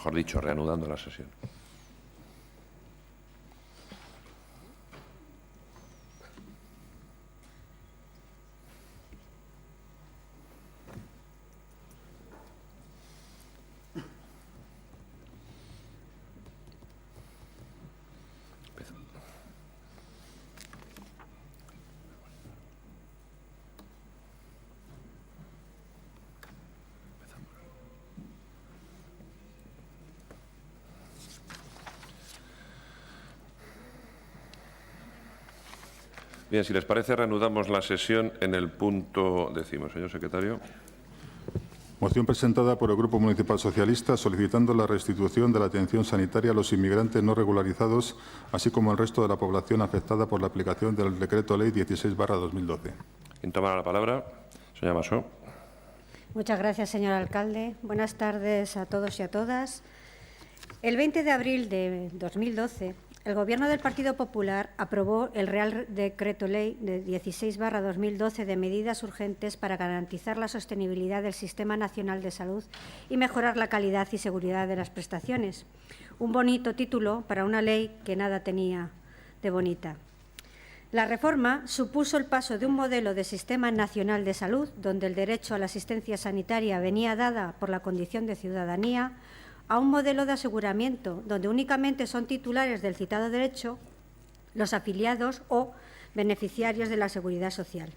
mejor dicho, reanudando la sesión. Bien, si les parece, reanudamos la sesión en el punto 10. Señor secretario. Moción presentada por el Grupo Municipal Socialista solicitando la restitución de la atención sanitaria a los inmigrantes no regularizados, así como al resto de la población afectada por la aplicación del Decreto Ley 16/2012. ¿Quién toma la palabra? Señora Masó. Muchas gracias, señor alcalde. Buenas tardes a todos y a todas. El 20 de abril de 2012, el Gobierno del Partido Popular aprobó el Real Decreto Ley de 16/2012 de medidas urgentes para garantizar la sostenibilidad del Sistema Nacional de Salud y mejorar la calidad y seguridad de las prestaciones. Un bonito título para una ley que nada tenía de bonita. La reforma supuso el paso de un modelo de Sistema Nacional de Salud, donde el derecho a la asistencia sanitaria venía dada por la condición de ciudadanía, a un modelo de aseguramiento donde únicamente son titulares del citado derecho los afiliados o beneficiarios de la Seguridad Social.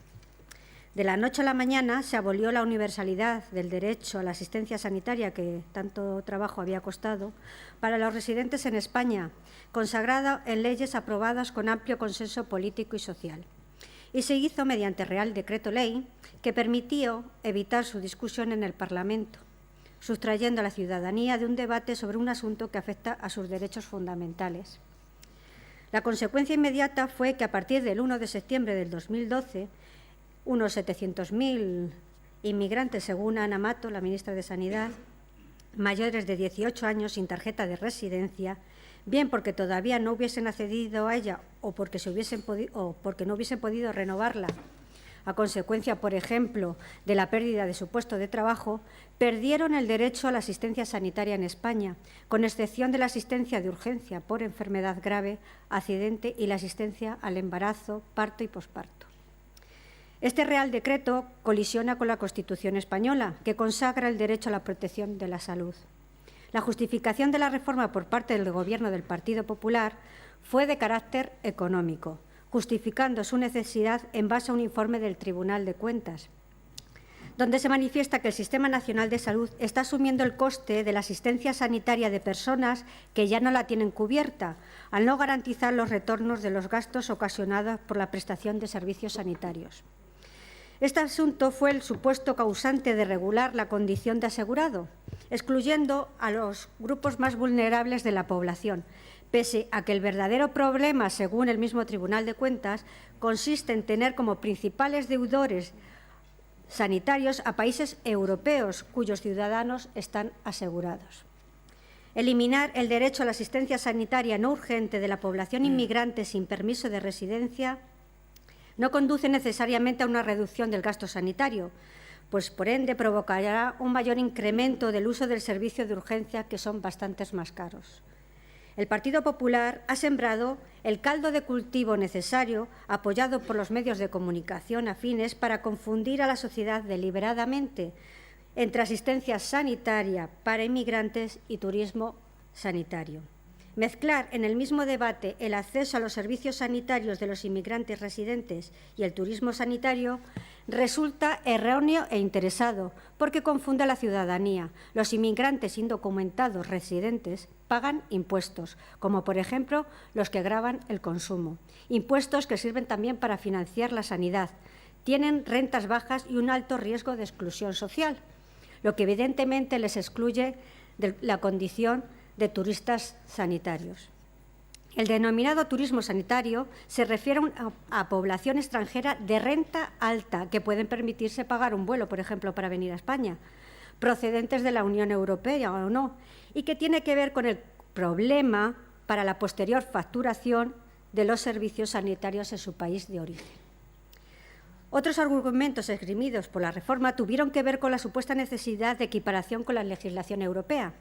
De la noche a la mañana se abolió la universalidad del derecho a la asistencia sanitaria que tanto trabajo había costado para los residentes en España, consagrada en leyes aprobadas con amplio consenso político y social. Y se hizo mediante Real Decreto Ley que permitió evitar su discusión en el Parlamento, sustrayendo a la ciudadanía de un debate sobre un asunto que afecta a sus derechos fundamentales. La consecuencia inmediata fue que a partir del 1 de septiembre del 2012, unos 700.000 inmigrantes, según Ana Mato, la ministra de Sanidad, mayores de 18 años sin tarjeta de residencia, bien porque todavía no hubiesen accedido a ella o porque no hubiesen podido renovarla, a consecuencia, por ejemplo, de la pérdida de su puesto de trabajo, perdieron el derecho a la asistencia sanitaria en España, con excepción de la asistencia de urgencia por enfermedad grave, accidente y la asistencia al embarazo, parto y posparto. Este Real Decreto colisiona con la Constitución española, que consagra el derecho a la protección de la salud. La justificación de la reforma por parte del Gobierno del Partido Popular fue de carácter económico, justificando su necesidad en base a un informe del Tribunal de Cuentas, donde se manifiesta que el Sistema Nacional de Salud está asumiendo el coste de la asistencia sanitaria de personas que ya no la tienen cubierta, al no garantizar los retornos de los gastos ocasionados por la prestación de servicios sanitarios. Este asunto fue el supuesto causante de regular la condición de asegurado, excluyendo a los grupos más vulnerables de la población, pese a que el verdadero problema, según el mismo Tribunal de Cuentas, consiste en tener como principales deudores sanitarios a países europeos cuyos ciudadanos están asegurados. Eliminar el derecho a la asistencia sanitaria no urgente de la población inmigrante sin permiso de residencia no conduce necesariamente a una reducción del gasto sanitario, pues por ende provocará un mayor incremento del uso del servicio de urgencia, que son bastantes más caros. El Partido Popular ha sembrado el caldo de cultivo necesario, apoyado por los medios de comunicación afines, para confundir a la sociedad deliberadamente entre asistencia sanitaria para inmigrantes y turismo sanitario. Mezclar en el mismo debate el acceso a los servicios sanitarios de los inmigrantes residentes y el turismo sanitario resulta erróneo e interesado, porque confunde a la ciudadanía. Los inmigrantes indocumentados residentes pagan impuestos, como por ejemplo los que gravan el consumo. Impuestos que sirven también para financiar la sanidad. Tienen rentas bajas y un alto riesgo de exclusión social, lo que evidentemente les excluye de la condición de turistas sanitarios. El denominado turismo sanitario se refiere a población extranjera de renta alta que pueden permitirse pagar un vuelo, por ejemplo, para venir a España, procedentes de la Unión Europea o no, y que tiene que ver con el problema para la posterior facturación de los servicios sanitarios en su país de origen. Otros argumentos esgrimidos por la reforma tuvieron que ver con la supuesta necesidad de equiparación con la legislación europea.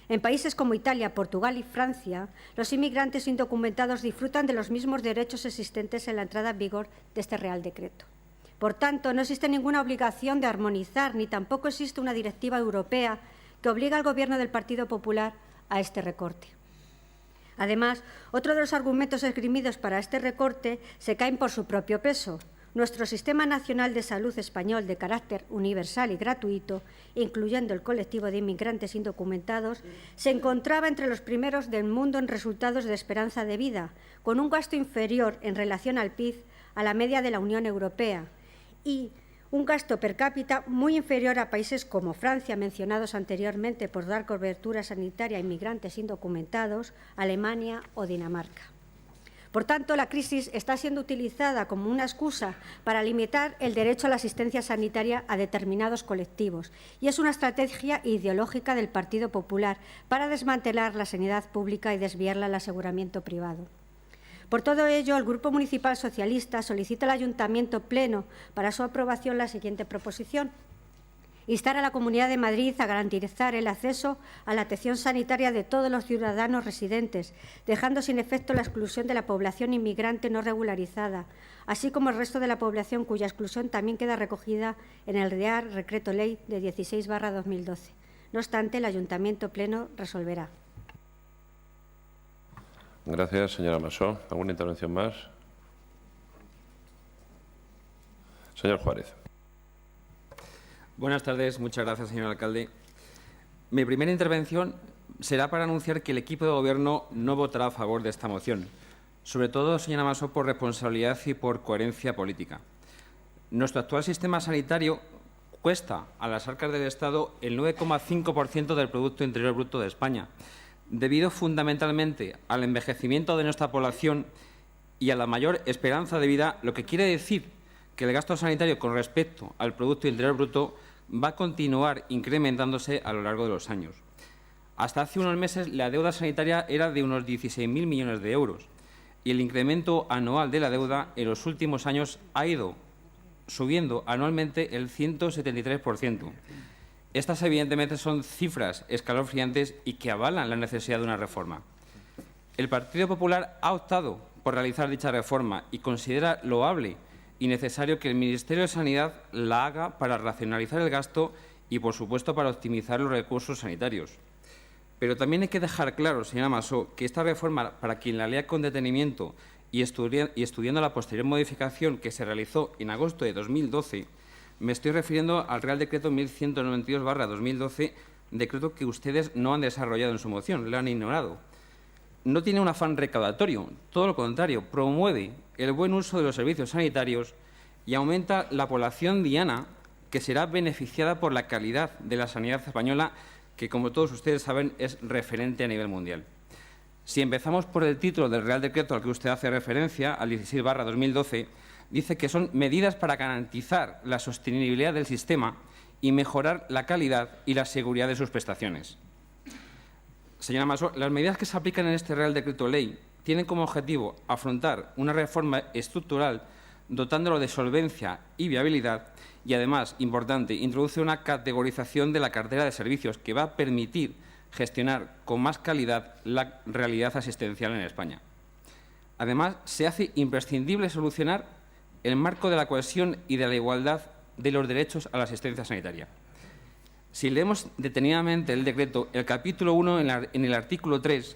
En países como Italia, Portugal y Francia, los inmigrantes indocumentados disfrutan de los mismos derechos existentes en la entrada en vigor de este Real Decreto. Por tanto, no existe ninguna obligación de armonizar, ni tampoco existe una directiva europea que obliga al Gobierno del Partido Popular a este recorte. Además, otro de los argumentos esgrimidos para este recorte se caen por su propio peso. Nuestro Sistema Nacional de Salud español, de carácter universal y gratuito, incluyendo el colectivo de inmigrantes indocumentados, se encontraba entre los primeros del mundo en resultados de esperanza de vida, con un gasto inferior en relación al PIB a la media de la Unión Europea y un gasto per cápita muy inferior a países como Francia, mencionados anteriormente por dar cobertura sanitaria a inmigrantes indocumentados, Alemania o Dinamarca. Por tanto, la crisis está siendo utilizada como una excusa para limitar el derecho a la asistencia sanitaria a determinados colectivos y es una estrategia ideológica del Partido Popular para desmantelar la sanidad pública y desviarla al aseguramiento privado. Por todo ello, el Grupo Municipal Socialista solicita al Ayuntamiento Pleno para su aprobación la siguiente proposición. Instar a la Comunidad de Madrid a garantizar el acceso a la atención sanitaria de todos los ciudadanos residentes, dejando sin efecto la exclusión de la población inmigrante no regularizada, así como el resto de la población cuya exclusión también queda recogida en el Real Decreto Ley de 16/2012. No obstante, el Ayuntamiento Pleno resolverá. Gracias, señora Masó. ¿Alguna intervención más? Señor Juárez. Buenas tardes. Muchas gracias, señor alcalde. Mi primera intervención será para anunciar que el equipo de Gobierno no votará a favor de esta moción. Sobre todo, señora Masó, por responsabilidad y por coherencia política. Nuestro actual sistema sanitario cuesta a las arcas del Estado el 9,5% del Producto Interior Bruto de España, debido fundamentalmente al envejecimiento de nuestra población y a la mayor esperanza de vida, lo que quiere decir que el gasto sanitario con respecto al Producto Interior Bruto va a continuar incrementándose a lo largo de los años. Hasta hace unos meses la deuda sanitaria era de unos 16.000 millones de euros y el incremento anual de la deuda en los últimos años ha ido subiendo anualmente el 173%. Estas, evidentemente, son cifras escalofriantes y que avalan la necesidad de una reforma. El Partido Popular ha optado por realizar dicha reforma y considera loable y necesario que el Ministerio de Sanidad la haga para racionalizar el gasto y, por supuesto, para optimizar los recursos sanitarios. Pero también hay que dejar claro, señora Masó, que esta reforma, para quien la lea con detenimiento y estudiando la posterior modificación que se realizó en agosto de 2012, me estoy refiriendo al Real Decreto 1192/2012, decreto que ustedes no han desarrollado en su moción, lo han ignorado. No tiene un afán recaudatorio, todo lo contrario, promueve el buen uso de los servicios sanitarios y aumenta la población diana que será beneficiada por la calidad de la sanidad española, que, como todos ustedes saben, es referente a nivel mundial. Si empezamos por el título del Real Decreto al que usted hace referencia, al 16/2012, dice que son medidas para garantizar la sostenibilidad del sistema y mejorar la calidad y la seguridad de sus prestaciones. Señora Masó, las medidas que se aplican en este Real Decreto Ley tienen como objetivo afrontar una reforma estructural dotándolo de solvencia y viabilidad y, además, importante, introduce una categorización de la cartera de servicios que va a permitir gestionar con más calidad la realidad asistencial en España. Además, se hace imprescindible solucionar el marco de la cohesión y de la igualdad de los derechos a la asistencia sanitaria. Si leemos detenidamente el decreto, el capítulo 1, en el artículo 3,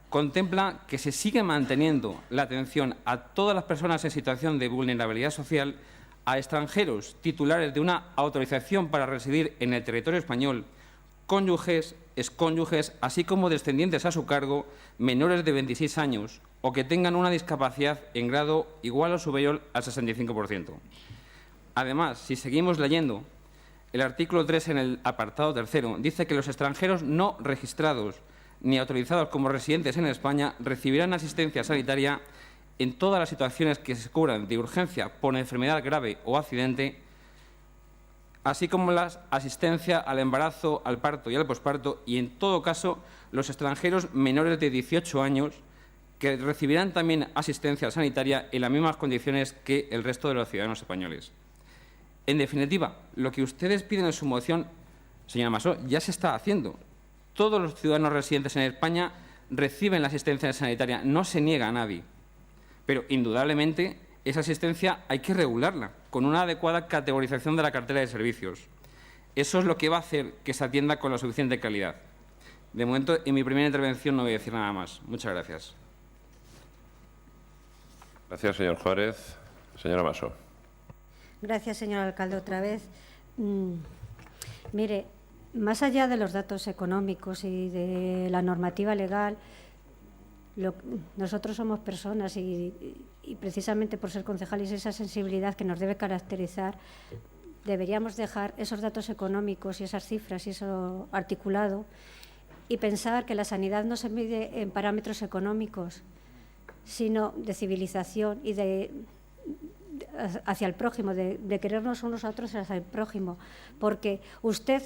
contempla que se sigue manteniendo la atención a todas las personas en situación de vulnerabilidad social, a extranjeros titulares de una autorización para residir en el territorio español, cónyuges, excónyuges, así como descendientes a su cargo, menores de 26 años o que tengan una discapacidad en grado igual o superior al 65%. Además, si seguimos leyendo, el artículo 3, en el apartado tercero, dice que los extranjeros no registrados ni autorizados como residentes en España recibirán asistencia sanitaria en todas las situaciones que se cubran de urgencia por enfermedad grave o accidente, así como la asistencia al embarazo, al parto y al posparto, y en todo caso los extranjeros menores de 18 años que recibirán también asistencia sanitaria en las mismas condiciones que el resto de los ciudadanos españoles. En definitiva, lo que ustedes piden en su moción, señora Masó, ya se está haciendo. todos los ciudadanos residentes en España reciben la asistencia sanitaria, no se niega a nadie. Pero, indudablemente, esa asistencia hay que regularla con una adecuada categorización de la cartera de servicios. Eso es lo que va a hacer que se atienda con la suficiente calidad. De momento, en mi primera intervención no voy a decir nada más. Muchas gracias. Gracias, señor Juárez. Señora Masó. Gracias, señor alcalde, otra vez. Mire, más allá de los datos económicos y de la normativa legal, nosotros somos personas y precisamente por ser concejales, esa sensibilidad que nos debe caracterizar, deberíamos dejar esos datos económicos y esas cifras y eso articulado y pensar que la sanidad no se mide en parámetros económicos, sino de civilización y hacia el prójimo, de querernos unos a otros hacia el prójimo, porque usted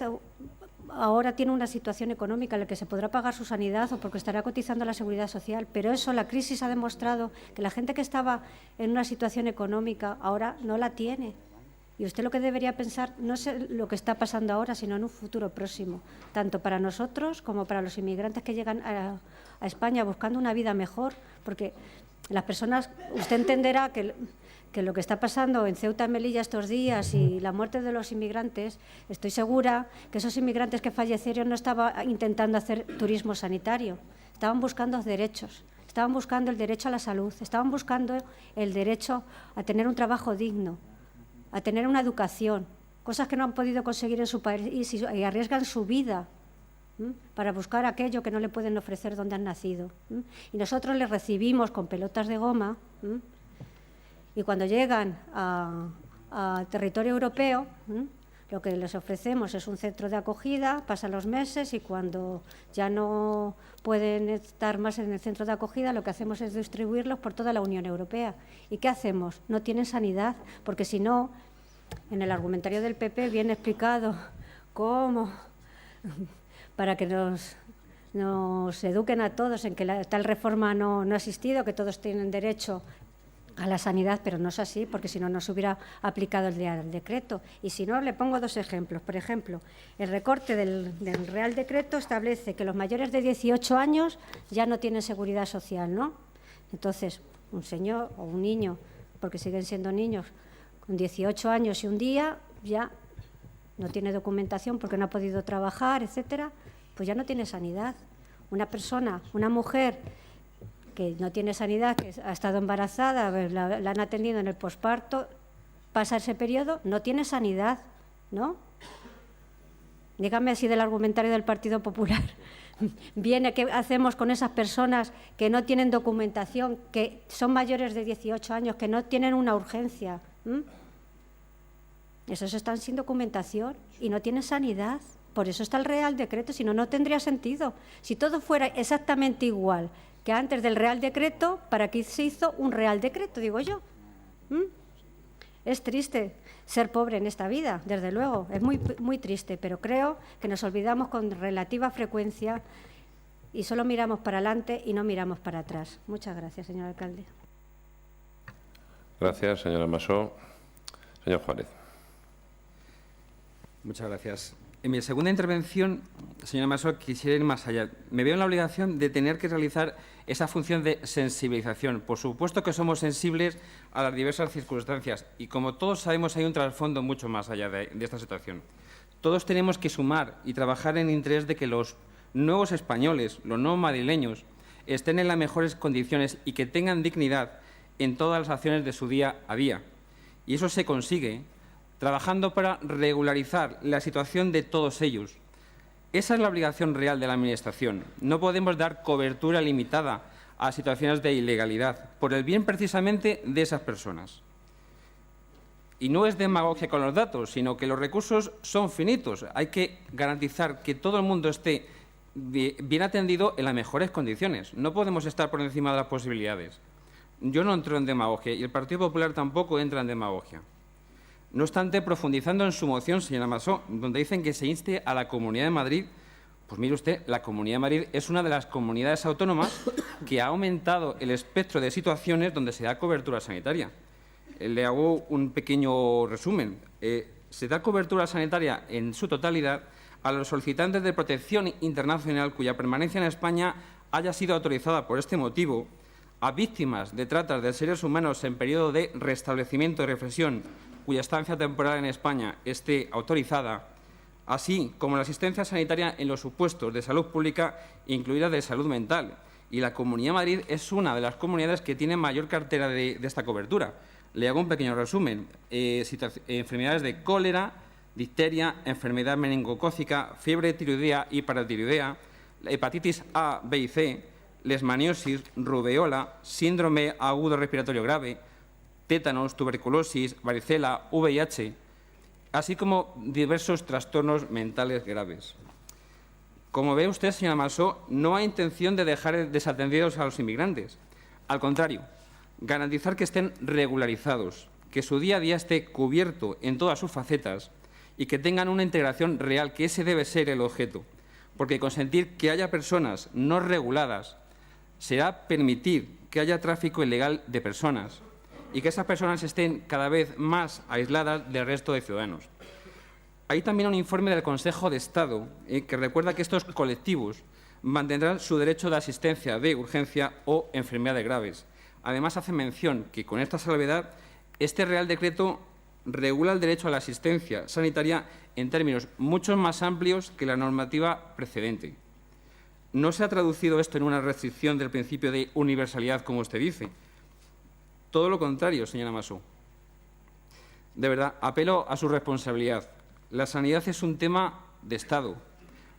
ahora tiene una situación económica en la que se podrá pagar su sanidad o porque estará cotizando a la Seguridad Social, pero eso, la crisis ha demostrado que la gente que estaba en una situación económica ahora no la tiene. Y usted lo que debería pensar no es lo que está pasando ahora, sino en un futuro próximo, tanto para nosotros como para los inmigrantes que llegan a España buscando una vida mejor, porque las personas, usted entenderá que lo que está pasando en Ceuta y Melilla estos días y la muerte de los inmigrantes, estoy segura que esos inmigrantes que fallecieron no estaban intentando hacer turismo sanitario, estaban buscando derechos, estaban buscando el derecho a la salud, estaban buscando el derecho a tener un trabajo digno, a tener una educación, cosas que no han podido conseguir en su país y arriesgan su vida para buscar aquello que no le pueden ofrecer donde han nacido. Y nosotros les recibimos con pelotas de goma y cuando llegan a territorio europeo, lo que les ofrecemos es un centro de acogida, pasan los meses y cuando ya no pueden estar más en el centro de acogida, lo que hacemos es distribuirlos por toda la Unión Europea. ¿Y qué hacemos? No tienen sanidad, porque si no, en el argumentario del PP viene explicado cómo, para que nos eduquen a todos en que tal reforma no ha existido, que todos tienen derecho a la sanidad, pero no es así, porque si no, no se hubiera aplicado el Real Decreto. Y si no, le pongo dos ejemplos. Por ejemplo, el recorte del Real Decreto establece que los mayores de 18 años ya no tienen seguridad social, ¿no? Entonces, un señor o un niño, porque siguen siendo niños, con 18 años y un día ya no tiene documentación porque no ha podido trabajar, etcétera, pues ya no tiene sanidad. Una persona, una mujer que no tiene sanidad, que ha estado embarazada, la han atendido en el posparto, pasa ese periodo, no tiene sanidad, ¿no? Dígame así del argumentario del Partido Popular. Viene, ¿qué hacemos con esas personas que no tienen documentación, que son mayores de 18 años, que no tienen una urgencia? Esos están sin documentación y no tienen sanidad. Por eso está el Real Decreto, si no, no tendría sentido. Si todo fuera exactamente igual que antes del Real Decreto, ¿para qué se hizo un Real Decreto, digo yo? Es triste ser pobre en esta vida, desde luego, es muy, muy triste, pero creo que nos olvidamos con relativa frecuencia y solo miramos para adelante y no miramos para atrás. Muchas gracias, señor alcalde. Gracias, señora Masó. Señor Juárez. Muchas gracias. En mi segunda intervención, señora Masó, quisiera ir más allá. Me veo en la obligación de tener que realizar esa función de sensibilización. Por supuesto que somos sensibles a las diversas circunstancias y, como todos sabemos, hay un trasfondo mucho más allá de esta situación. Todos tenemos que sumar y trabajar en interés de que los nuevos españoles, los nuevos madrileños, estén en las mejores condiciones y que tengan dignidad en todas las acciones de su día a día. Y eso se consigue trabajando para regularizar la situación de todos ellos. Esa es la obligación real de la Administración. No podemos dar cobertura limitada a situaciones de ilegalidad, por el bien precisamente de esas personas. Y no es demagogia con los datos, sino que los recursos son finitos. Hay que garantizar que todo el mundo esté bien atendido en las mejores condiciones. No podemos estar por encima de las posibilidades. Yo no entro en demagogia y el Partido Popular tampoco entra en demagogia. No obstante, profundizando en su moción, señora Masó, donde dicen que se inste a la Comunidad de Madrid, pues mire usted, la Comunidad de Madrid es una de las comunidades autónomas que ha aumentado el espectro de situaciones donde se da cobertura sanitaria. Le hago un pequeño resumen. Se da cobertura sanitaria en su totalidad a los solicitantes de protección internacional cuya permanencia en España haya sido autorizada por este motivo, a víctimas de tratas de seres humanos en periodo de restablecimiento y reflexión cuya estancia temporal en España esté autorizada, así como la asistencia sanitaria en los supuestos de salud pública, incluida de salud mental. Y la Comunidad de Madrid es una de las comunidades que tiene mayor cartera de esta cobertura. Le hago un pequeño resumen. Enfermedades de cólera, difteria, enfermedad meningocócica, fiebre tiroidea y paratiroidea, hepatitis A, B y C, leishmaniosis, rubeola, síndrome agudo respiratorio grave, tétanos, tuberculosis, varicela, VIH, así como diversos trastornos mentales graves. Como ve usted, señora Masó, no hay intención de dejar desatendidos a los inmigrantes. Al contrario, garantizar que estén regularizados, que su día a día esté cubierto en todas sus facetas y que tengan una integración real, que ese debe ser el objeto. Porque consentir que haya personas no reguladas será permitir que haya tráfico ilegal de personas y que esas personas estén cada vez más aisladas del resto de ciudadanos. Hay también un informe del Consejo de Estado que recuerda que estos colectivos mantendrán su derecho de asistencia de urgencia o enfermedades graves. Además, hace mención que con esta salvedad, este Real Decreto regula el derecho a la asistencia sanitaria en términos mucho más amplios que la normativa precedente. No se ha traducido esto en una restricción del principio de universalidad, como usted dice. Todo lo contrario, señora Masó. De verdad, apelo a su responsabilidad. La sanidad es un tema de Estado.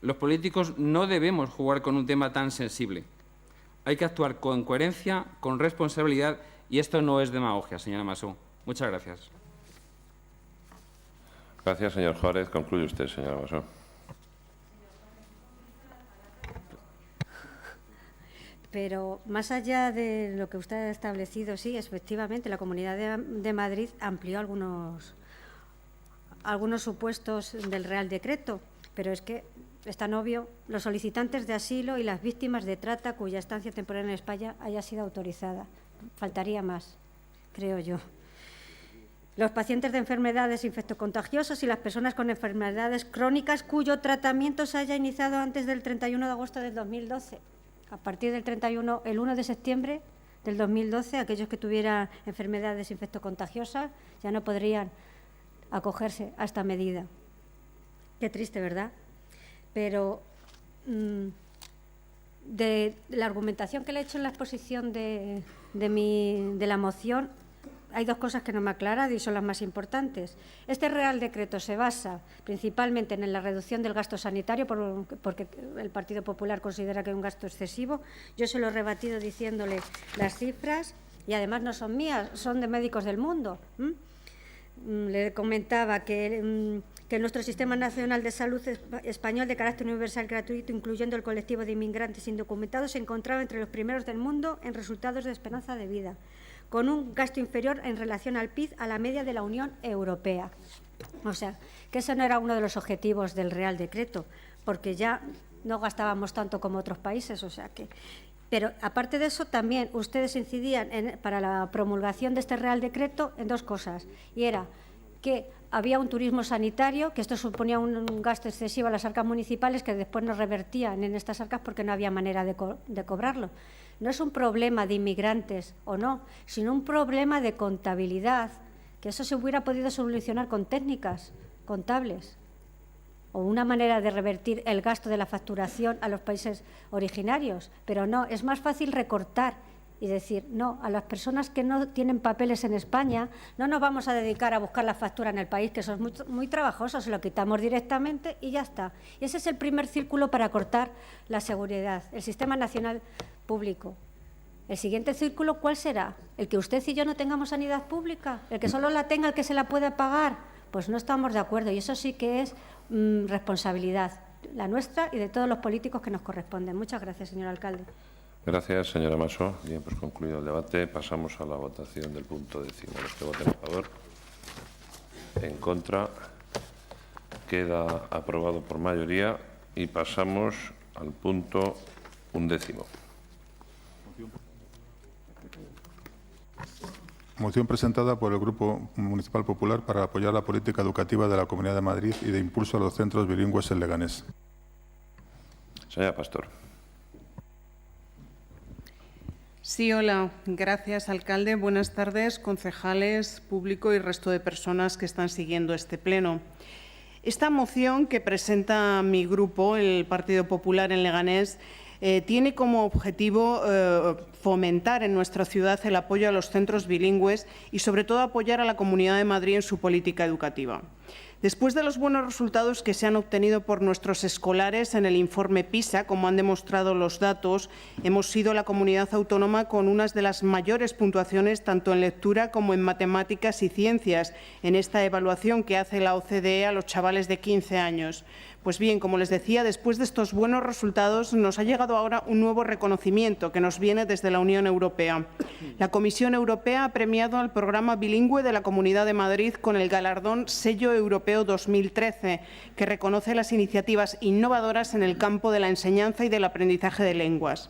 Los políticos no debemos jugar con un tema tan sensible. Hay que actuar con coherencia, con responsabilidad, y esto no es demagogia, señora Masó. Muchas gracias. Gracias, señor Juárez. Concluye usted, señora Masó. Pero más allá de lo que usted ha establecido, sí, efectivamente, la Comunidad de Madrid amplió algunos supuestos del Real Decreto, pero es que es tan obvio: los solicitantes de asilo y las víctimas de trata cuya estancia temporal en España haya sido autorizada. Faltaría más, creo yo. Los pacientes de enfermedades infectocontagiosas y las personas con enfermedades crónicas cuyo tratamiento se haya iniciado antes del 31 de agosto del 2012. A partir del 1 de septiembre del 2012, aquellos que tuvieran enfermedades infectocontagiosas ya no podrían acogerse a esta medida. Qué triste, ¿verdad? Pero de la argumentación que le he hecho en la exposición de la moción, hay dos cosas que no me ha aclarado y son las más importantes. Este Real Decreto se basa principalmente en la reducción del gasto sanitario, porque el Partido Popular considera que es un gasto excesivo. Yo se lo he rebatido diciéndole las cifras, y además no son mías, son de Médicos del Mundo. Le comentaba que nuestro Sistema Nacional de Salud español de carácter universal gratuito, incluyendo el colectivo de inmigrantes indocumentados, se encontraba entre los primeros del mundo en resultados de esperanza de vida, con un gasto inferior en relación al PIB a la media de la Unión Europea. O sea, que ese no era uno de los objetivos del Real Decreto, porque ya no gastábamos tanto como otros países. O sea que, pero aparte de eso, también ustedes incidían para la promulgación de este Real Decreto en dos cosas, y era que había un turismo sanitario, que esto suponía un gasto excesivo a las arcas municipales, que después no revertían en estas arcas porque no había manera de cobrarlo. No es un problema de inmigrantes o no, sino un problema de contabilidad, que eso se hubiera podido solucionar con técnicas contables o una manera de revertir el gasto de la facturación a los países originarios. Pero no, es más fácil recortar y decir, no, a las personas que no tienen papeles en España no nos vamos a dedicar a buscar la factura en el país, que eso es muy, muy trabajoso, se lo quitamos directamente y ya está. Y ese es el primer círculo para cortar la seguridad, el Sistema Nacional Público. El siguiente círculo, ¿cuál será? ¿El que usted y yo no tengamos sanidad pública? ¿El que solo la tenga el que se la pueda pagar? Pues no estamos de acuerdo, y eso sí que es responsabilidad, la nuestra y de todos los políticos que nos corresponden. Muchas gracias, señor alcalde. Gracias, señora Masó. Bien, pues concluido el debate, pasamos a la votación del punto 10. Los que voten a favor, en contra, queda aprobado por mayoría y pasamos al punto 11. Moción presentada por el Grupo Municipal Popular para apoyar la política educativa de la Comunidad de Madrid y de impulso a los centros bilingües en Leganés. Señora Pastor. Sí, hola. Gracias, alcalde. Buenas tardes, concejales, público y resto de personas que están siguiendo este pleno. Esta moción que presenta mi grupo, el Partido Popular en Leganés, tiene como objetivo fomentar en nuestra ciudad el apoyo a los centros bilingües y, sobre todo, apoyar a la Comunidad de Madrid en su política educativa. Después de los buenos resultados que se han obtenido por nuestros escolares en el informe PISA, como han demostrado los datos, hemos sido la comunidad autónoma con unas de las mayores puntuaciones tanto en lectura como en matemáticas y ciencias en esta evaluación que hace la OCDE a los chavales de 15 años. Pues bien, como les decía, después de estos buenos resultados nos ha llegado ahora un nuevo reconocimiento que nos viene desde la Unión Europea. La Comisión Europea ha premiado al programa bilingüe de la Comunidad de Madrid con el galardón Sello Europeo 2013, que reconoce las iniciativas innovadoras en el campo de la enseñanza y del aprendizaje de lenguas.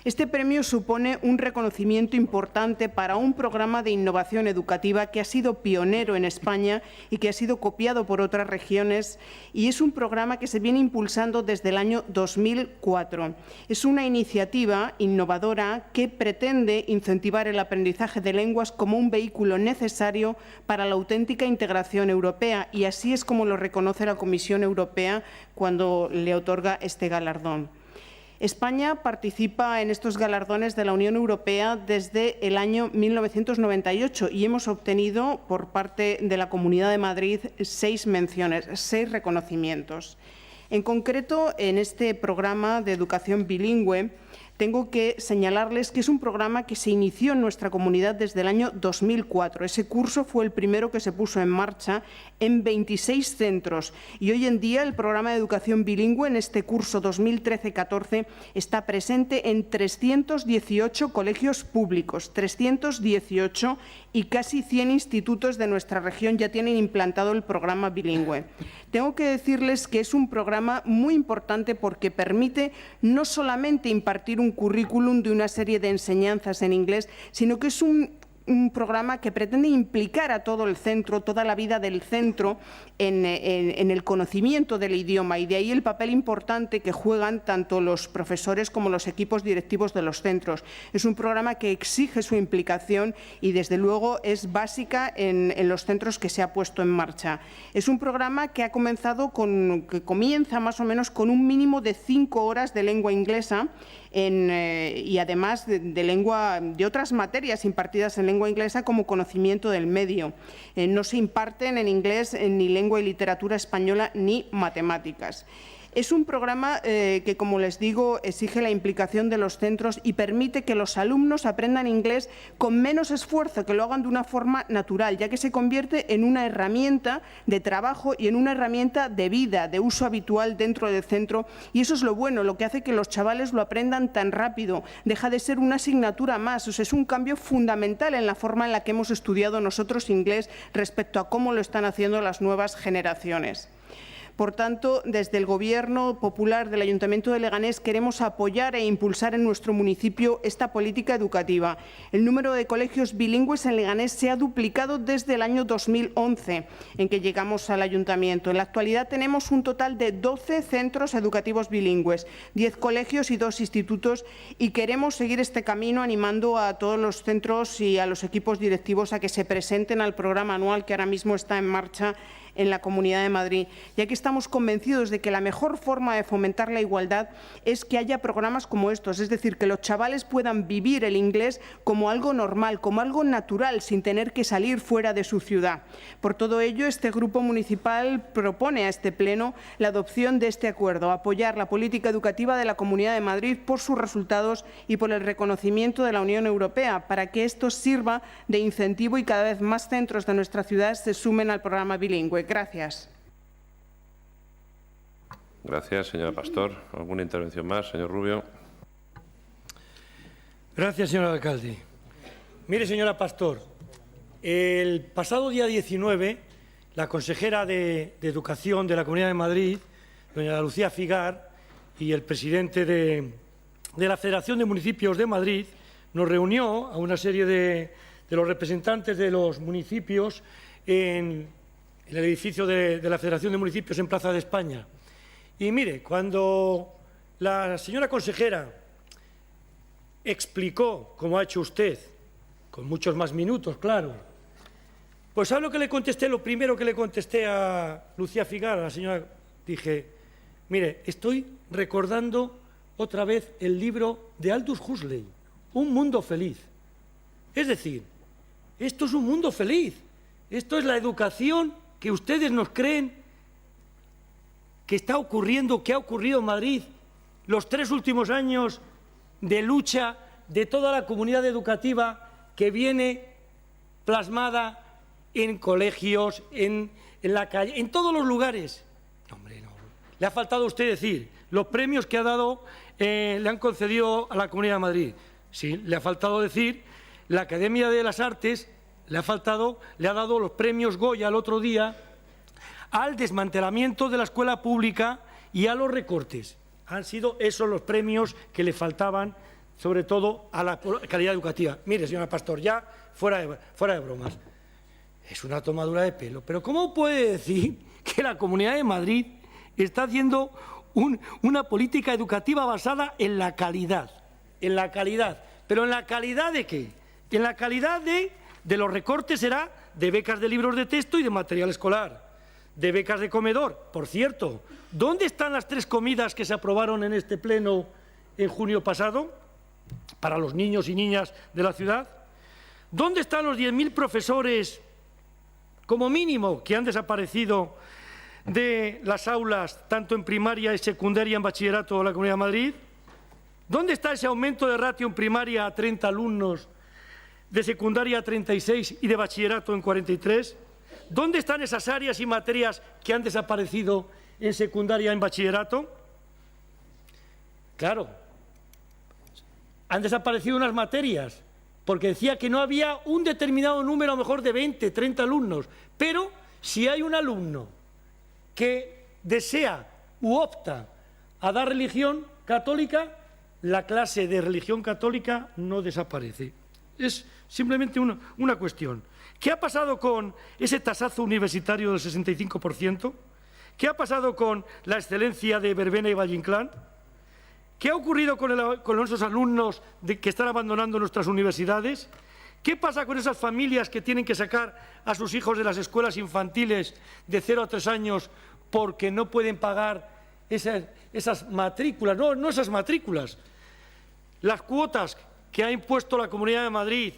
Este premio supone un reconocimiento importante para un programa de innovación educativa que ha sido pionero en España y que ha sido copiado por otras regiones, y es un programa que se viene impulsando desde el año 2004. Es una iniciativa innovadora que pretende incentivar el aprendizaje de lenguas como un vehículo necesario para la auténtica integración europea, y así es como lo reconoce la Comisión Europea cuando le otorga este galardón. España participa en estos galardones de la Unión Europea desde el año 1998 y hemos obtenido por parte de la Comunidad de Madrid 6 menciones, 6 reconocimientos. En concreto, en este programa de educación bilingüe, tengo que señalarles que es un programa que se inició en nuestra comunidad desde el año 2004. Ese curso fue el primero que se puso en marcha en 26 centros y hoy en día el programa de educación bilingüe en este curso 2013-14 está presente en 318 colegios públicos, 318, y casi 100 institutos de nuestra región ya tienen implantado el programa bilingüe. Tengo que decirles que es un programa muy importante porque permite no solamente impartir un currículum de una serie de enseñanzas en inglés, sino que es un programa que pretende implicar a todo el centro, toda la vida del centro, en el conocimiento del idioma, y de ahí el papel importante que juegan tanto los profesores como los equipos directivos de los centros. Es un programa que exige su implicación y, desde luego, es básica en los centros que se ha puesto en marcha. Es un programa que comienza más o menos con un mínimo de 5 horas de lengua inglesa y además de otras materias impartidas en lengua inglesa como conocimiento del medio. No se imparten en inglés ni lengua y literatura española ni matemáticas. Es un programa que, como les digo, exige la implicación de los centros y permite que los alumnos aprendan inglés con menos esfuerzo, que lo hagan de una forma natural, ya que se convierte en una herramienta de trabajo y en una herramienta de vida, de uso habitual dentro del centro, y eso es lo bueno, lo que hace que los chavales lo aprendan tan rápido. Deja de ser una asignatura más, o sea, es un cambio fundamental en la forma en la que hemos estudiado nosotros inglés respecto a cómo lo están haciendo las nuevas generaciones. Por tanto, desde el Gobierno popular del Ayuntamiento de Leganés queremos apoyar e impulsar en nuestro municipio esta política educativa. El número de colegios bilingües en Leganés se ha duplicado desde el año 2011, en que llegamos al Ayuntamiento. En la actualidad tenemos un total de 12 centros educativos bilingües, 10 colegios y 2 institutos, y queremos seguir este camino animando a todos los centros y a los equipos directivos a que se presenten al programa anual que ahora mismo está en marcha en la Comunidad de Madrid, ya que estamos convencidos de que la mejor forma de fomentar la igualdad es que haya programas como estos, es decir, que los chavales puedan vivir el inglés como algo normal, como algo natural, sin tener que salir fuera de su ciudad. Por todo ello, este Grupo Municipal propone a este Pleno la adopción de este acuerdo, apoyar la política educativa de la Comunidad de Madrid por sus resultados y por el reconocimiento de la Unión Europea, para que esto sirva de incentivo y cada vez más centros de nuestra ciudad se sumen al programa bilingüe. Gracias. Gracias, señora Pastor. ¿Alguna intervención más, señor Rubio? Gracias, señor alcalde. Mire, señora Pastor, el pasado día 19, la consejera de Educación de la Comunidad de Madrid, doña Lucía Figar, y el presidente de la Federación de Municipios de Madrid nos reunió a una serie de los representantes de los municipios en el edificio de la Federación de Municipios en Plaza de España. Y mire, cuando la señora consejera explicó, como ha hecho usted, con muchos más minutos, claro, pues ¿sabe lo que le contesté? Lo primero que le contesté a Lucía Figar, a la señora, dije, mire, estoy recordando otra vez el libro de Aldous Huxley, Un mundo feliz. Es decir, esto es un mundo feliz. Esto es la educación que ustedes nos creen que está ocurriendo, que ha ocurrido en Madrid los 3 últimos años de lucha de toda la comunidad educativa que viene plasmada en colegios, en la calle, en todos los lugares. No, hombre, no. Le ha faltado a usted decir los premios que ha dado, le han concedido a la Comunidad de Madrid. Sí, le ha faltado decir la Academia de las Artes, le ha dado los premios Goya el otro día al desmantelamiento de la escuela pública y a los recortes. Han sido esos los premios que le faltaban, sobre todo a la calidad educativa. Mire, señora Pastor, ya fuera de bromas. Es una tomadura de pelo. Pero ¿cómo puede decir que la Comunidad de Madrid está haciendo una política educativa basada en la calidad? En la calidad. ¿Pero en la calidad de qué? En la calidad de los recortes será de becas de libros de texto y de material escolar, de becas de comedor. Por cierto, ¿dónde están las 3 comidas que se aprobaron en este pleno en junio pasado para los niños y niñas de la ciudad? ¿Dónde están los 10.000 profesores, como mínimo, que han desaparecido de las aulas, tanto en primaria y secundaria en bachillerato de la Comunidad de Madrid? ¿Dónde está ese aumento de ratio en primaria a 30 alumnos, de secundaria a 36 y de bachillerato en 43? ¿Dónde están esas áreas y materias que han desaparecido en secundaria, en bachillerato? Claro, han desaparecido unas materias, porque decía que no había un determinado número, a lo mejor de 20, 30 alumnos, pero si hay un alumno que desea u opta a dar religión católica, la clase de religión católica no desaparece. Es simplemente una cuestión. ¿Qué ha pasado con ese tasazo universitario del 65%? ¿Qué ha pasado con la excelencia de Verbena y Valle-Inclán? ¿Qué ha ocurrido con esos alumnos que están abandonando nuestras universidades? ¿Qué pasa con esas familias que tienen que sacar a sus hijos de las escuelas infantiles de 0 a 3 años porque no pueden pagar esas matrículas? No esas matrículas, las cuotas que ha impuesto la Comunidad de Madrid,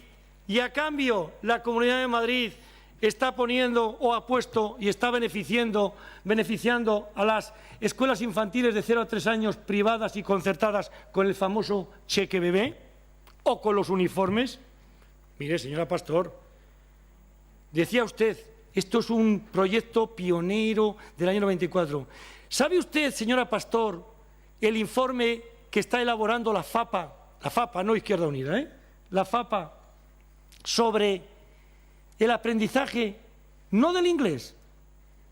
y a cambio la Comunidad de Madrid está poniendo o ha puesto y está beneficiando a las escuelas infantiles de 0 a 3 años privadas y concertadas con el famoso cheque bebé o con los uniformes. Mire, señora Pastor, decía usted, esto es un proyecto pionero del año 94. ¿Sabe usted, señora Pastor, el informe que está elaborando la FAPA, no Izquierda Unida, la FAPA, sobre el aprendizaje, no del inglés,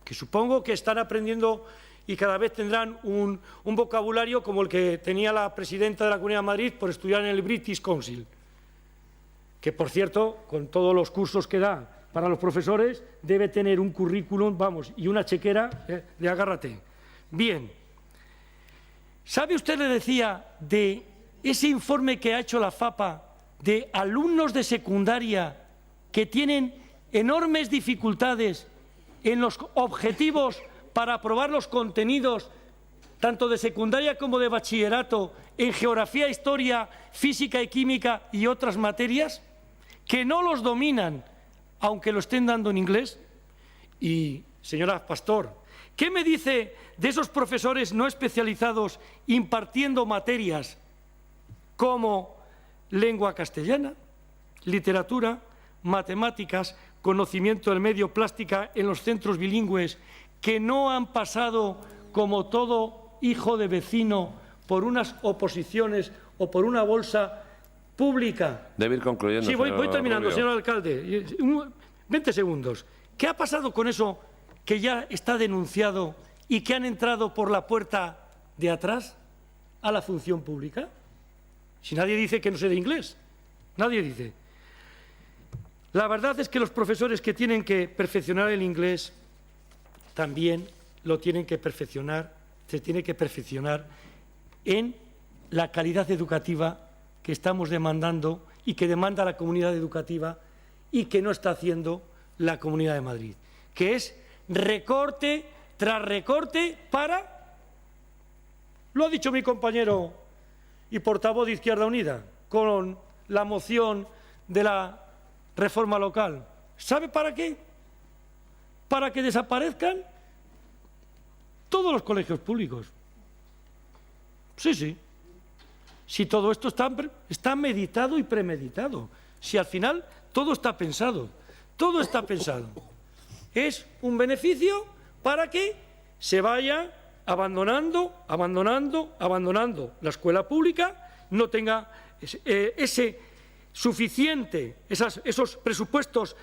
que supongo que están aprendiendo y cada vez tendrán un vocabulario como el que tenía la presidenta de la Comunidad de Madrid por estudiar en el British Council, que, por cierto, con todos los cursos que da para los profesores, debe tener un currículum, vamos, y una chequera de agárrate. Bien, ¿sabe usted, le decía, de ese informe que ha hecho la FAPA de alumnos de secundaria que tienen enormes dificultades en los objetivos para aprobar los contenidos, tanto de secundaria como de bachillerato, en geografía, historia, física y química y otras materias, que no los dominan, aunque lo estén dando en inglés? Y, señora Pastor, ¿qué me dice de esos profesores no especializados impartiendo materias como lengua castellana, literatura, matemáticas, conocimiento del medio, plástica en los centros bilingües, que no han pasado, como todo hijo de vecino, por unas oposiciones o por una bolsa pública? Debe ir concluyendo. Sí, voy terminando, Rubio. señor alcalde. 20 segundos. ¿Qué ha pasado con eso que ya está denunciado y que han entrado por la puerta de atrás a la función pública? Si nadie dice que no sé de inglés, nadie dice. La verdad es que los profesores que tienen que perfeccionar el inglés también lo tienen que perfeccionar, se tiene que perfeccionar en la calidad educativa que estamos demandando y que demanda la comunidad educativa y que no está haciendo la Comunidad de Madrid, que es recorte tras recorte para, lo ha dicho mi compañero y portavoz de Izquierda Unida, con la moción de la reforma local. ¿Sabe para qué? Para que desaparezcan todos los colegios públicos. Sí, sí. Si todo esto está meditado y premeditado. Si al final todo está pensado. Todo está pensado. Es un beneficio para que se vaya abandonando la escuela pública, no tenga esos presupuestos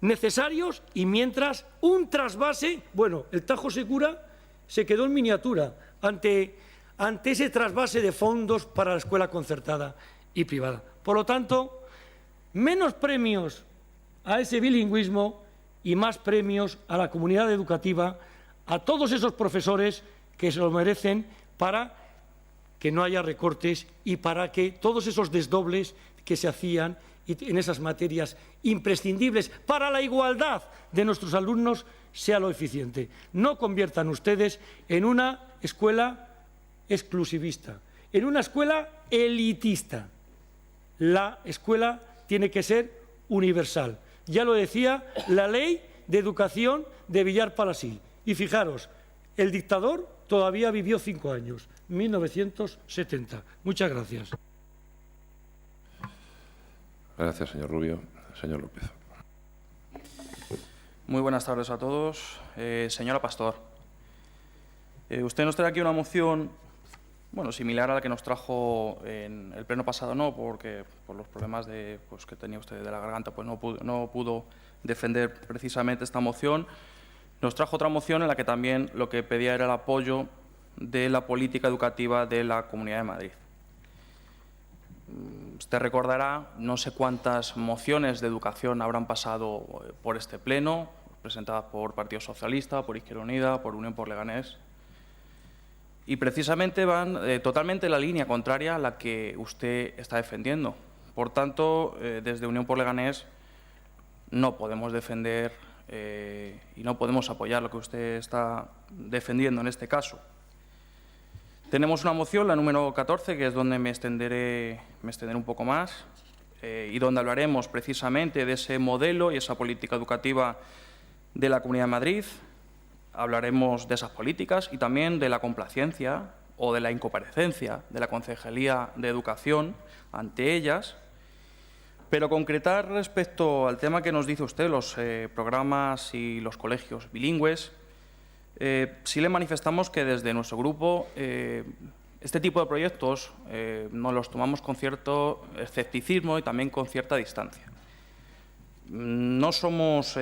necesarios y mientras un trasvase, bueno, el Tajo Segura se quedó en miniatura ante ese trasvase de fondos para la escuela concertada y privada. Por lo tanto, menos premios a ese bilingüismo y más premios a la comunidad educativa, a todos esos profesores que se lo merecen para que no haya recortes y para que todos esos desdobles que se hacían en esas materias imprescindibles para la igualdad de nuestros alumnos sea lo eficiente. No conviertan ustedes en una escuela exclusivista, en una escuela elitista. La escuela tiene que ser universal. Ya lo decía la Ley de Educación de Villar Palasí. Y fijaros, el dictador todavía vivió 5 años, 1970. Muchas gracias. Gracias, señor Rubio. Señor López. Muy buenas tardes a todos. Señora Pastor, usted nos trae aquí una moción similar a la que nos trajo en el pleno pasado, no, porque por los problemas que tenía usted de la garganta, pues no pudo defender precisamente esta moción. Nos trajo otra moción en la que también lo que pedía era el apoyo de la política educativa de la Comunidad de Madrid. Usted recordará, no sé cuántas mociones de educación habrán pasado por este pleno, presentadas por Partido Socialista, por Izquierda Unida, por Unión por Leganés, y precisamente van totalmente en la línea contraria a la que usted está defendiendo. Por tanto, desde Unión por Leganés no podemos defender y no podemos apoyar lo que usted está defendiendo en este caso. Tenemos una moción, la número 14, que es donde me extenderé un poco más y donde hablaremos precisamente de ese modelo y esa política educativa de la Comunidad de Madrid. Hablaremos de esas políticas y también de la complacencia o de la incomparecencia de la Concejalía de Educación ante ellas. Pero concretar respecto al tema que nos dice usted, los programas y los colegios bilingües, sí le manifestamos que desde nuestro grupo este tipo de proyectos nos los tomamos con cierto escepticismo y también con cierta distancia. No somos,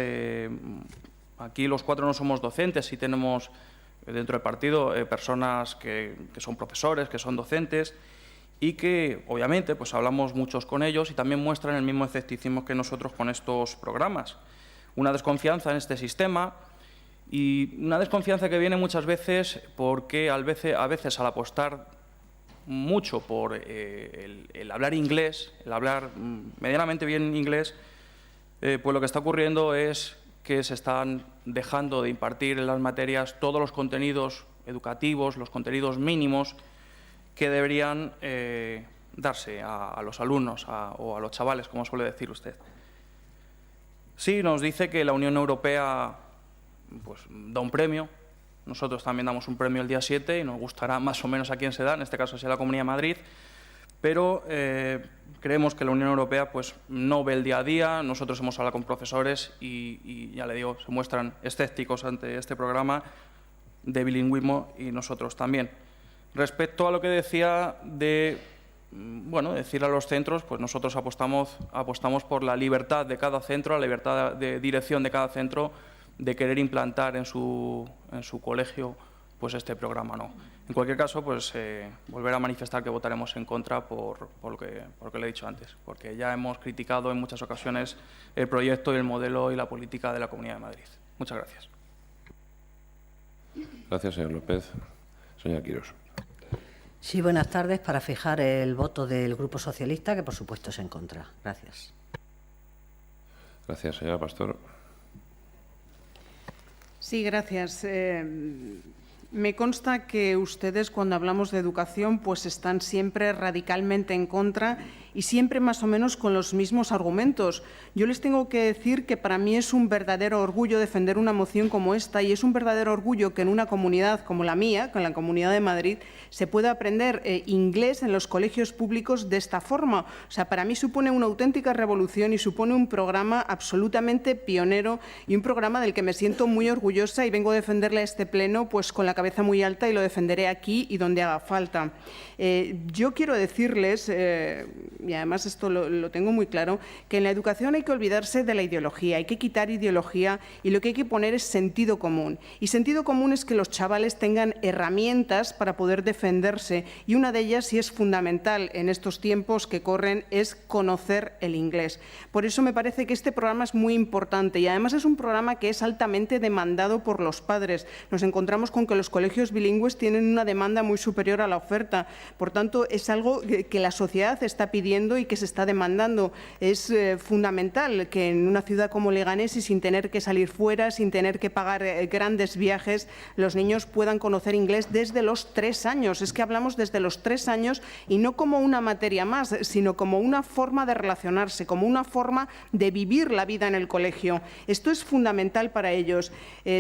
aquí los cuatro no somos docentes, sí tenemos dentro del partido personas que son profesores, que son docentes y que obviamente pues hablamos muchos con ellos y también muestran el mismo escepticismo que nosotros con estos programas. Una desconfianza en este sistema y una desconfianza que viene muchas veces porque a veces al apostar mucho por el hablar inglés, el hablar medianamente bien inglés, pues lo que está ocurriendo es que se están dejando de impartir en las materias todos los contenidos educativos, los contenidos mínimos que deberían darse a los alumnos o a los chavales, como suele decir usted. Sí, nos dice que la Unión Europea pues, da un premio. Nosotros también damos un premio el día 7 y nos gustará más o menos a quién se da, en este caso sea la Comunidad de Madrid, pero creemos que la Unión Europea pues, no ve el día a día. Nosotros hemos hablado con profesores y ya le digo, se muestran escépticos ante este programa de bilingüismo y nosotros también. Respecto a lo que decía de decir a los centros, pues nosotros apostamos por la libertad de cada centro, la libertad de dirección de cada centro, de querer implantar en su colegio pues este programa no. En cualquier caso, pues volver a manifestar que votaremos en contra por lo que le he dicho antes, porque ya hemos criticado en muchas ocasiones el proyecto y el modelo y la política de la Comunidad de Madrid. Muchas gracias. Gracias, señor López. Señora Quirós. Sí, buenas tardes. Para fijar el voto del Grupo Socialista, que por supuesto es en contra. Gracias. Gracias, señora Pastor. Sí, gracias. Me consta que ustedes, cuando hablamos de educación, pues están siempre radicalmente en contra y siempre más o menos con los mismos argumentos. Yo les tengo que decir que para mí es un verdadero orgullo defender una moción como esta y es un verdadero orgullo que en una comunidad como la mía, con la Comunidad de Madrid, se pueda aprender inglés en los colegios públicos de esta forma. O sea, para mí supone una auténtica revolución y supone un programa absolutamente pionero y un programa del que me siento muy orgullosa y vengo a defenderle a este pleno pues con la cabeza muy alta y lo defenderé aquí y donde haga falta. Yo quiero decirles, y además esto lo tengo muy claro, que en la educación hay que olvidarse de la ideología, hay que quitar ideología y lo que hay que poner es sentido común. Y sentido común es que los chavales tengan herramientas para poder defenderse y una de ellas, y es fundamental en estos tiempos que corren, es conocer el inglés. Por eso me parece que este programa es muy importante y además es un programa que es altamente demandado por los padres. Nos encontramos con que los colegios bilingües tienen una demanda muy superior a la oferta. Por tanto, es algo que la sociedad está pidiendo y que se está demandando. Es fundamental que en una ciudad como Leganés y sin tener que salir fuera, sin tener que pagar grandes viajes, los niños puedan conocer inglés desde los 3 años. Es que hablamos desde los 3 años y no como una materia más, sino como una forma de relacionarse, como una forma de vivir la vida en el colegio. Esto es fundamental para ellos.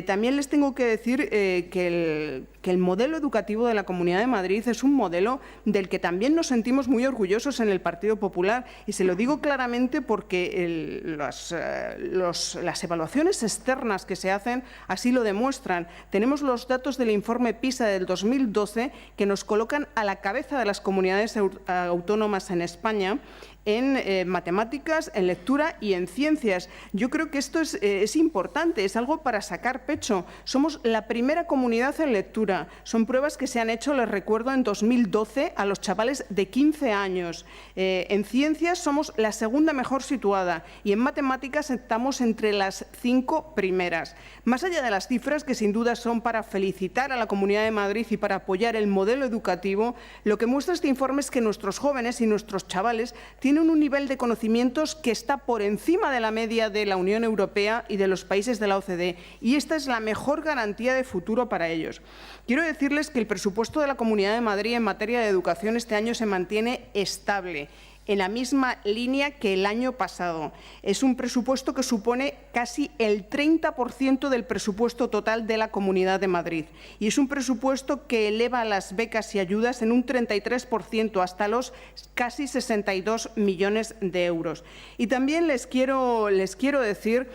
También les tengo que decir que el modelo educativo de la Comunidad de Madrid es un modelo del que también nos sentimos muy orgullosos en el Partido Popular y se lo digo claramente porque las evaluaciones externas que se hacen así lo demuestran. Tenemos los datos del informe PISA del 2012 que nos colocan a la cabeza de las comunidades autónomas en España en matemáticas, en lectura y en ciencias. Yo creo que esto es importante, es algo para sacar pecho. Somos la primera comunidad en lectura. Son pruebas que se han hecho, les recuerdo, en 2012 a los chavales de 15 años. En ciencias somos la segunda mejor situada y en matemáticas estamos entre las 5 primeras. Más allá de las cifras, que sin duda son para felicitar a la Comunidad de Madrid y para apoyar el modelo educativo, lo que muestra este informe es que nuestros jóvenes y nuestros chavales tienen un nivel de conocimientos que está por encima de la media de la Unión Europea y de los países de la OCDE, y esta es la mejor garantía de futuro para ellos. Quiero decirles que el presupuesto de la Comunidad de Madrid en materia de educación este año se mantiene estable, en la misma línea que el año pasado. Es un presupuesto que supone casi el 30% del presupuesto total de la Comunidad de Madrid y es un presupuesto que eleva las becas y ayudas en un 33% hasta los casi 62 millones de euros. Y también les quiero decir,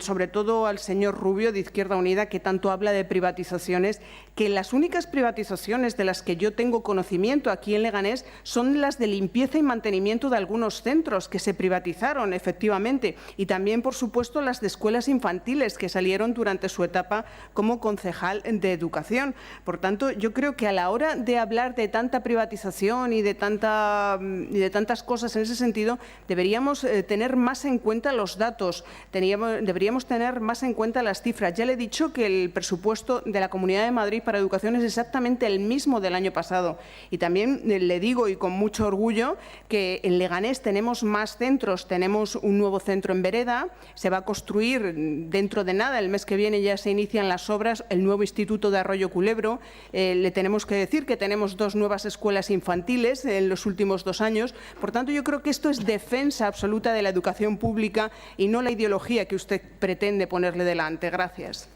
sobre todo al señor Rubio de Izquierda Unida, que tanto habla de privatizaciones, que las únicas privatizaciones de las que yo tengo conocimiento aquí en Leganés son las de limpieza y mantenimiento de algunos centros que se privatizaron efectivamente y también, por supuesto, las de escuelas infantiles que salieron durante su etapa como concejal de Educación. Por tanto, yo creo que a la hora de hablar de tanta privatización y de tantas cosas en ese sentido, deberíamos tener más en cuenta los datos, deberíamos tener más en cuenta las cifras. Ya le he dicho que el presupuesto de la Comunidad de Madrid para educación es exactamente el mismo del año pasado. Y también le digo, y con mucho orgullo, que en Leganés tenemos más centros. Tenemos un nuevo centro en Vereda, se va a construir dentro de nada, el mes que viene ya se inician las obras, el nuevo Instituto de Arroyo Culebro. Le tenemos que decir que tenemos 2 nuevas escuelas infantiles en los últimos 2 años. Por tanto, yo creo que esto es defensa absoluta de la educación pública y no la ideología que usted pretende ponerle delante. Gracias.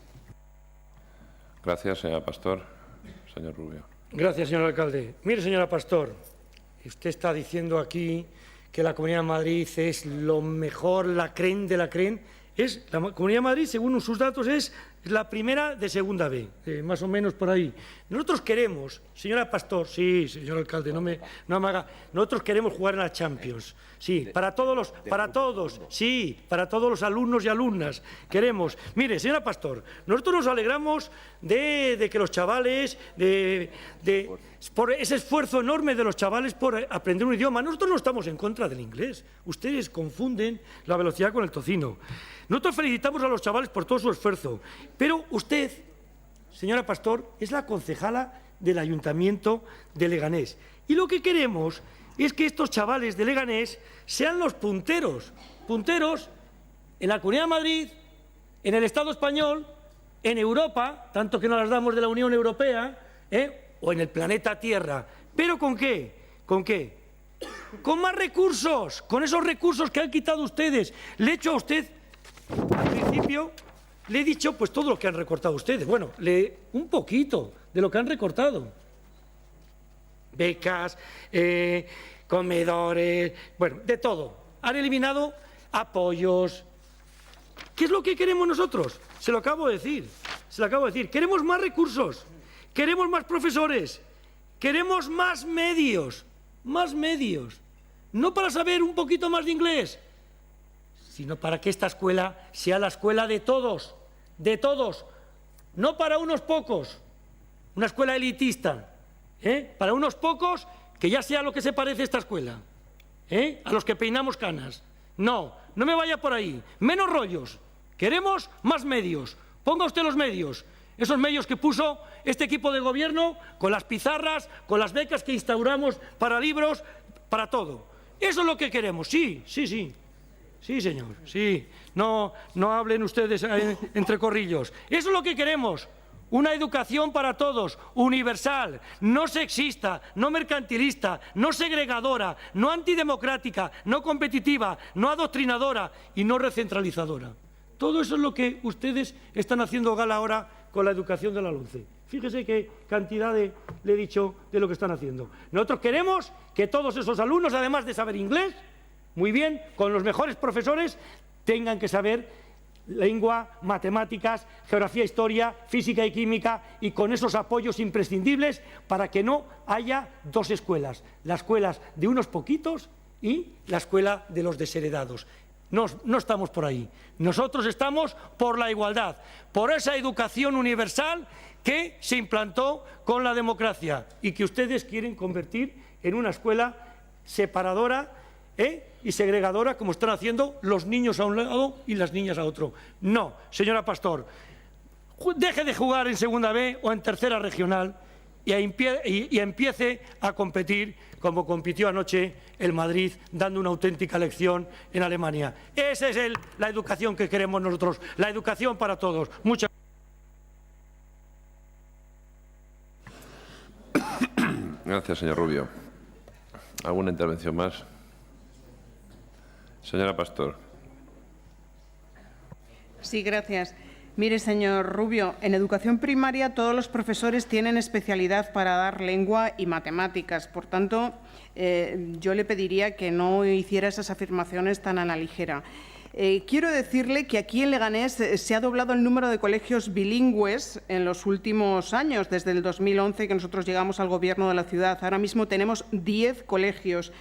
Gracias, señora Pastor. Señor Rubio. Gracias, señor alcalde. Mire, señora Pastor, usted está diciendo aquí que la Comunidad de Madrid es lo mejor, la creen de la creen. La Comunidad de Madrid, según sus datos, es Es la primera de segunda B, más o menos por ahí. Nosotros queremos, señora Pastor, sí, señor alcalde, no me haga. Nosotros queremos jugar en la Champions. Sí, para todos los alumnos y alumnas queremos. Mire, señora Pastor, nosotros nos alegramos de que los chavales, por ese esfuerzo enorme de los chavales por aprender un idioma. Nosotros no estamos en contra del inglés. Ustedes confunden la velocidad con el tocino. Nosotros felicitamos a los chavales por todo su esfuerzo, pero usted, señora Pastor, es la concejala del Ayuntamiento de Leganés. Y lo que queremos es que estos chavales de Leganés sean los punteros en la Comunidad de Madrid, en el Estado español, en Europa, tanto que nos las damos de la Unión Europea, o en el planeta Tierra. ¿Pero con qué? ¿Con qué? Con más recursos, con esos recursos que han quitado ustedes. Le he hecho a usted, al principio, le he dicho pues todo lo que han recortado ustedes. Bueno, un poquito de lo que han recortado. Becas, comedores, bueno, de todo. Han eliminado apoyos. ¿Qué es lo que queremos nosotros? Se lo acabo de decir. Queremos más recursos, queremos más profesores, queremos más medios. No para saber un poquito más de inglés, sino para que esta escuela sea la escuela de todos, no para unos pocos, una escuela elitista, para unos pocos que ya sea lo que se parece esta escuela, a los que peinamos canas. No me vaya por ahí, menos rollos, queremos más medios, ponga usted los medios, esos medios que puso este equipo de gobierno, con las pizarras, con las becas que instauramos para libros, para todo. Eso es lo que queremos, sí, señor, sí. No hablen ustedes entre corrillos. Eso es lo que queremos. Una educación para todos, universal, no sexista, no mercantilista, no segregadora, no antidemocrática, no competitiva, no adoctrinadora y no recentralizadora. Todo eso es lo que ustedes están haciendo gala ahora con la educación de la LOMCE. Fíjese qué cantidad le he dicho de lo que están haciendo. Nosotros queremos que todos esos alumnos, además de saber inglés, muy bien, con los mejores profesores, tengan que saber lengua, matemáticas, geografía, historia, física y química, y con esos apoyos imprescindibles para que no haya dos escuelas, la escuela de unos poquitos y la escuela de los desheredados. No estamos por ahí. Nosotros estamos por la igualdad, por esa educación universal que se implantó con la democracia y que ustedes quieren convertir en una escuela separadora y segregadora, como están haciendo los niños a un lado y las niñas a otro. No, señora Pastor, deje de jugar en segunda B o en tercera regional y empiece a competir como compitió anoche el Madrid, dando una auténtica lección en Alemania. Esa es la educación que queremos nosotros, la educación para todos. Muchas gracias, señor Rubio. ¿Alguna intervención más? Señora Pastor. Sí, gracias. Mire, señor Rubio, en educación primaria todos los profesores tienen especialidad para dar lengua y matemáticas. Por tanto, yo le pediría que no hiciera esas afirmaciones tan a la ligera. Quiero decirle que aquí en Leganés se ha doblado el número de colegios bilingües en los últimos años, desde el 2011 que nosotros llegamos al Gobierno de la ciudad. Ahora mismo tenemos 10 colegios.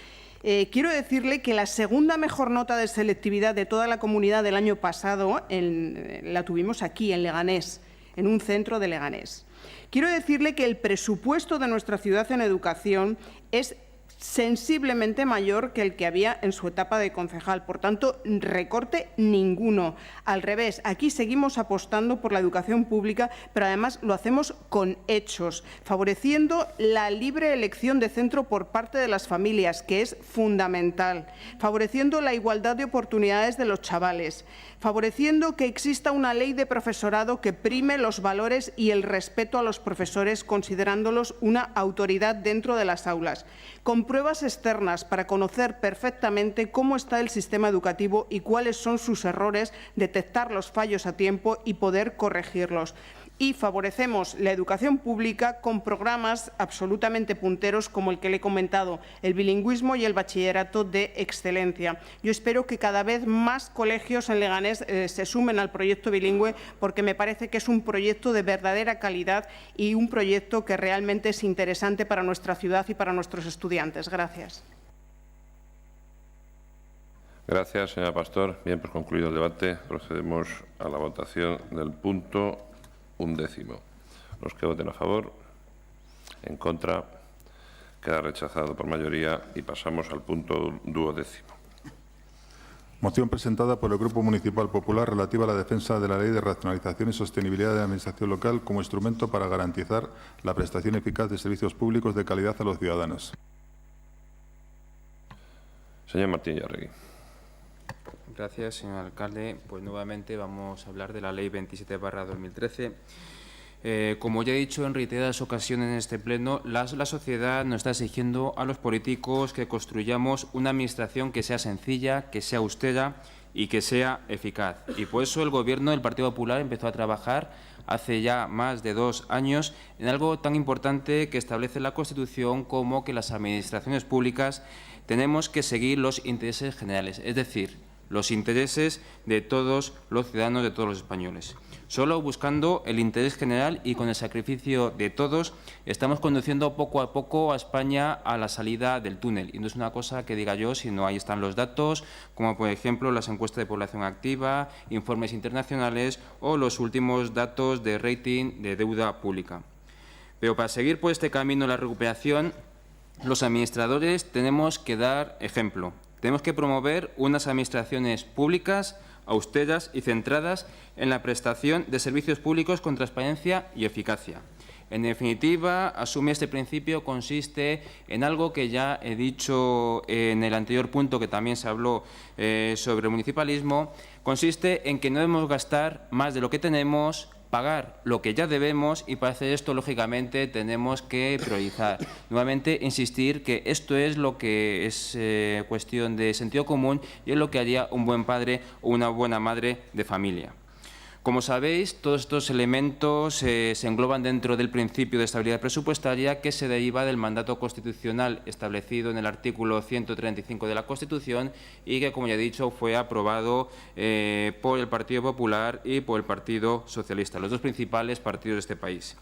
Quiero decirle que la segunda mejor nota de selectividad de toda la comunidad del año pasado la tuvimos aquí, en Leganés, en un centro de Leganés. Quiero decirle que el presupuesto de nuestra ciudad en educación es sensiblemente mayor que el que había en su etapa de concejal. Por tanto, recorte ninguno. Al revés, aquí seguimos apostando por la educación pública, pero además lo hacemos con hechos, favoreciendo la libre elección de centro por parte de las familias, que es fundamental, favoreciendo la igualdad de oportunidades de los chavales, favoreciendo que exista una ley de profesorado que prime los valores y el respeto a los profesores, considerándolos una autoridad dentro de las aulas, con pruebas externas para conocer perfectamente cómo está el sistema educativo y cuáles son sus errores, detectar los fallos a tiempo y poder corregirlos. y favorecemos la educación pública con programas absolutamente punteros como el que le he comentado, el bilingüismo y el bachillerato de excelencia. Yo espero que cada vez más colegios en Leganés se sumen al proyecto bilingüe, porque me parece que es un proyecto de verdadera calidad y un proyecto que realmente es interesante para nuestra ciudad y para nuestros estudiantes. Gracias. Gracias, señora Pastor. Bien, pues concluido el debate, procedemos a la votación del punto 11. Los que voten a favor, en contra, queda rechazado por mayoría y pasamos al punto 12. Moción presentada por el Grupo Municipal Popular relativa a la defensa de la Ley de Racionalización y Sostenibilidad de la Administración Local como instrumento para garantizar la prestación eficaz de servicios públicos de calidad a los ciudadanos. Señor Martín Llarregui. Gracias, señor alcalde. Pues nuevamente vamos a hablar de la Ley 27/2013. Como ya he dicho en reiteradas ocasiones en este pleno, la sociedad nos está exigiendo a los políticos que construyamos una administración que sea sencilla, que sea austera y que sea eficaz. Y por eso el Gobierno del Partido Popular empezó a trabajar hace ya más de 2 años en algo tan importante que establece la Constitución como que las administraciones públicas tenemos que seguir los intereses generales, es decir, los intereses de todos los ciudadanos, de todos los españoles. Solo buscando el interés general y con el sacrificio de todos estamos conduciendo poco a poco a España a la salida del túnel. Y no es una cosa que diga yo, sino ahí están los datos, como por ejemplo las encuestas de población activa, informes internacionales o los últimos datos de rating de deuda pública. Pero para seguir por este camino de la recuperación, los administradores tenemos que dar ejemplo. Tenemos que promover unas administraciones públicas, austeras y centradas en la prestación de servicios públicos con transparencia y eficacia. En definitiva, asumir este principio consiste en algo que ya he dicho en el anterior punto, que también se habló sobre el municipalismo, consiste en que no debemos gastar más de lo que tenemos, pagar lo que ya debemos y para hacer esto, lógicamente, tenemos que priorizar. Nuevamente, insistir que esto es lo que es cuestión de sentido común y es lo que haría un buen padre o una buena madre de familia. Como sabéis, todos estos elementos se engloban dentro del principio de estabilidad presupuestaria que se deriva del mandato constitucional establecido en el artículo 135 de la Constitución y que, como ya he dicho, fue aprobado por el Partido Popular y por el Partido Socialista, los dos principales partidos de este país.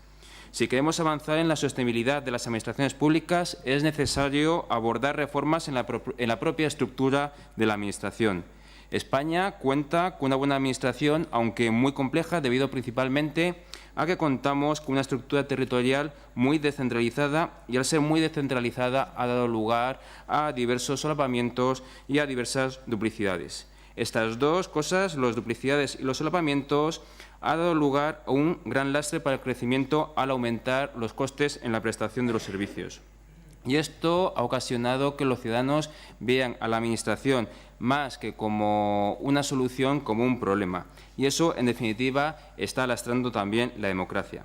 Si queremos avanzar en la sostenibilidad de las administraciones públicas, es necesario abordar reformas en la propia estructura de la Administración. España cuenta con una buena administración, aunque muy compleja, debido principalmente a que contamos con una estructura territorial muy descentralizada y, al ser muy descentralizada, ha dado lugar a diversos solapamientos y a diversas duplicidades. Estas dos cosas, las duplicidades y los solapamientos, ha dado lugar a un gran lastre para el crecimiento al aumentar los costes en la prestación de los servicios. Y esto ha ocasionado que los ciudadanos vean a la Administración más que como una solución, como un problema. Y eso, en definitiva, está lastrando también la democracia.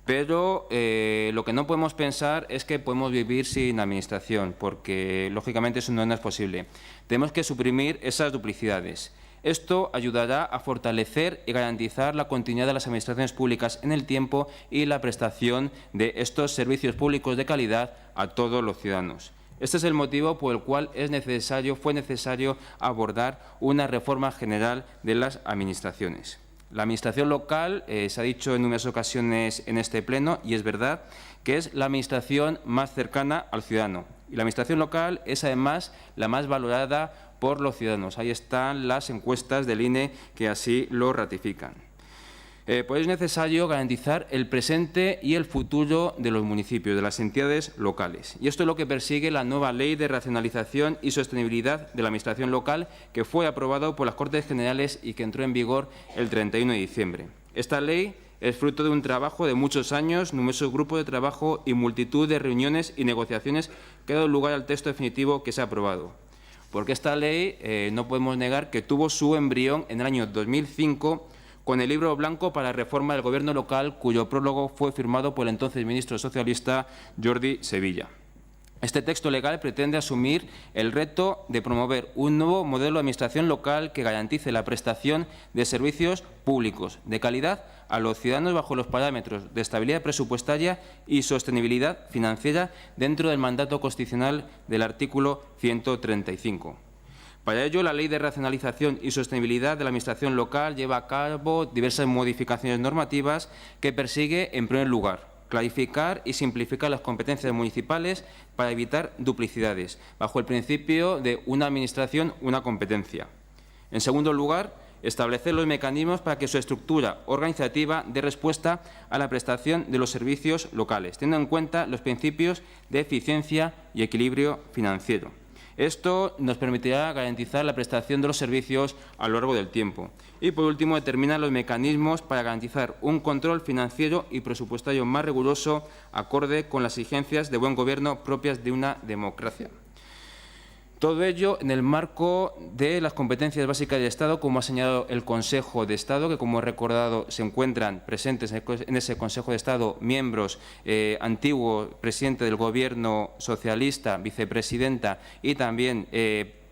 Pero lo que no podemos pensar es que podemos vivir sin Administración, porque, lógicamente, eso no es posible. Tenemos que suprimir esas duplicidades. Esto ayudará a fortalecer y garantizar la continuidad de las administraciones públicas en el tiempo y la prestación de estos servicios públicos de calidad a todos los ciudadanos. Este es el motivo por el cual fue necesario abordar una reforma general de las administraciones. La administración local, se ha dicho en numerosas ocasiones en este pleno, y es verdad, que es la administración más cercana al ciudadano. Y la administración local es, además, la más valorada por los ciudadanos. Ahí están las encuestas del INE que así lo ratifican. Pues es necesario garantizar el presente y el futuro de los municipios, de las entidades locales. Y esto es lo que persigue la nueva Ley de Racionalización y Sostenibilidad de la Administración Local, que fue aprobado por las Cortes Generales y que entró en vigor el 31 de diciembre. Esta ley es fruto de un trabajo de muchos años, numerosos grupos de trabajo y multitud de reuniones y negociaciones que han dado lugar al texto definitivo que se ha aprobado. Porque esta ley, no podemos negar que tuvo su embrión en el año 2005 con el Libro Blanco para la Reforma del Gobierno Local, cuyo prólogo fue firmado por el entonces ministro socialista Jordi Sevilla. Este texto legal pretende asumir el reto de promover un nuevo modelo de administración local que garantice la prestación de servicios públicos de calidad a los ciudadanos bajo los parámetros de estabilidad presupuestaria y sostenibilidad financiera dentro del mandato constitucional del artículo 135. Para ello, la Ley de Racionalización y Sostenibilidad de la Administración Local lleva a cabo diversas modificaciones normativas que persigue, en primer lugar, clarificar y simplificar las competencias municipales para evitar duplicidades, bajo el principio de una administración, una competencia. En segundo lugar, establecer los mecanismos para que su estructura organizativa dé respuesta a la prestación de los servicios locales, teniendo en cuenta los principios de eficiencia y equilibrio financiero. Esto nos permitirá garantizar la prestación de los servicios a lo largo del tiempo. Y, por último, determinar los mecanismos para garantizar un control financiero y presupuestario más riguroso, acorde con las exigencias de buen gobierno propias de una democracia. Todo ello en el marco de las competencias básicas del Estado, como ha señalado el Consejo de Estado, que, como he recordado, se encuentran presentes en ese Consejo de Estado miembros antiguos, presidente del Gobierno socialista, vicepresidenta y también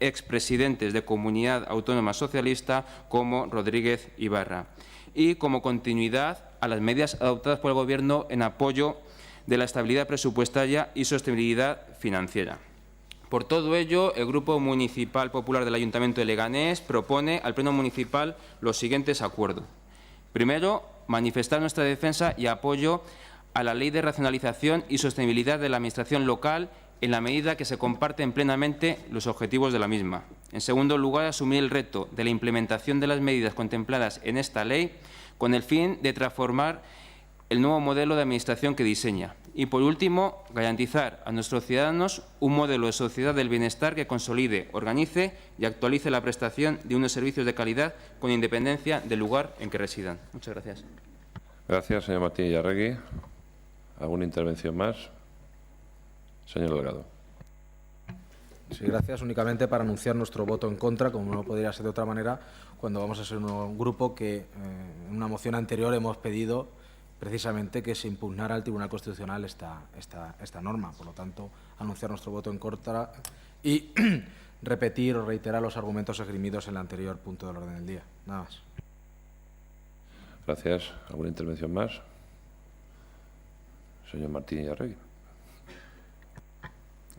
expresidentes de Comunidad Autónoma Socialista, como Rodríguez Ibarra. Y como continuidad a las medidas adoptadas por el Gobierno en apoyo de la estabilidad presupuestaria y sostenibilidad financiera. Por todo ello, el Grupo Municipal Popular del Ayuntamiento de Leganés propone al Pleno Municipal los siguientes acuerdos. Primero, manifestar nuestra defensa y apoyo a la Ley de Racionalización y Sostenibilidad de la Administración Local en la medida que se comparten plenamente los objetivos de la misma. En segundo lugar, asumir el reto de la implementación de las medidas contempladas en esta ley con el fin de transformar el nuevo modelo de administración que diseña. Y, por último, garantizar a nuestros ciudadanos un modelo de sociedad del bienestar que consolide, organice y actualice la prestación de unos servicios de calidad con independencia del lugar en que residan. Muchas gracias. Gracias, señor Martínez Arregui. ¿Alguna intervención más? Señor Delgado. Sí, gracias. Únicamente para anunciar nuestro voto en contra, como no podría ser de otra manera, cuando vamos a ser un grupo que en una moción anterior hemos pedido precisamente que se impugnara al Tribunal Constitucional esta norma. Por lo tanto, anunciar nuestro voto en contra y repetir o reiterar los argumentos esgrimidos en el anterior punto del orden del día. Nada más. Gracias. ¿Alguna intervención más? Señor Martínez Arregui.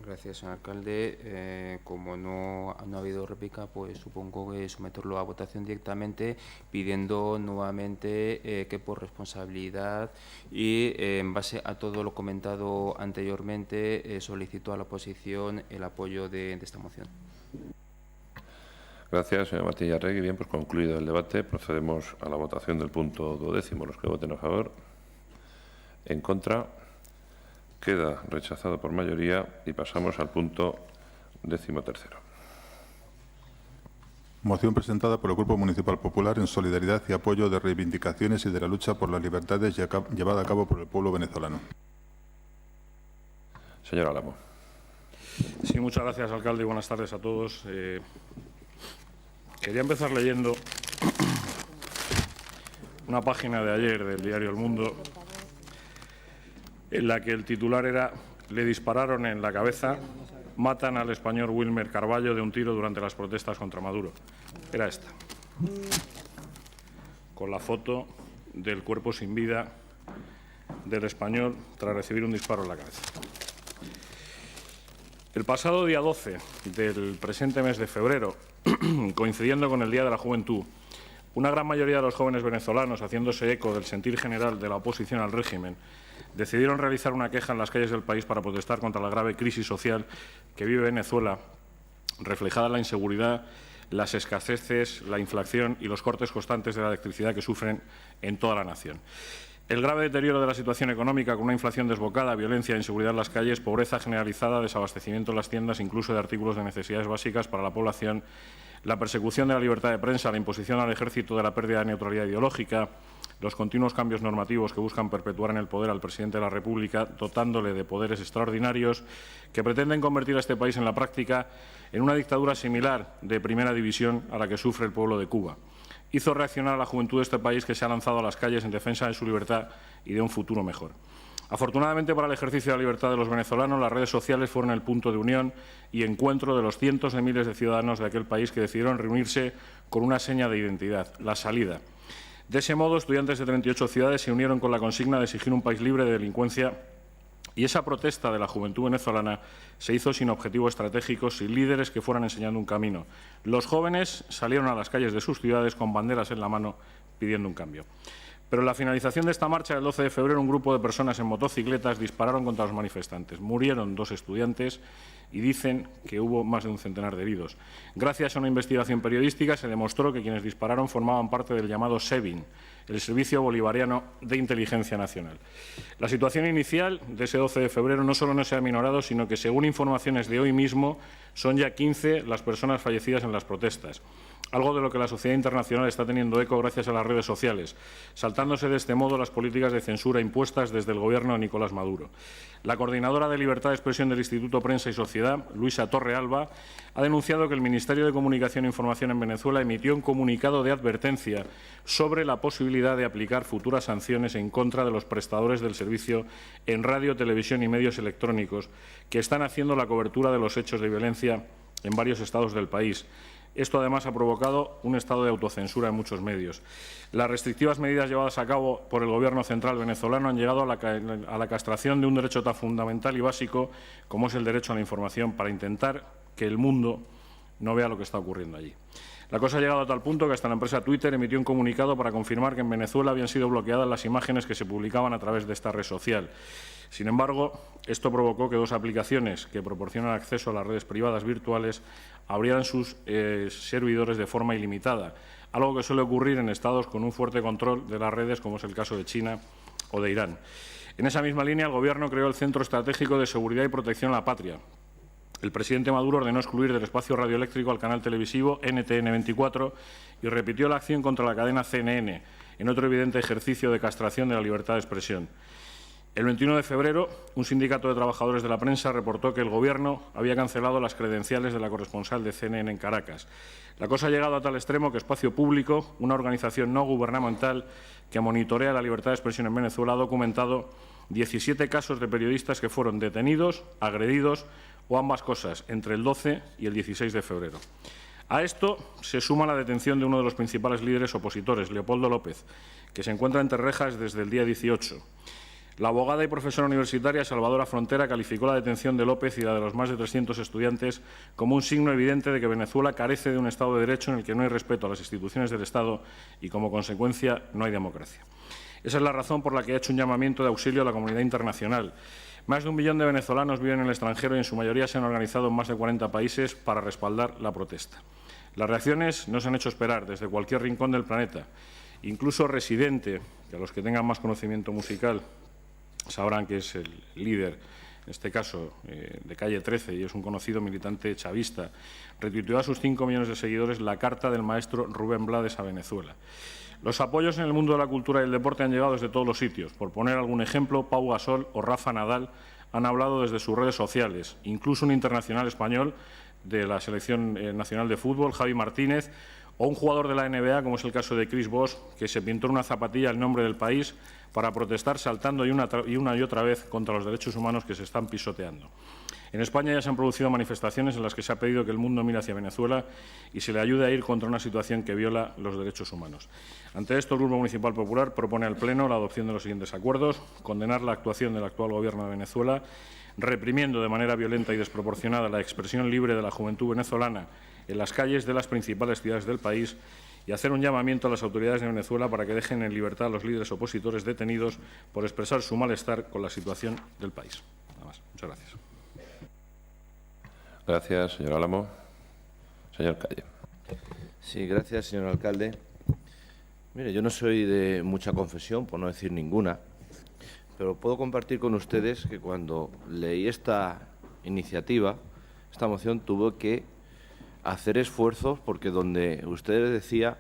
Gracias, señor alcalde. Como no ha habido réplica, pues supongo que someterlo a votación directamente, pidiendo nuevamente que por responsabilidad y en base a todo lo comentado anteriormente, solicito a la oposición el apoyo de esta moción. Gracias, señor Martínez Arregui. Bien, pues concluido el debate, procedemos a la votación del punto 12º. Los que voten a favor, en contra, queda rechazado por mayoría y pasamos al punto 13º. Moción presentada por el Grupo Municipal Popular en solidaridad y apoyo de reivindicaciones y de la lucha por las libertades llevada a cabo por el pueblo venezolano. Señor Álamo. Sí, muchas gracias, alcalde, y buenas tardes a todos. Quería empezar leyendo una página de ayer del diario El Mundo, en la que el titular era: le dispararon en la cabeza, matan al español Wilmer Carballo de un tiro durante las protestas contra Maduro. Era esta, con la foto del cuerpo sin vida del español tras recibir un disparo en la cabeza. El pasado día 12 del presente mes de febrero, coincidiendo con el Día de la Juventud, una gran mayoría de los jóvenes venezolanos, haciéndose eco del sentir general de la oposición al régimen, decidieron realizar una queja en las calles del país para protestar contra la grave crisis social que vive Venezuela, reflejada en la inseguridad, las escaseces, la inflación y los cortes constantes de la electricidad que sufren en toda la nación. El grave deterioro de la situación económica, con una inflación desbocada, violencia, inseguridad en las calles, pobreza generalizada, desabastecimiento en las tiendas, incluso de artículos de necesidades básicas para la población, la persecución de la libertad de prensa, la imposición al ejército de la pérdida de neutralidad ideológica, los continuos cambios normativos que buscan perpetuar en el poder al presidente de la República, dotándole de poderes extraordinarios que pretenden convertir a este país en la práctica en una dictadura similar de primera división a la que sufre el pueblo de Cuba. Hizo reaccionar a la juventud de este país, que se ha lanzado a las calles en defensa de su libertad y de un futuro mejor. Afortunadamente para el ejercicio de la libertad de los venezolanos, las redes sociales fueron el punto de unión y encuentro de los cientos de miles de ciudadanos de aquel país que decidieron reunirse con una seña de identidad, la salida. De ese modo, estudiantes de 38 ciudades se unieron con la consigna de exigir un país libre de delincuencia, y esa protesta de la juventud venezolana se hizo sin objetivos estratégicos, sin líderes que fueran enseñando un camino. Los jóvenes salieron a las calles de sus ciudades con banderas en la mano pidiendo un cambio. Pero en la finalización de esta marcha del 12 de febrero, un grupo de personas en motocicletas dispararon contra los manifestantes. Murieron 2 estudiantes y dicen que hubo más de un centenar de heridos. Gracias a una investigación periodística se demostró que quienes dispararon formaban parte del llamado SEBIN, el Servicio Bolivariano de Inteligencia Nacional. La situación inicial de ese 12 de febrero no solo no se ha aminorado, sino que, según informaciones de hoy mismo, son ya 15 las personas fallecidas en las protestas, algo de lo que la sociedad internacional está teniendo eco gracias a las redes sociales, saltándose de este modo las políticas de censura impuestas desde el Gobierno de Nicolás Maduro. La coordinadora de Libertad de Expresión del Instituto Prensa y Sociedad, Luisa Torrealba, ha denunciado que el Ministerio de Comunicación e Información en Venezuela emitió un comunicado de advertencia sobre la posibilidad de aplicar futuras sanciones en contra de los prestadores del servicio en radio, televisión y medios electrónicos que están haciendo la cobertura de los hechos de violencia en varios estados del país. Esto, además, ha provocado un estado de autocensura en muchos medios. Las restrictivas medidas llevadas a cabo por el Gobierno central venezolano han llegado a la castración de un derecho tan fundamental y básico como es el derecho a la información, para intentar que el mundo no vea lo que está ocurriendo allí. La cosa ha llegado a tal punto que hasta la empresa Twitter emitió un comunicado para confirmar que en Venezuela habían sido bloqueadas las imágenes que se publicaban a través de esta red social. Sin embargo, esto provocó que 2 aplicaciones que proporcionan acceso a las redes privadas virtuales abrieran sus servidores de forma ilimitada, algo que suele ocurrir en estados con un fuerte control de las redes, como es el caso de China o de Irán. En esa misma línea, el Gobierno creó el Centro Estratégico de Seguridad y Protección a la Patria. El presidente Maduro ordenó excluir del espacio radioeléctrico al canal televisivo NTN24 y repitió la acción contra la cadena CNN, en otro evidente ejercicio de castración de la libertad de expresión. El 21 de febrero, un sindicato de trabajadores de la prensa reportó que el Gobierno había cancelado las credenciales de la corresponsal de CNN en Caracas. La cosa ha llegado a tal extremo que Espacio Público, una organización no gubernamental que monitorea la libertad de expresión en Venezuela, ha documentado 17 casos de periodistas que fueron detenidos, agredidos o ambas cosas entre el 12 y el 16 de febrero. A esto se suma la detención de uno de los principales líderes opositores, Leopoldo López, que se encuentra entre rejas desde el día 18. La abogada y profesora universitaria Salvadora Frontera calificó la detención de López y la de los más de 300 estudiantes como un signo evidente de que Venezuela carece de un Estado de Derecho en el que no hay respeto a las instituciones del Estado y, como consecuencia, no hay democracia. Esa es la razón por la que ha hecho un llamamiento de auxilio a la comunidad internacional. Más de 1 millón de venezolanos viven en el extranjero y, en su mayoría, se han organizado en más de 40 países para respaldar la protesta. Las reacciones no se han hecho esperar desde cualquier rincón del planeta. Incluso Residente, que a los que tengan más conocimiento musical sabrán que es el líder, en este caso, de Calle 13, y es un conocido militante chavista, retuiteó a sus 5 millones de seguidores la carta del maestro Rubén Blades a Venezuela. Los apoyos en el mundo de la cultura y el deporte han llegado desde todos los sitios. Por poner algún ejemplo, Pau Gasol o Rafa Nadal han hablado desde sus redes sociales. Incluso un internacional español de la Selección Nacional de Fútbol, Javi Martínez, o un jugador de la NBA, como es el caso de Chris Bosh, que se pintó en una zapatilla el nombre del país para protestar saltando una y otra vez contra los derechos humanos que se están pisoteando. En España ya se han producido manifestaciones en las que se ha pedido que el mundo mire hacia Venezuela y se le ayude a ir contra una situación que viola los derechos humanos. Ante esto, el Grupo Municipal Popular propone al Pleno la adopción de los siguientes acuerdos: condenar la actuación del actual Gobierno de Venezuela, reprimiendo de manera violenta y desproporcionada la expresión libre de la juventud venezolana en las calles de las principales ciudades del país, y hacer un llamamiento a las autoridades de Venezuela para que dejen en libertad a los líderes opositores detenidos por expresar su malestar con la situación del país. Nada más. Muchas gracias. Gracias, señor Álamo. Señor Calle. Sí, gracias, señor alcalde. Mire, yo no soy de mucha confesión, por no decir ninguna, pero puedo compartir con ustedes que cuando leí esta iniciativa, esta moción, tuve que hacer esfuerzos porque donde usted decía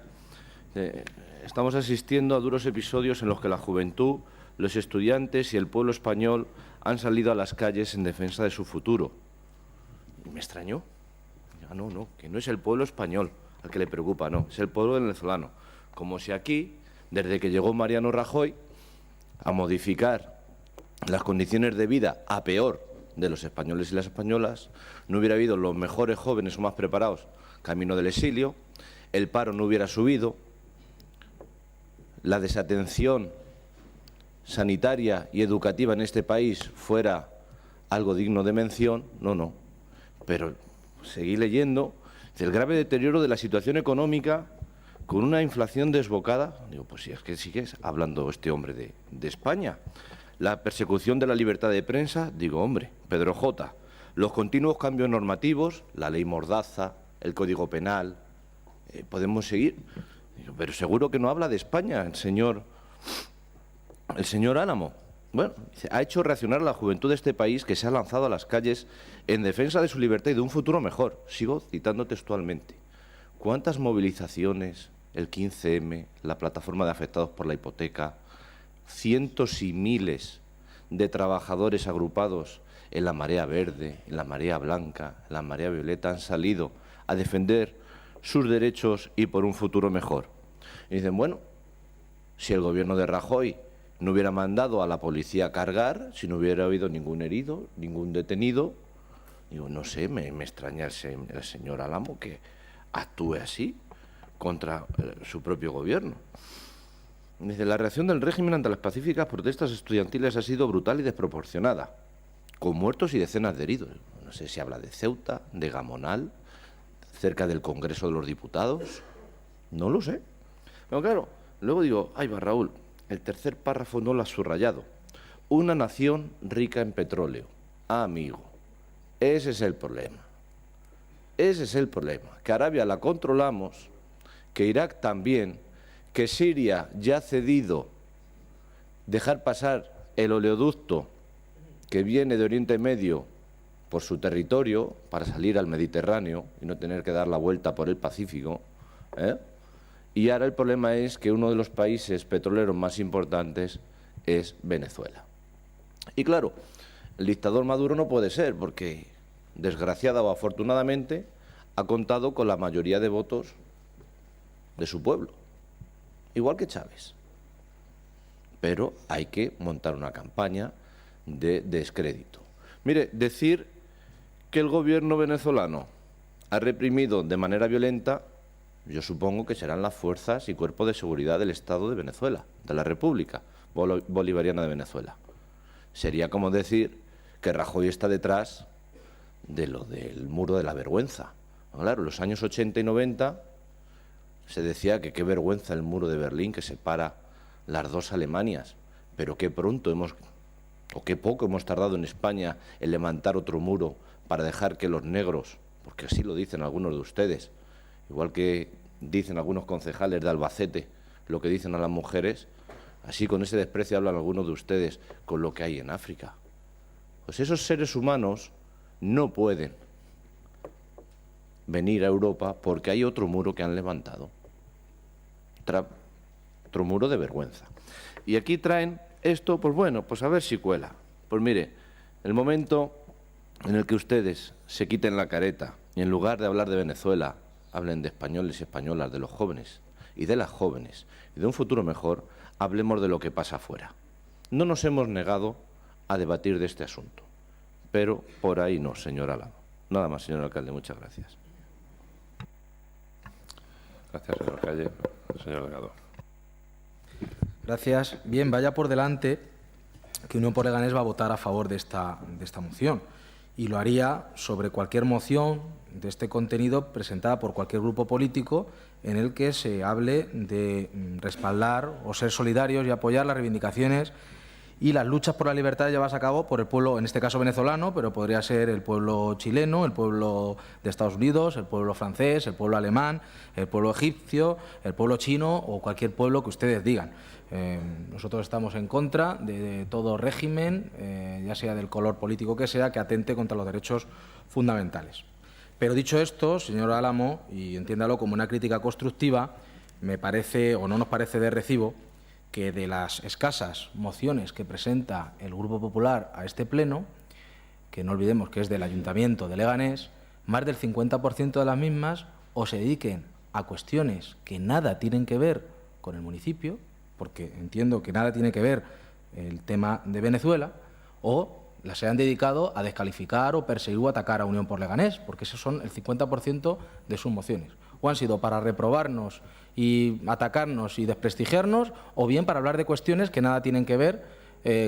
estamos asistiendo a duros episodios en los que la juventud, los estudiantes y el pueblo español han salido a las calles en defensa de su futuro. Y me extrañó. No, que no es el pueblo español al que le preocupa, no, es el pueblo venezolano. Como si aquí, desde que llegó Mariano Rajoy a modificar las condiciones de vida a peor de los españoles y las españolas, no hubiera habido los mejores jóvenes o más preparados camino del exilio, el paro no hubiera subido, la desatención sanitaria y educativa en este país fuera algo digno de mención, no. Pero seguí leyendo del grave deterioro de la situación económica con una inflación desbocada. Digo, pues si es que sigues hablando este hombre de España. La persecución de la libertad de prensa, digo, hombre, Pedro J. Los continuos cambios normativos, la ley Mordaza, el Código Penal, podemos seguir. Digo, pero seguro que no habla de España el señor Álamo. Bueno, ha hecho reaccionar a la juventud de este país que se ha lanzado a las calles en defensa de su libertad y de un futuro mejor. Sigo citando textualmente. ¿Cuántas movilizaciones, el 15M, la plataforma de afectados por la hipoteca, cientos y miles de trabajadores agrupados en la marea verde, en la marea blanca, en la marea violeta han salido a defender sus derechos y por un futuro mejor? Y dicen, bueno, si el gobierno de Rajoy no hubiera mandado a la policía a cargar, si no hubiera habido ningún herido, ningún detenido, digo, no sé, me extraña el señor Álamo que actúe así contra su propio gobierno. Dice, la reacción del régimen ante las pacíficas protestas estudiantiles ha sido brutal y desproporcionada, con muertos y decenas de heridos. No sé si habla de Ceuta, de Gamonal, cerca del Congreso de los Diputados, no lo sé. Pero claro, luego digo, ay, va Raúl, el tercer párrafo no lo ha subrayado. Una nación rica en petróleo. Ah, amigo, ese es el problema. Ese es el problema, que Arabia la controlamos, que Irak también, que Siria ya ha cedido dejar pasar el oleoducto que viene de Oriente Medio por su territorio para salir al Mediterráneo y no tener que dar la vuelta por el Pacífico, Y ahora el problema es que uno de los países petroleros más importantes es Venezuela. Y claro, el dictador Maduro no puede ser porque, desgraciada o afortunadamente, ha contado con la mayoría de votos de su pueblo, igual que Chávez. Pero hay que montar una campaña de descrédito. Mire, decir que el gobierno venezolano ha reprimido de manera violenta, yo supongo que serán las fuerzas y cuerpos de seguridad del Estado de Venezuela, de la República Bolivariana de Venezuela. Sería como decir que Rajoy está detrás de lo del muro de la vergüenza. Claro, en los años 80 y 90 se decía que qué vergüenza el muro de Berlín que separa las dos Alemanias, pero qué pronto qué poco hemos tardado en España en levantar otro muro para dejar que los negros, porque así lo dicen algunos de ustedes, igual que dicen algunos concejales de Albacete lo que dicen a las mujeres, así con ese desprecio hablan algunos de ustedes con lo que hay en África. Pues esos seres humanos no pueden venir a Europa porque hay otro muro que han levantado, otro muro de vergüenza. Y aquí traen esto, pues bueno, pues a ver si cuela. Pues mire, el momento en el que ustedes se quiten la careta y en lugar de hablar de Venezuela, hablen de españoles y españolas, de los jóvenes y de las jóvenes y de un futuro mejor, hablemos de lo que pasa afuera. No nos hemos negado a debatir de este asunto, pero por ahí no, señor Álamo. Nada más, señor alcalde, muchas gracias. Gracias, señor Calle. Señor Delgado. Gracias. Bien, vaya por delante que Unión por Leganés va a votar a favor de esta moción y lo haría sobre cualquier moción de este contenido presentada por cualquier grupo político en el que se hable de respaldar o ser solidarios y apoyar las reivindicaciones y las luchas por la libertad llevadas a cabo por el pueblo, en este caso venezolano, pero podría ser el pueblo chileno, el pueblo de Estados Unidos, el pueblo francés, el pueblo alemán, el pueblo egipcio, el pueblo chino o cualquier pueblo que ustedes digan. Nosotros estamos en contra de todo régimen, ya sea del color político que sea, que atente contra los derechos fundamentales. Pero dicho esto, señor Álamo, y entiéndalo como una crítica constructiva, me parece o no nos parece de recibo que de las escasas mociones que presenta el Grupo Popular a este pleno, que no olvidemos que es del Ayuntamiento de Leganés, más del 50% de las mismas o se dediquen a cuestiones que nada tienen que ver con el municipio, porque entiendo que nada tiene que ver el tema de Venezuela, o las hayan dedicado a descalificar o perseguir o atacar a Unión por Leganés, porque esos son el 50% de sus mociones. O han sido para reprobarnos y atacarnos y desprestigiarnos, o bien para hablar de cuestiones que nada tienen que ver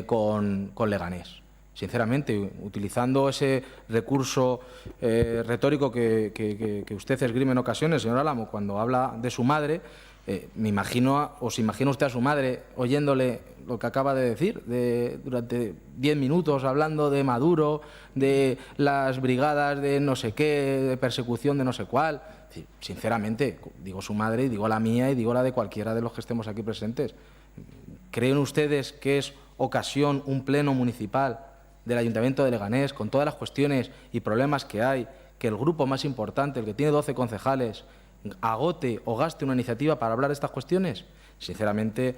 con Leganés. Sinceramente, utilizando ese recurso retórico que usted esgrime en ocasiones, señor Álamo, cuando habla de su madre, me imagino, o se imagina usted a su madre oyéndole lo que acaba de decir, durante 10 minutos hablando de Maduro, de las brigadas de no sé qué, de persecución de no sé cuál. Sinceramente, digo su madre y digo la mía y digo la de cualquiera de los que estemos aquí presentes. ¿Creen ustedes que es ocasión un pleno municipal del Ayuntamiento de Leganés, con todas las cuestiones y problemas que hay, que el grupo más importante, el que tiene 12 concejales, agote o gaste una iniciativa para hablar de estas cuestiones? Sinceramente,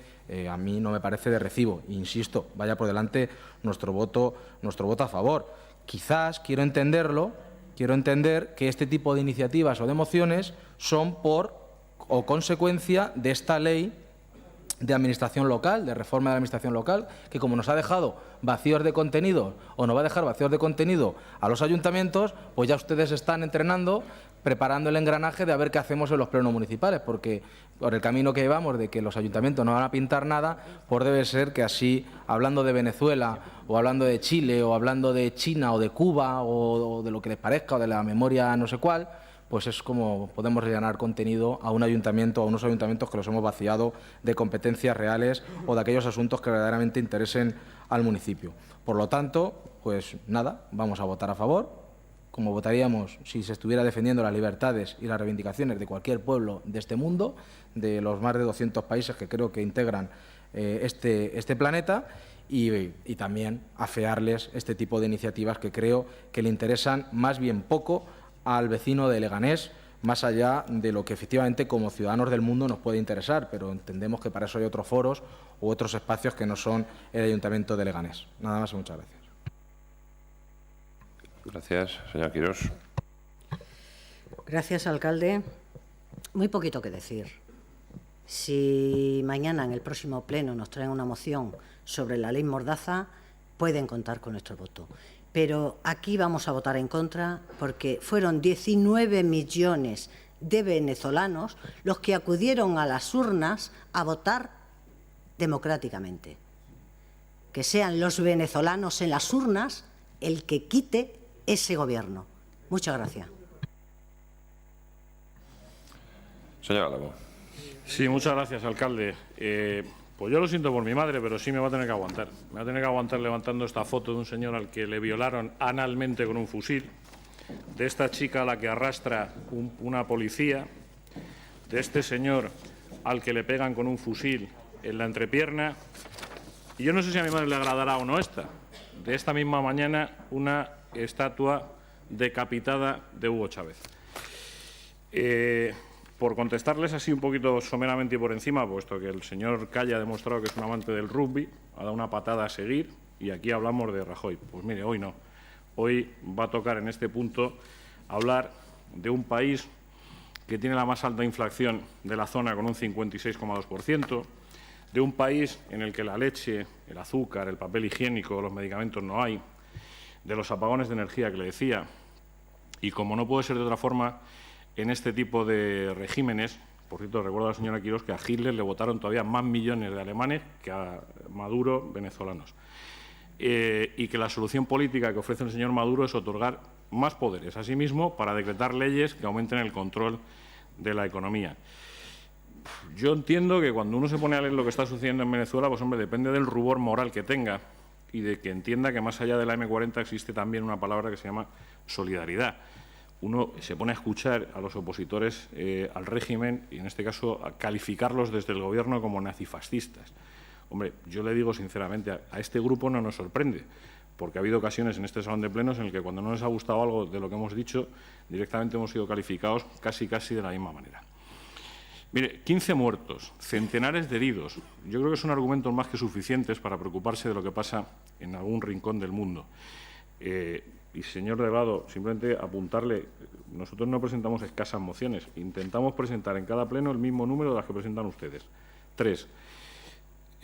a mí no me parece de recibo. Insisto, vaya por delante nuestro voto a favor. Quizás quiero entender que este tipo de iniciativas o de mociones son por o consecuencia de esta ley de administración local, de reforma de la administración local, que como nos ha dejado vacíos de contenido o nos va a dejar vacíos de contenido a los ayuntamientos, pues ya ustedes están entrenando, preparando el engranaje de a ver qué hacemos en los plenos municipales, porque por el camino que llevamos de que los ayuntamientos no van a pintar nada, pues debe ser que así, hablando de Venezuela o hablando de Chile o hablando de China o de Cuba o de lo que les parezca o de la memoria no sé cuál, pues es como podemos rellenar contenido a un ayuntamiento, a unos ayuntamientos que los hemos vaciado de competencias reales o de aquellos asuntos que verdaderamente interesen al municipio. Por lo tanto, pues nada, vamos a votar a favor, como votaríamos si se estuviera defendiendo las libertades y las reivindicaciones de cualquier pueblo de este mundo, de los más de 200 países que creo que integran este planeta, y también afearles este tipo de iniciativas que creo que le interesan más bien poco al vecino de Leganés, más allá de lo que efectivamente como ciudadanos del mundo nos puede interesar, pero entendemos que para eso hay otros foros u otros espacios que no son el Ayuntamiento de Leganés. Nada más y muchas gracias. Gracias, señora Quirós. Gracias, alcalde. Muy poquito que decir. Si mañana en el próximo pleno nos traen una moción sobre la ley Mordaza, pueden contar con nuestro voto. Pero aquí vamos a votar en contra porque fueron 19 millones de venezolanos los que acudieron a las urnas a votar democráticamente. Que sean los venezolanos en las urnas el que quite ese gobierno. Muchas gracias. Señor Álamo. Sí, muchas gracias, alcalde. Pues yo lo siento por mi madre, pero sí me va a tener que aguantar. Me va a tener que aguantar levantando esta foto de un señor al que le violaron analmente con un fusil, de esta chica a la que arrastra una policía, de este señor al que le pegan con un fusil en la entrepierna. Y yo no sé si a mi madre le agradará o no esta. De esta misma mañana, una estatua decapitada de Hugo Chávez. Por contestarles así un poquito someramente y por encima, puesto que el señor Calle ha demostrado que es un amante del rugby, ha dado una patada a seguir y aquí hablamos de Rajoy. Pues mire, hoy no. Hoy va a tocar en este punto hablar de un país que tiene la más alta inflación de la zona con un 56,2%, de un país en el que la leche, el azúcar, el papel higiénico, los medicamentos no hay, de los apagones de energía que le decía, y como no puede ser de otra forma, en este tipo de regímenes, por cierto, recuerdo a la señora Quirós que a Hitler le votaron todavía más millones de alemanes que a Maduro venezolanos. Y que la solución política que ofrece el señor Maduro es otorgar más poderes a sí mismo para decretar leyes que aumenten el control de la economía. Yo entiendo que cuando uno se pone a leer lo que está sucediendo en Venezuela, pues hombre, depende del rubor moral que tenga y de que entienda que más allá de la M40 existe también una palabra que se llama solidaridad. Uno se pone a escuchar a los opositores al régimen y, en este caso, a calificarlos desde el Gobierno como nazifascistas. Hombre, yo le digo sinceramente, a este grupo no nos sorprende, porque ha habido ocasiones en este salón de plenos en el que cuando no les ha gustado algo de lo que hemos dicho, directamente hemos sido calificados casi de la misma manera. Mire, 15 muertos, centenares de heridos. Yo creo que son argumentos más que suficientes para preocuparse de lo que pasa en algún rincón del mundo. Y, señor Delgado, simplemente apuntarle, nosotros no presentamos escasas mociones, intentamos presentar en cada pleno el mismo número de las que presentan ustedes, 3.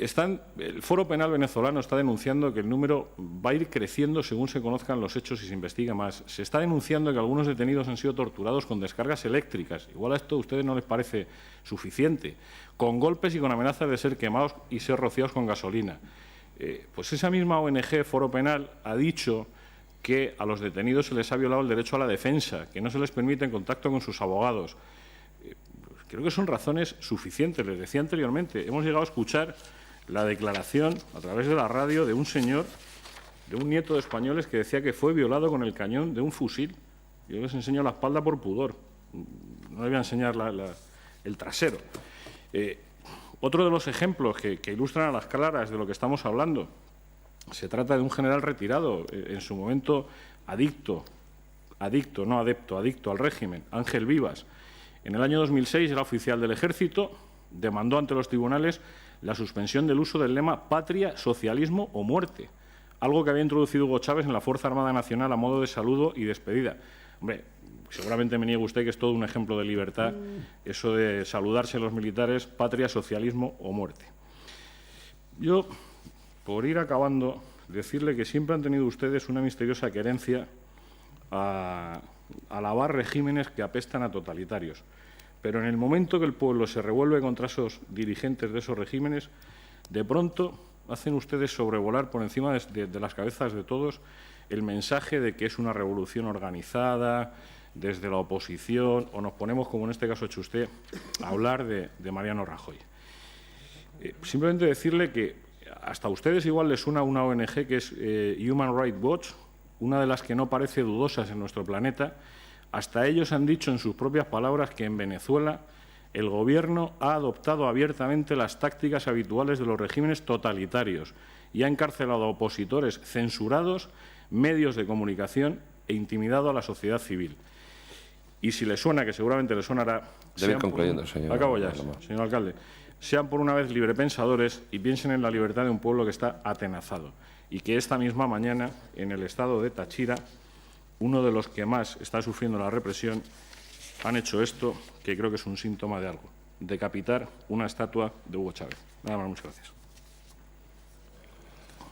el Foro Penal venezolano está denunciando que el número va a ir creciendo según se conozcan los hechos y se investigue más. Se está denunciando que algunos detenidos han sido torturados con descargas eléctricas. Igual a esto a ustedes no les parece suficiente. Con golpes y con amenazas de ser quemados y ser rociados con gasolina. Pues esa misma ONG, Foro Penal, ha dicho que a los detenidos se les ha violado el derecho a la defensa, que no se les permite en contacto con sus abogados. Creo que son razones suficientes. Les decía anteriormente, hemos llegado a escuchar la declaración a través de la radio de un señor, de un nieto de españoles, que decía que fue violado con el cañón de un fusil. Yo les enseño la espalda por pudor. No les voy a enseñar el trasero. Otro de los ejemplos que ilustran a las claras de lo que estamos hablando, se trata de un general retirado, en su momento adicto al régimen, Ángel Vivas. En el año 2006 era oficial del Ejército, demandó ante los tribunales la suspensión del uso del lema patria, socialismo o muerte, algo que había introducido Hugo Chávez en la Fuerza Armada Nacional a modo de saludo y despedida. Hombre, seguramente me niegue usted que es todo un ejemplo de libertad, eso de saludarse a los militares, patria, socialismo o muerte. Yo, por ir acabando, decirle que siempre han tenido ustedes una misteriosa querencia a alabar regímenes que apestan a totalitarios. Pero en el momento que el pueblo se revuelve contra esos dirigentes de esos regímenes, de pronto hacen ustedes sobrevolar por encima de las cabezas de todos el mensaje de que es una revolución organizada desde la oposición, o nos ponemos, como en este caso ha hecho usted, a hablar de Mariano Rajoy. Simplemente decirle que hasta a ustedes igual les suena una ONG que es Human Rights Watch, una de las que no parece dudosas en nuestro planeta. Hasta ellos han dicho en sus propias palabras que en Venezuela el Gobierno ha adoptado abiertamente las tácticas habituales de los regímenes totalitarios y ha encarcelado a opositores censurados, medios de comunicación e intimidado a la sociedad civil. Y si les suena, que seguramente les sonará... Debe ir concluyendo, señor. Acabo ya, señor alcalde. Sean por una vez librepensadores y piensen en la libertad de un pueblo que está atenazado y que esta misma mañana, en el estado de Táchira, uno de los que más está sufriendo la represión, han hecho esto, que creo que es un síntoma de algo: decapitar una estatua de Hugo Chávez. Nada más, muchas gracias.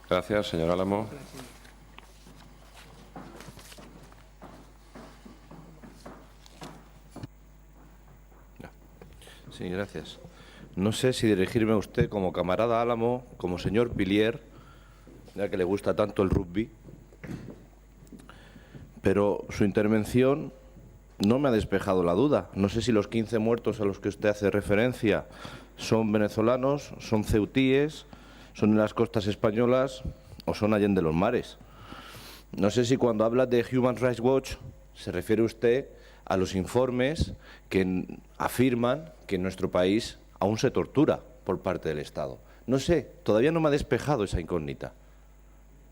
Gracias, señor Álamo. Sí, gracias. No sé si dirigirme a usted como camarada Álamo, como señor Pilier, ya que le gusta tanto el rugby, pero su intervención no me ha despejado la duda. No sé si los 15 muertos a los que usted hace referencia son venezolanos, son ceutíes, son en las costas españolas o son allende los mares. No sé si cuando habla de Human Rights Watch se refiere usted a los informes que afirman que en nuestro país aún se tortura por parte del Estado. No sé, todavía no me ha despejado esa incógnita.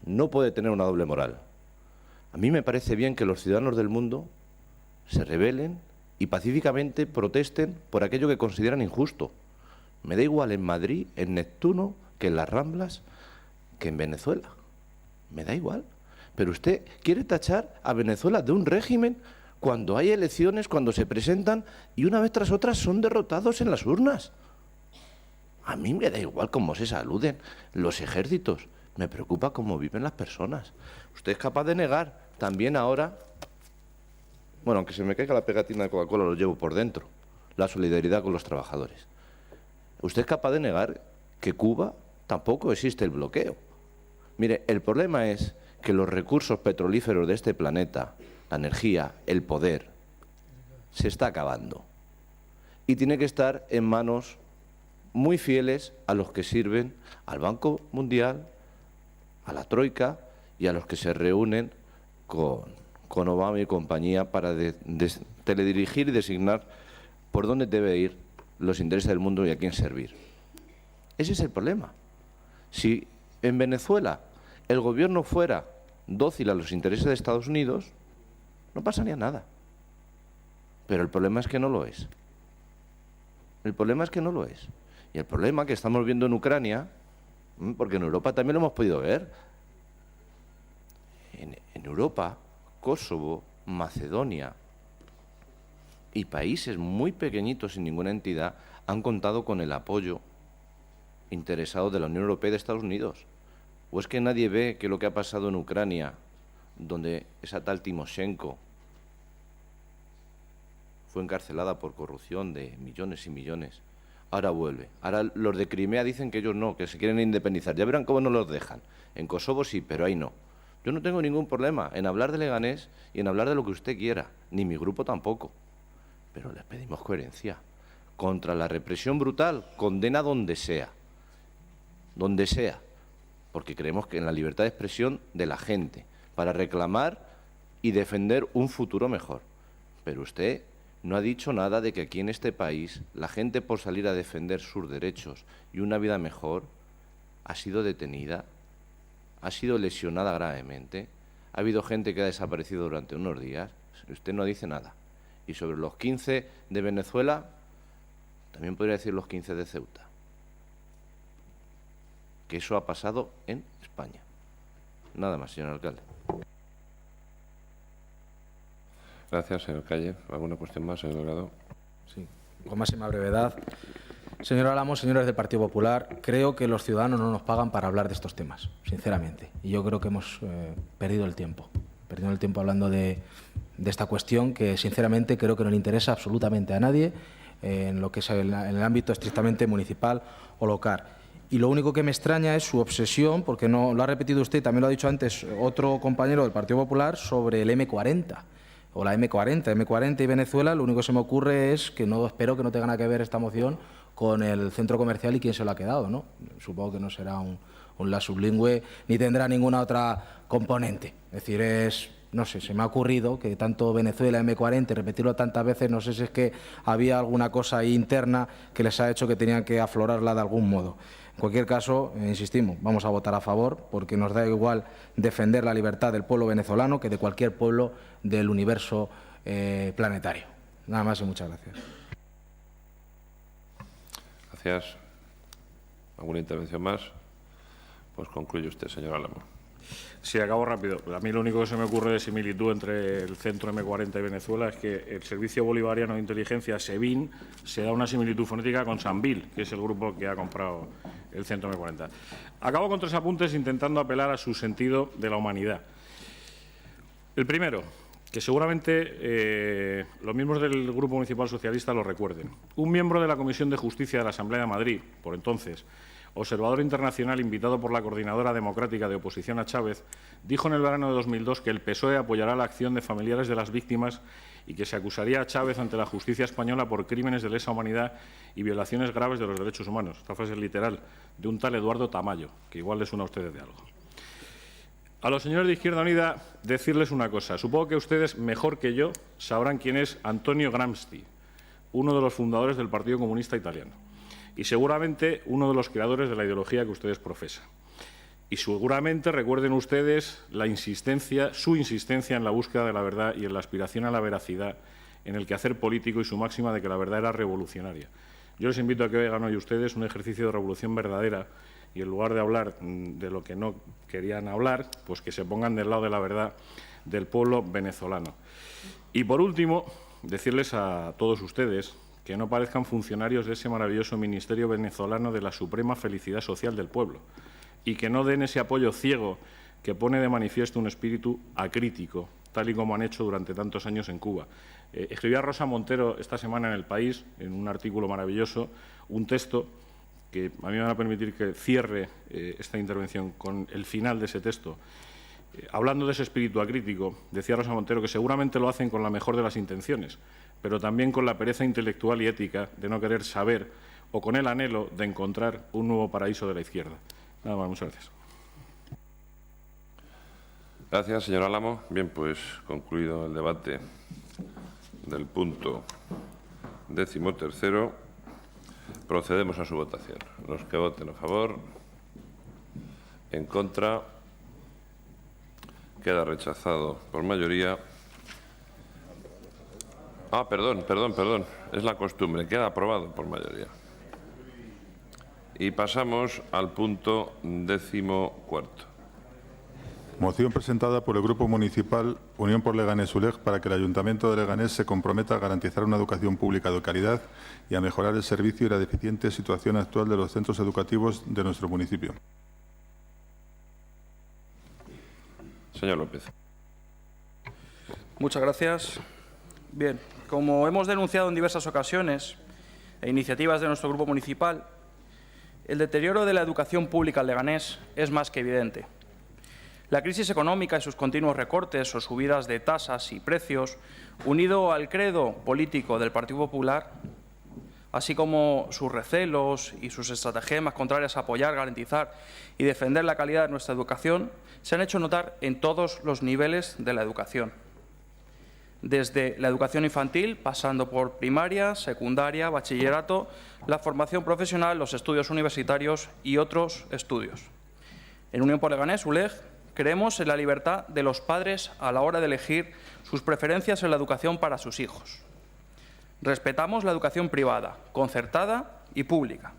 No puede tener una doble moral. A mí me parece bien que los ciudadanos del mundo se rebelen y pacíficamente protesten por aquello que consideran injusto. Me da igual en Madrid, en Neptuno, que en las Ramblas, que en Venezuela. Me da igual. Pero usted quiere tachar a Venezuela de un régimen cuando hay elecciones, cuando se presentan y una vez tras otra son derrotados en las urnas. A mí me da igual cómo se saluden los ejércitos. Me preocupa cómo viven las personas. Usted es capaz de negar también ahora, bueno, aunque se me caiga la pegatina de Coca-Cola, lo llevo por dentro, la solidaridad con los trabajadores. Usted es capaz de negar que Cuba tampoco existe el bloqueo. Mire, el problema es que los recursos petrolíferos de este planeta, la energía, el poder, se está acabando. Y tiene que estar en manos muy fieles a los que sirven al Banco Mundial, a la Troika y a los que se reúnen con Obama y compañía para teledirigir y designar por dónde debe ir los intereses del mundo y a quién servir. Ese es el problema. Si en Venezuela el gobierno fuera dócil a los intereses de Estados Unidos, no pasaría nada. Pero el problema es que no lo es. El problema es que no lo es. Y el problema que estamos viendo en Ucrania, porque en Europa también lo hemos podido ver. En Europa, Kosovo, Macedonia y países muy pequeñitos sin ninguna entidad han contado con el apoyo interesados de la Unión Europea y de Estados Unidos. ¿O es que nadie ve que lo que ha pasado en Ucrania, donde esa tal Timoshenko fue encarcelada por corrupción de millones y millones, ahora vuelve? Ahora los de Crimea dicen que ellos no, que se quieren independizar. Ya verán cómo no los dejan. En Kosovo sí, pero ahí no. Yo no tengo ningún problema en hablar de Leganés y en hablar de lo que usted quiera, ni mi grupo tampoco. Pero les pedimos coherencia. Contra la represión brutal, condena donde sea. Donde sea. Porque creemos que en la libertad de expresión de la gente, para reclamar y defender un futuro mejor. Pero usted no ha dicho nada de que aquí en este país la gente, por salir a defender sus derechos y una vida mejor, ha sido detenida, ha sido lesionada gravemente, ha habido gente que ha desaparecido durante unos días. Usted no dice nada. Y sobre los 15 de Venezuela, también podría decir los 15 de Ceuta. Que eso ha pasado en España. Nada más, señor alcalde. Gracias, señor Calle. ¿Alguna cuestión más, señor Delgado? Sí, con máxima brevedad. Señor Álamos, señores del Partido Popular, creo que los ciudadanos no nos pagan para hablar de estos temas, sinceramente. Y yo creo que hemos perdido el tiempo. Perdido el tiempo hablando de esta cuestión que, sinceramente, creo que no le interesa absolutamente a nadie en lo que es en el ámbito estrictamente municipal o local. Y lo único que me extraña es su obsesión, porque no lo ha repetido usted, también lo ha dicho antes otro compañero del Partido Popular, sobre el M40 o la M40 y Venezuela. Lo único que se me ocurre es que no espero que no tenga nada que ver esta moción con el centro comercial y quién se lo ha quedado, ¿no? Supongo que no será un la sublingüe ni tendrá ninguna otra componente. Es decir, no sé, se me ha ocurrido que tanto Venezuela, M40, repetirlo tantas veces, no sé si es que había alguna cosa ahí interna que les ha hecho que tenían que aflorarla de algún modo. En cualquier caso, insistimos, vamos a votar a favor porque nos da igual defender la libertad del pueblo venezolano que de cualquier pueblo del universo planetario. Nada más y muchas gracias. Gracias. ¿Alguna intervención más? Pues concluye usted, señor Álamo. Sí, acabo rápido. A mí lo único que se me ocurre de similitud entre el centro M40 y Venezuela es que el Servicio Bolivariano de Inteligencia, SEBIN, se da una similitud fonética con Sanvil, que es el grupo que ha comprado el centro M40. Acabo con 3 apuntes intentando apelar a su sentido de la humanidad. El primero, que seguramente los miembros del Grupo Municipal Socialista lo recuerden. Un miembro de la Comisión de Justicia de la Asamblea de Madrid, por entonces, observador internacional invitado por la Coordinadora Democrática de Oposición a Chávez, dijo en el verano de 2002 que el PSOE apoyará la acción de familiares de las víctimas y que se acusaría a Chávez ante la justicia española por crímenes de lesa humanidad y violaciones graves de los derechos humanos. Esta frase es literal de un tal Eduardo Tamayo, que igual les suena a ustedes de algo. A los señores de Izquierda Unida, decirles una cosa. Supongo que ustedes, mejor que yo, sabrán quién es Antonio Gramsci, uno de los fundadores del Partido Comunista Italiano. Y seguramente uno de los creadores de la ideología que ustedes profesan. Y seguramente recuerden ustedes su insistencia en la búsqueda de la verdad y en la aspiración a la veracidad en el quehacer político y su máxima de que la verdad era revolucionaria. Yo les invito a que hagan hoy ustedes un ejercicio de revolución verdadera y en lugar de hablar de lo que no querían hablar, pues que se pongan del lado de la verdad del pueblo venezolano. Y por último, decirles a todos ustedes que no parezcan funcionarios de ese maravilloso Ministerio venezolano de la suprema felicidad social del pueblo y que no den ese apoyo ciego que pone de manifiesto un espíritu acrítico, tal y como han hecho durante tantos años en Cuba. Escribía Rosa Montero esta semana en El País, en un artículo maravilloso, un texto que a mí me va a permitir que cierre esta intervención con el final de ese texto. Hablando de ese espíritu acrítico, decía Rosa Montero que seguramente lo hacen con la mejor de las intenciones, pero también con la pereza intelectual y ética de no querer saber o con el anhelo de encontrar un nuevo paraíso de la izquierda. Nada más, muchas gracias. Gracias, señor Álamo. Bien, pues concluido el debate del punto 13º, procedemos a su votación. Los que voten a favor, en contra, queda rechazado por mayoría. Perdón. Es la costumbre. Queda aprobado por mayoría. Y pasamos al punto 14º. Moción presentada por el Grupo Municipal Unión por Leganés ULEG para que el Ayuntamiento de Leganés se comprometa a garantizar una educación pública de calidad y a mejorar el servicio y la deficiente situación actual de los centros educativos de nuestro municipio. Señor López. Muchas gracias. Bien, como hemos denunciado en diversas ocasiones e iniciativas de nuestro grupo municipal, el deterioro de la educación pública en Leganés es más que evidente. La crisis económica y sus continuos recortes o subidas de tasas y precios, unido al credo político del Partido Popular, así como sus recelos y sus estratagemas contrarias a apoyar, garantizar y defender la calidad de nuestra educación, se han hecho notar en todos los niveles de la educación. Desde la educación infantil, pasando por primaria, secundaria, bachillerato, la formación profesional, los estudios universitarios y otros estudios. En Unión por Leganés, ULEG, creemos en la libertad de los padres a la hora de elegir sus preferencias en la educación para sus hijos. Respetamos la educación privada, concertada y pública,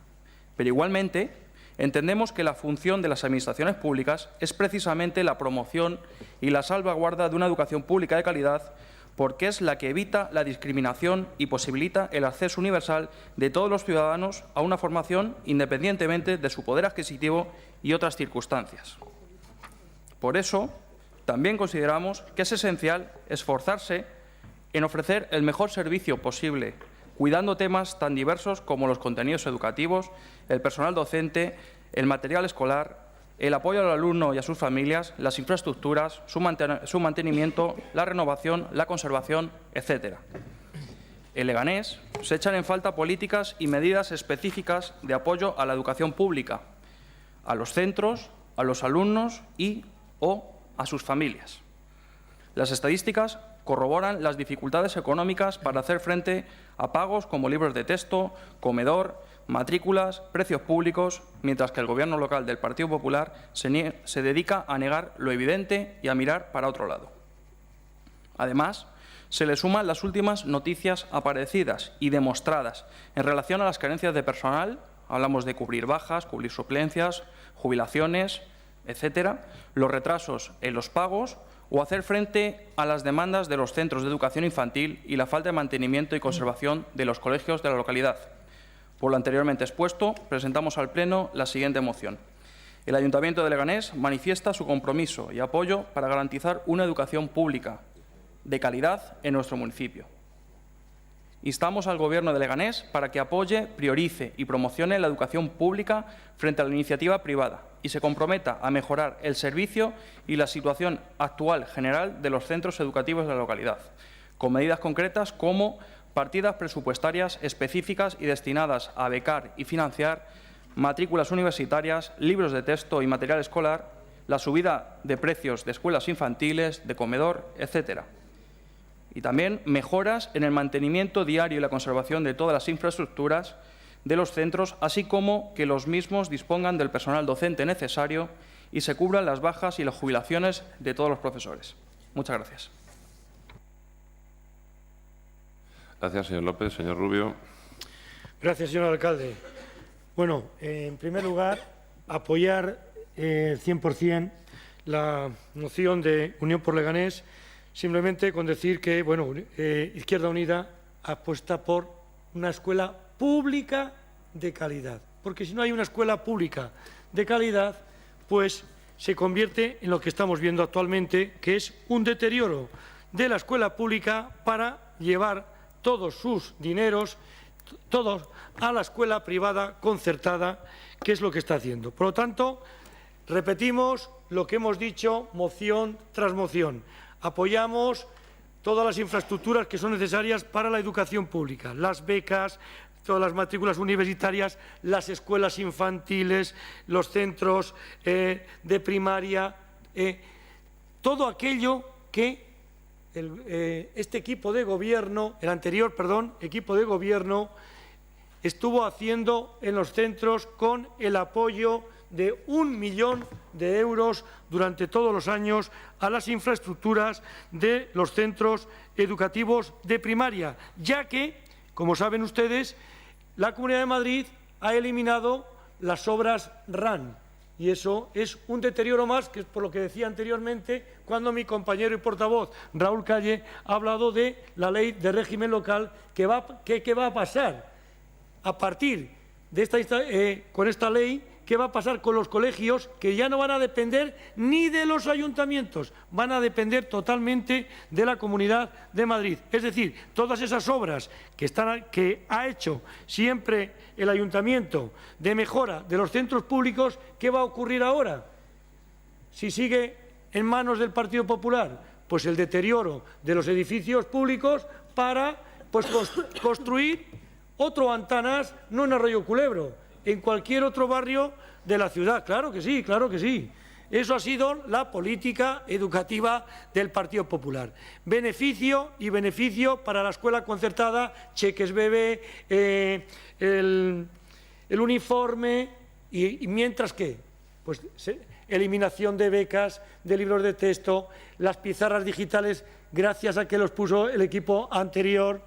pero igualmente entendemos que la función de las administraciones públicas es precisamente la promoción y la salvaguarda de una educación pública de calidad, porque es la que evita la discriminación y posibilita el acceso universal de todos los ciudadanos a una formación independientemente de su poder adquisitivo y otras circunstancias. Por eso, también consideramos que es esencial esforzarse en ofrecer el mejor servicio posible, cuidando temas tan diversos como los contenidos educativos, el personal docente, el material escolar, el apoyo al alumno y a sus familias, las infraestructuras, su mantenimiento, la renovación, la conservación, etc. En Leganés se echan en falta políticas y medidas específicas de apoyo a la educación pública, a los centros, a los alumnos o a sus familias. Las estadísticas corroboran las dificultades económicas para hacer frente a pagos como libros de texto, comedor, matrículas, precios públicos, mientras que el Gobierno local del Partido Popular se dedica a negar lo evidente y a mirar para otro lado. Además, se le suman las últimas noticias aparecidas y demostradas en relación a las carencias de personal. Hablamos de cubrir bajas, cubrir suplencias, jubilaciones, etcétera, los retrasos en los pagos o hacer frente a las demandas de los centros de educación infantil y la falta de mantenimiento y conservación de los colegios de la localidad. Por lo anteriormente expuesto, presentamos al Pleno la siguiente moción. El Ayuntamiento de Leganés manifiesta su compromiso y apoyo para garantizar una educación pública de calidad en nuestro municipio. Instamos al Gobierno de Leganés para que apoye, priorice y promocione la educación pública frente a la iniciativa privada y se comprometa a mejorar el servicio y la situación actual general de los centros educativos de la localidad, con medidas concretas como partidas presupuestarias específicas y destinadas a becar y financiar matrículas universitarias, libros de texto y material escolar, la subida de precios de escuelas infantiles, de comedor, etcétera. Y también mejoras en el mantenimiento diario y la conservación de todas las infraestructuras de los centros, así como que los mismos dispongan del personal docente necesario y se cubran las bajas y las jubilaciones de todos los profesores. Muchas gracias. Gracias, señor López. Señor Rubio. Gracias, señor alcalde. Bueno, en primer lugar, apoyar 100% la moción de Unión por Leganés, simplemente con decir que, bueno, Izquierda Unida apuesta por una escuela pública de calidad, porque si no hay una escuela pública de calidad, pues se convierte en lo que estamos viendo actualmente, que es un deterioro de la escuela pública para llevar todos sus dineros, todos a la escuela privada concertada, que es lo que está haciendo. Por lo tanto, repetimos lo que hemos dicho moción tras moción. Apoyamos todas las infraestructuras que son necesarias para la educación pública, las becas, todas las matrículas universitarias, las escuelas infantiles, los centros de primaria, todo aquello que este equipo de gobierno, el anterior, equipo de gobierno, estuvo haciendo en los centros con el apoyo de 1 millón de euros durante todos los años a las infraestructuras de los centros educativos de primaria, ya que, como saben ustedes, la Comunidad de Madrid ha eliminado las obras RAN y eso es un deterioro más, que es por lo que decía anteriormente cuando mi compañero y portavoz Raúl Calle ha hablado de la ley de régimen local. ¿Qué va a pasar a partir de con esta ley? ¿Qué va a pasar con los colegios que ya no van a depender ni de los ayuntamientos? Van a depender totalmente de la Comunidad de Madrid. Es decir, todas esas obras que ha hecho siempre el ayuntamiento de mejora de los centros públicos, ¿qué va a ocurrir ahora? Si sigue en manos del Partido Popular, pues el deterioro de los edificios públicos para construir otro Antanas, no en Arroyo Culebro, en cualquier otro barrio de la ciudad. Claro que sí, claro que sí. Eso ha sido la política educativa del Partido Popular. Beneficio y beneficio para la escuela concertada, cheques bebé, el uniforme, y mientras que, pues, eliminación de becas, de libros de texto, las pizarras digitales, gracias a que los puso el equipo anterior.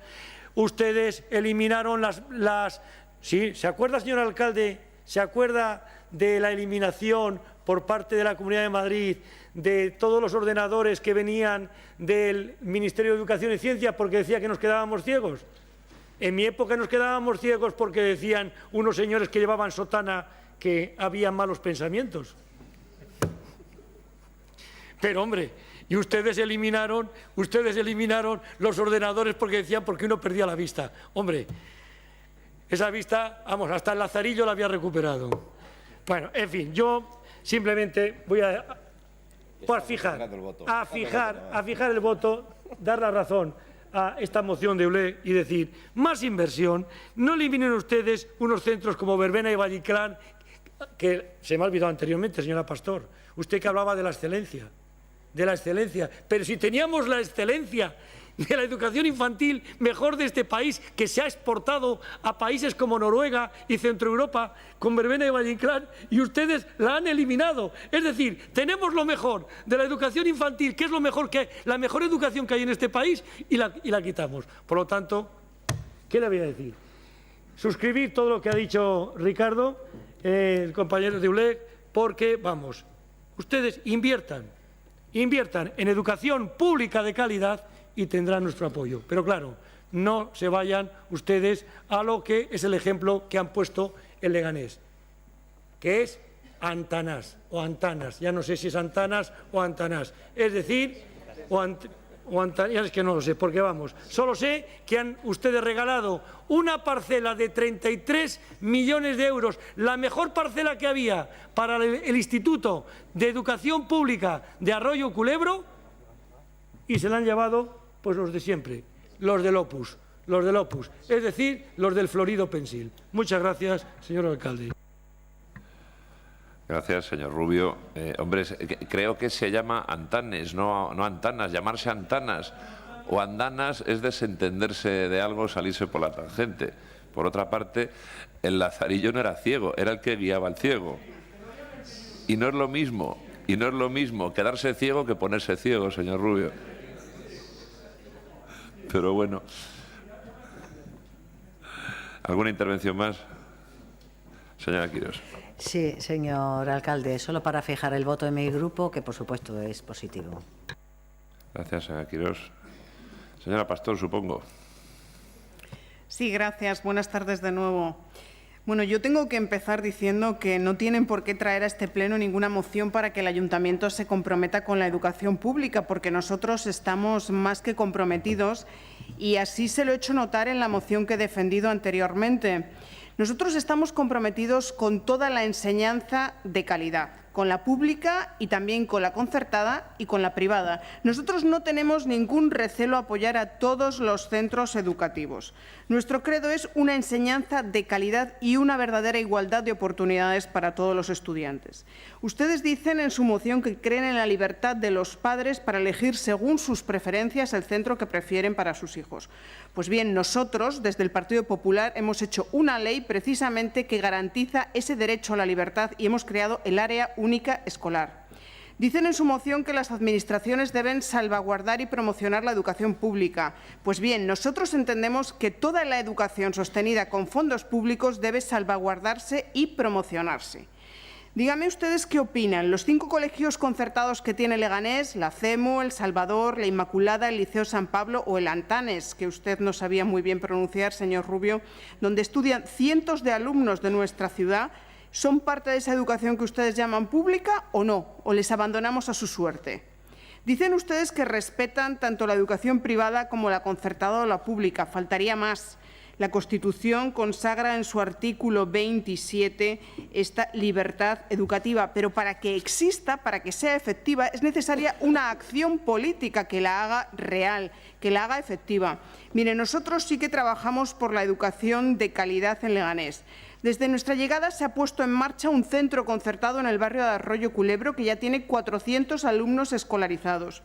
Ustedes eliminaron las sí, ¿se acuerda, señor alcalde? ¿Se acuerda de la eliminación por parte de la Comunidad de Madrid de todos los ordenadores que venían del Ministerio de Educación y Ciencia porque decía que nos quedábamos ciegos? En mi época nos quedábamos ciegos porque decían unos señores que llevaban sotana que había malos pensamientos. Pero, hombre, y ustedes eliminaron los ordenadores porque decían porque uno perdía la vista. Hombre, esa vista, vamos, hasta el Lazarillo la había recuperado. Bueno, en fin, yo simplemente voy a fijar el voto, dar la razón a esta moción de Eulé y decir más inversión. No eliminen ustedes unos centros como Verbena y Valliclán, que se me ha olvidado anteriormente, señora Pastor, usted que hablaba de la excelencia, pero si teníamos la excelencia de la educación infantil mejor de este país, que se ha exportado a países como Noruega y Centroeuropa con Verbena y Valliclán, y ustedes la han eliminado. Es decir, tenemos lo mejor de la educación infantil, que es la mejor educación que hay en este país, y la quitamos. Por lo tanto, ¿qué le voy a decir? Suscribir todo lo que ha dicho Ricardo, el compañero de ULEG, porque, vamos, ustedes inviertan en educación pública de calidad y tendrán nuestro apoyo. Pero claro, no se vayan ustedes a lo que es el ejemplo que han puesto en Leganés, que es Antanas o Antanas. Ya no sé si es Antanas o Antanas. Es decir, ya es que no lo sé, porque vamos, solo sé que han ustedes regalado una parcela de 33 millones de euros, la mejor parcela que había para el Instituto de Educación Pública de Arroyo Culebro, y se la han llevado pues los de siempre, los del Opus, es decir, los del Florido Pensil. Muchas gracias, señor alcalde. Gracias, señor Rubio. Hombre, creo que se llama Antanes, no Antanas. Llamarse Antanas o Andanas es desentenderse de algo, salirse por la tangente. Por otra parte, el Lazarillo no era ciego, era el que guiaba al ciego. Y no es lo mismo quedarse ciego que ponerse ciego, señor Rubio. Pero bueno. ¿Alguna intervención más? Señora Quirós. Sí, señor alcalde, solo para fijar el voto de mi grupo, que por supuesto es positivo. Gracias, señora Quirós. Señora Pastor, supongo. Sí, gracias. Buenas tardes de nuevo. Bueno, yo tengo que empezar diciendo que no tienen por qué traer a este pleno ninguna moción para que el ayuntamiento se comprometa con la educación pública, porque nosotros estamos más que comprometidos y así se lo he hecho notar en la moción que he defendido anteriormente. Nosotros estamos comprometidos con toda la enseñanza de calidad, con la pública y también con la concertada y con la privada. Nosotros no tenemos ningún recelo a apoyar a todos los centros educativos. Nuestro credo es una enseñanza de calidad y una verdadera igualdad de oportunidades para todos los estudiantes. Ustedes dicen en su moción que creen en la libertad de los padres para elegir según sus preferencias el centro que prefieren para sus hijos. Pues bien, nosotros, desde el Partido Popular, hemos hecho una ley precisamente que garantiza ese derecho a la libertad y hemos creado el área única escolar. Dicen en su moción que las administraciones deben salvaguardar y promocionar la educación pública. Pues bien, nosotros entendemos que toda la educación sostenida con fondos públicos debe salvaguardarse y promocionarse. Díganme ustedes qué opinan. Los 5 colegios concertados que tiene Leganés, la CEMU, El Salvador, la Inmaculada, el Liceo San Pablo o el Antanes, que usted no sabía muy bien pronunciar, señor Rubio, donde estudian cientos de alumnos de nuestra ciudad, ¿son parte de esa educación que ustedes llaman pública o no? ¿O les abandonamos a su suerte? Dicen ustedes que respetan tanto la educación privada como la concertada o la pública. Faltaría más. La Constitución consagra en su artículo 27 esta libertad educativa, pero para que exista, para que sea efectiva, es necesaria una acción política que la haga real, que la haga efectiva. Mire, nosotros sí que trabajamos por la educación de calidad en Leganés. Desde nuestra llegada se ha puesto en marcha un centro concertado en el barrio de Arroyo Culebro que ya tiene 400 alumnos escolarizados.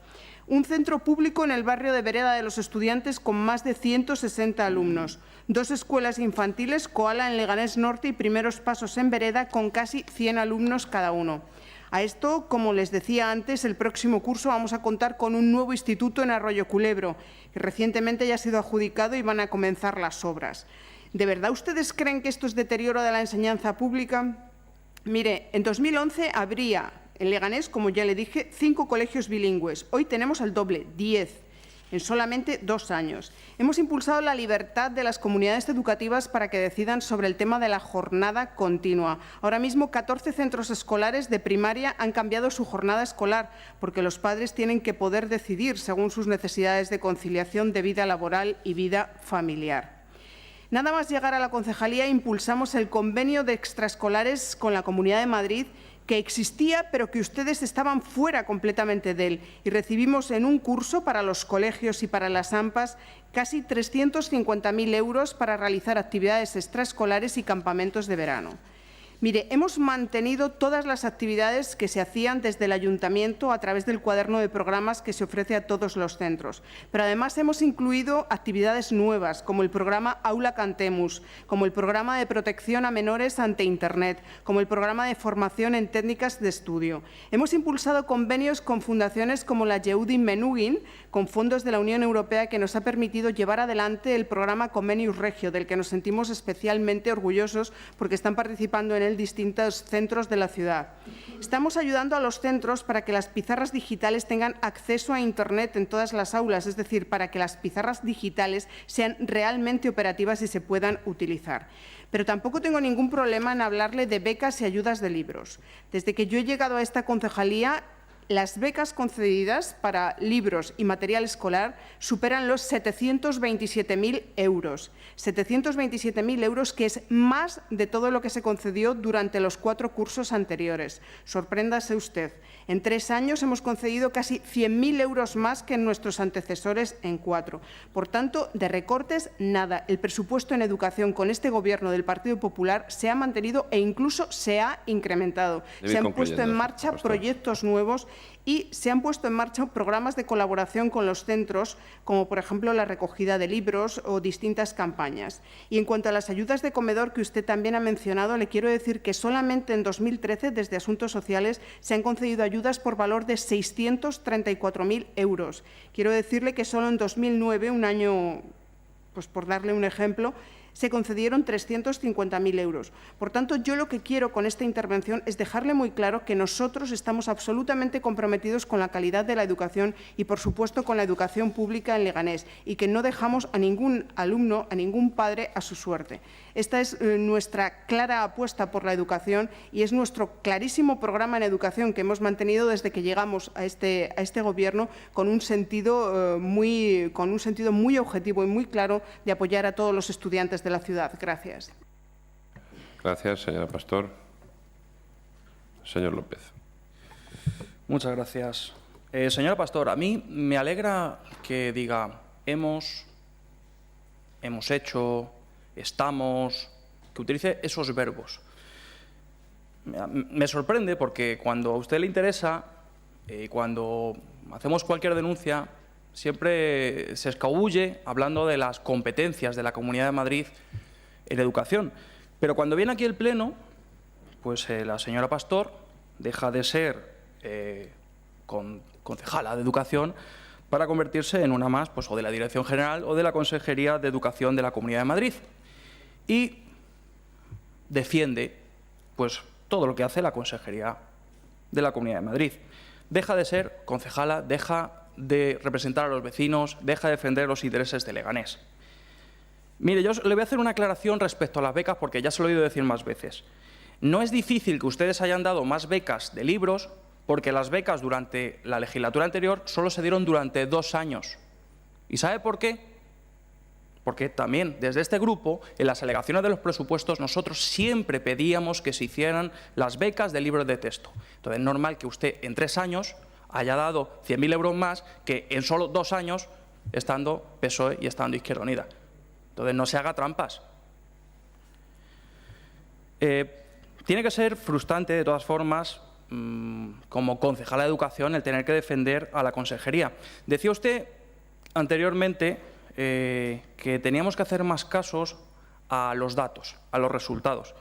Un centro público en el barrio de Vereda de los Estudiantes con más de 160 alumnos. 2 escuelas infantiles, Koala en Leganés Norte y Primeros Pasos en Vereda, con casi 100 alumnos cada uno. A esto, como les decía antes, el próximo curso vamos a contar con un nuevo instituto en Arroyo Culebro, que recientemente ya ha sido adjudicado y van a comenzar las obras. ¿De verdad ustedes creen que esto es deterioro de la enseñanza pública? Mire, en 2011 habría en Leganés, como ya le dije, 5 colegios bilingües. Hoy tenemos el doble, 10, en solamente 2 años. Hemos impulsado la libertad de las comunidades educativas para que decidan sobre el tema de la jornada continua. Ahora mismo 14 centros escolares de primaria han cambiado su jornada escolar porque los padres tienen que poder decidir según sus necesidades de conciliación de vida laboral y vida familiar. Nada más llegar a la concejalía, impulsamos el convenio de extraescolares con la Comunidad de Madrid, que existía, pero que ustedes estaban fuera completamente de él. Y recibimos en un curso para los colegios y para las AMPAs casi 350.000 euros para realizar actividades extraescolares y campamentos de verano. Mire, hemos mantenido todas las actividades que se hacían desde el Ayuntamiento a través del cuaderno de programas que se ofrece a todos los centros. Pero además hemos incluido actividades nuevas, como el programa Aula Cantemus, como el programa de protección a menores ante Internet, como el programa de formación en técnicas de estudio. Hemos impulsado convenios con fundaciones como la Yehudi Menuhin, con fondos de la Unión Europea, que nos ha permitido llevar adelante el programa Comenius Regio, del que nos sentimos especialmente orgullosos porque están participando en distintos centros de la ciudad. Estamos ayudando a los centros para que las pizarras digitales tengan acceso a Internet en todas las aulas, es decir, para que las pizarras digitales sean realmente operativas y se puedan utilizar. Pero tampoco tengo ningún problema en hablarle de becas y ayudas de libros. Desde que yo he llegado a esta concejalía, las becas concedidas para libros y material escolar superan los 727.000 euros. 727.000 euros, que es más de todo lo que se concedió durante los 4 cursos anteriores. Sorpréndase usted. En 3 años hemos concedido casi 100.000 euros más que en nuestros antecesores en 4. Por tanto, de recortes, nada. El presupuesto en educación con este Gobierno del Partido Popular se ha mantenido e incluso se ha incrementado. Se han puesto en marcha proyectos nuevos y se han puesto en marcha programas de colaboración con los centros, como por ejemplo la recogida de libros o distintas campañas. Y en cuanto a las ayudas de comedor que usted también ha mencionado, le quiero decir que solamente en 2013, desde Asuntos Sociales, se han concedido ayudas por valor de 634.000 euros. Quiero decirle que solo en 2009, un año, pues por darle un ejemplo, se concedieron 350.000 euros. Por tanto, yo lo que quiero con esta intervención es dejarle muy claro que nosotros estamos absolutamente comprometidos con la calidad de la educación y, por supuesto, con la educación pública en Leganés, y que no dejamos a ningún alumno, a ningún padre a su suerte. Esta es nuestra clara apuesta por la educación y es nuestro clarísimo programa en educación que hemos mantenido desde que llegamos a este Gobierno, con un sentido muy objetivo y muy claro de apoyar a todos los estudiantes de la ciudad. Gracias. Gracias, señora Pastor. Señor López. Muchas gracias. Señora Pastor, a mí me alegra que diga hemos hecho, estamos, que utilice esos verbos. Me sorprende porque cuando a usted le interesa, cuando hacemos cualquier denuncia, siempre se escabulle hablando de las competencias de la Comunidad de Madrid en educación. Pero cuando viene aquí el Pleno, pues la señora Pastor deja de ser concejala de Educación para convertirse en una más, pues, o de la Dirección General o de la Consejería de Educación de la Comunidad de Madrid. Y defiende, pues, todo lo que hace la Consejería de la Comunidad de Madrid. Deja de ser concejala, deja de representar a los vecinos, deja de defender los intereses de Leganés. Mire, yo le voy a hacer una aclaración respecto a las becas, porque ya se lo he oído decir más veces. No es difícil que ustedes hayan dado más becas de libros, porque las becas durante la legislatura anterior solo se dieron durante 2 años. ¿Y sabe por qué? Porque también desde este grupo, en las alegaciones de los presupuestos, nosotros siempre pedíamos que se hicieran las becas de libros de texto. Entonces es normal que usted en 3 años haya dado 100.000 euros más que en solo 2 años estando PSOE y estando Izquierda Unida. Entonces no se haga trampas. Tiene que ser frustrante, de todas formas, como concejala de Educación, el tener que defender a la Consejería. Decía usted anteriormente que teníamos que hacer más casos a los datos, a los resultados.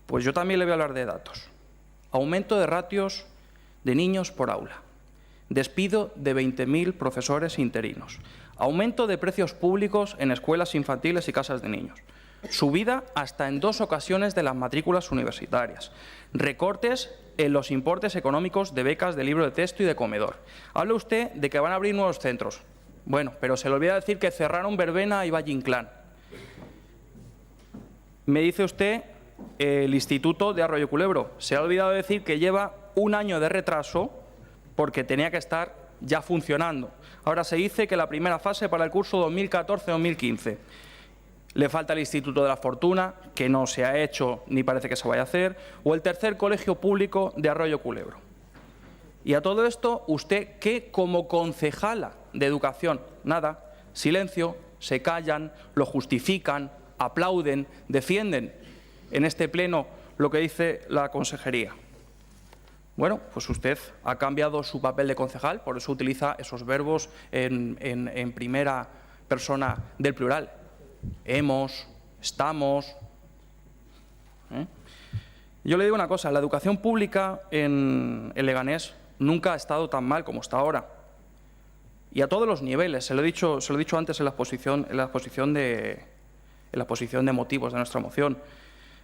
Pues yo también le voy a hablar de datos. Aumento de ratios de niños por aula. Despido de 20.000 profesores interinos. Aumento de precios públicos en escuelas infantiles y casas de niños. Subida hasta en 2 ocasiones de las matrículas universitarias. Recortes en los importes económicos de becas de libro de texto y de comedor. Habla usted de que van a abrir nuevos centros. Bueno, pero se le olvida decir que cerraron Verbena y Valle Inclán. Me dice usted el Instituto de Arroyo Culebro. Se ha olvidado decir que lleva 1 año de retraso porque tenía que estar ya funcionando. Ahora se dice que la primera fase para el curso 2014-2015. Le falta el Instituto de la Fortuna, que no se ha hecho ni parece que se vaya a hacer, o el tercer colegio público de Arroyo Culebro. Y a todo esto, usted, ¿qué como concejala de Educación? Nada, silencio, se callan, lo justifican, aplauden, defienden en este pleno lo que dice la Consejería. Bueno, pues usted ha cambiado su papel de concejal, por eso utiliza esos verbos en primera persona del plural. Hemos, estamos. Yo le digo una cosa, la educación pública en Leganés nunca ha estado tan mal como está ahora. Y a todos los niveles, se lo he dicho antes en la exposición de motivos de nuestra moción.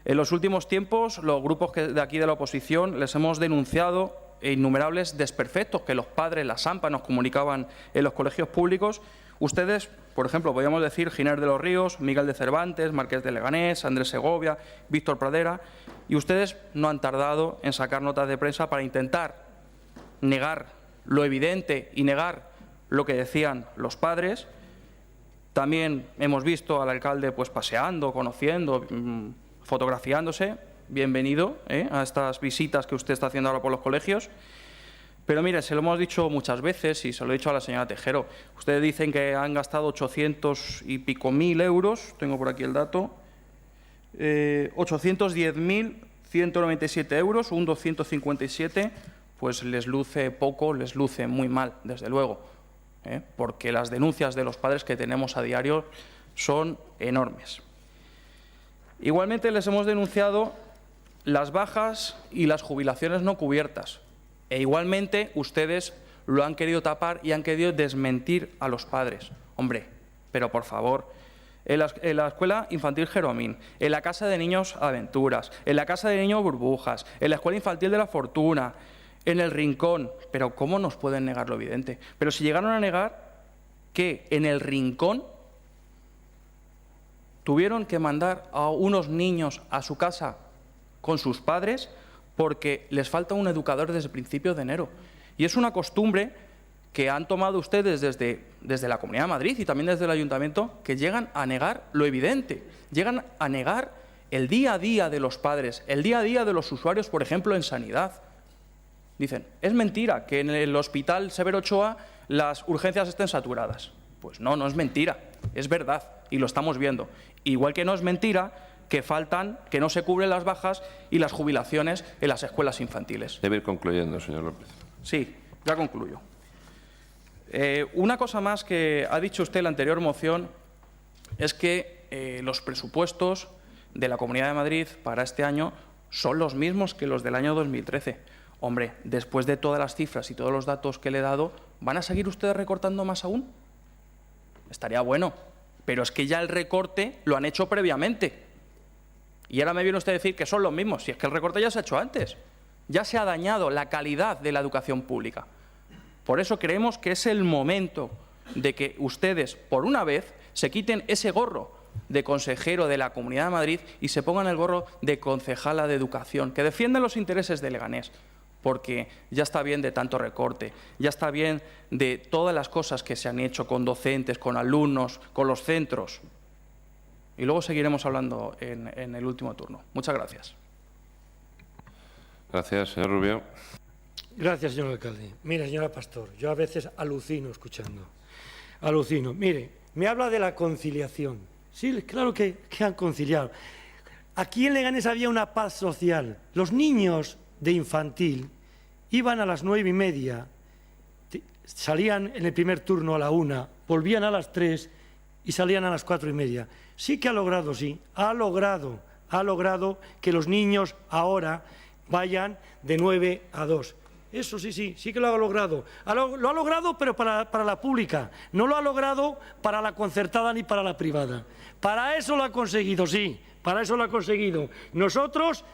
En los últimos tiempos, los grupos de aquí de la oposición les hemos denunciado innumerables desperfectos que los padres, las AMPA, nos comunicaban en los colegios públicos. Ustedes, por ejemplo, podríamos decir Giner de los Ríos, Miguel de Cervantes, Marqués de Leganés, Andrés Segovia, Víctor Pradera, y ustedes no han tardado en sacar notas de prensa para intentar negar lo evidente y negar lo que decían los padres. También hemos visto al alcalde pues paseando, conociendo, fotografiándose. Bienvenido a estas visitas que usted está haciendo ahora por los colegios. Pero mire, se lo hemos dicho muchas veces y se lo he dicho a la señora Tejero. Ustedes dicen que han gastado 800 y pico mil euros, tengo por aquí el dato, 810.197 euros, un 257, pues les luce poco, les luce muy mal, desde luego, porque las denuncias de los padres que tenemos a diario son enormes. Igualmente les hemos denunciado las bajas y las jubilaciones no cubiertas. E igualmente ustedes lo han querido tapar y han querido desmentir a los padres. Hombre, pero por favor, en la Escuela Infantil Jeromín, en la Casa de Niños Aventuras, en la Casa de Niños Burbujas, en la Escuela Infantil de la Fortuna, en el Rincón. Pero ¿cómo nos pueden negar lo evidente? Pero si llegaron a negar que en el Rincón tuvieron que mandar a unos niños a su casa con sus padres porque les falta un educador desde principios de enero. Y es una costumbre que han tomado ustedes desde la Comunidad de Madrid y también desde el Ayuntamiento, que llegan a negar lo evidente, llegan a negar el día a día de los padres, el día a día de los usuarios, por ejemplo, en sanidad. Dicen, es mentira que en el Hospital Severo Ochoa las urgencias estén saturadas. Pues no, no es mentira, es verdad y lo estamos viendo. Igual que no es mentira que no se cubren las bajas y las jubilaciones en las escuelas infantiles. Debe ir concluyendo, señor López. Sí, ya concluyo. Una cosa más que ha dicho usted en la anterior moción es que los presupuestos de la Comunidad de Madrid para este año son los mismos que los del año 2013. Hombre, después de todas las cifras y todos los datos que le he dado, ¿van a seguir ustedes recortando más aún? Estaría bueno, pero es que ya el recorte lo han hecho previamente. Y ahora me viene usted a decir que son los mismos. Si es que el recorte ya se ha hecho antes. Ya se ha dañado la calidad de la educación pública. Por eso creemos que es el momento de que ustedes, por una vez, se quiten ese gorro de consejero de la Comunidad de Madrid y se pongan el gorro de concejala de Educación, que defienden los intereses de Leganés, porque ya está bien de tanto recorte, ya está bien de todas las cosas que se han hecho con docentes, con alumnos, con los centros. Y luego seguiremos hablando en el último turno. Muchas gracias. Gracias, señor Rubio. Gracias, señor alcalde. Mire, señora Pastor, yo a veces alucino escuchando. Alucino. Mire, me habla de la conciliación. Sí, claro que han conciliado. Aquí en Leganés había una paz social. Los niños de infantil iban a las 9:30, salían en el primer turno a la 1, volvían a las 3 y salían a las 4:30. Sí que ha logrado, sí, ha logrado que los niños ahora vayan de 9 a 2. Eso sí que lo ha logrado. Lo ha logrado, pero para la pública. No lo ha logrado para la concertada ni para la privada. Para eso lo ha conseguido, sí, para eso lo ha conseguido. Nosotros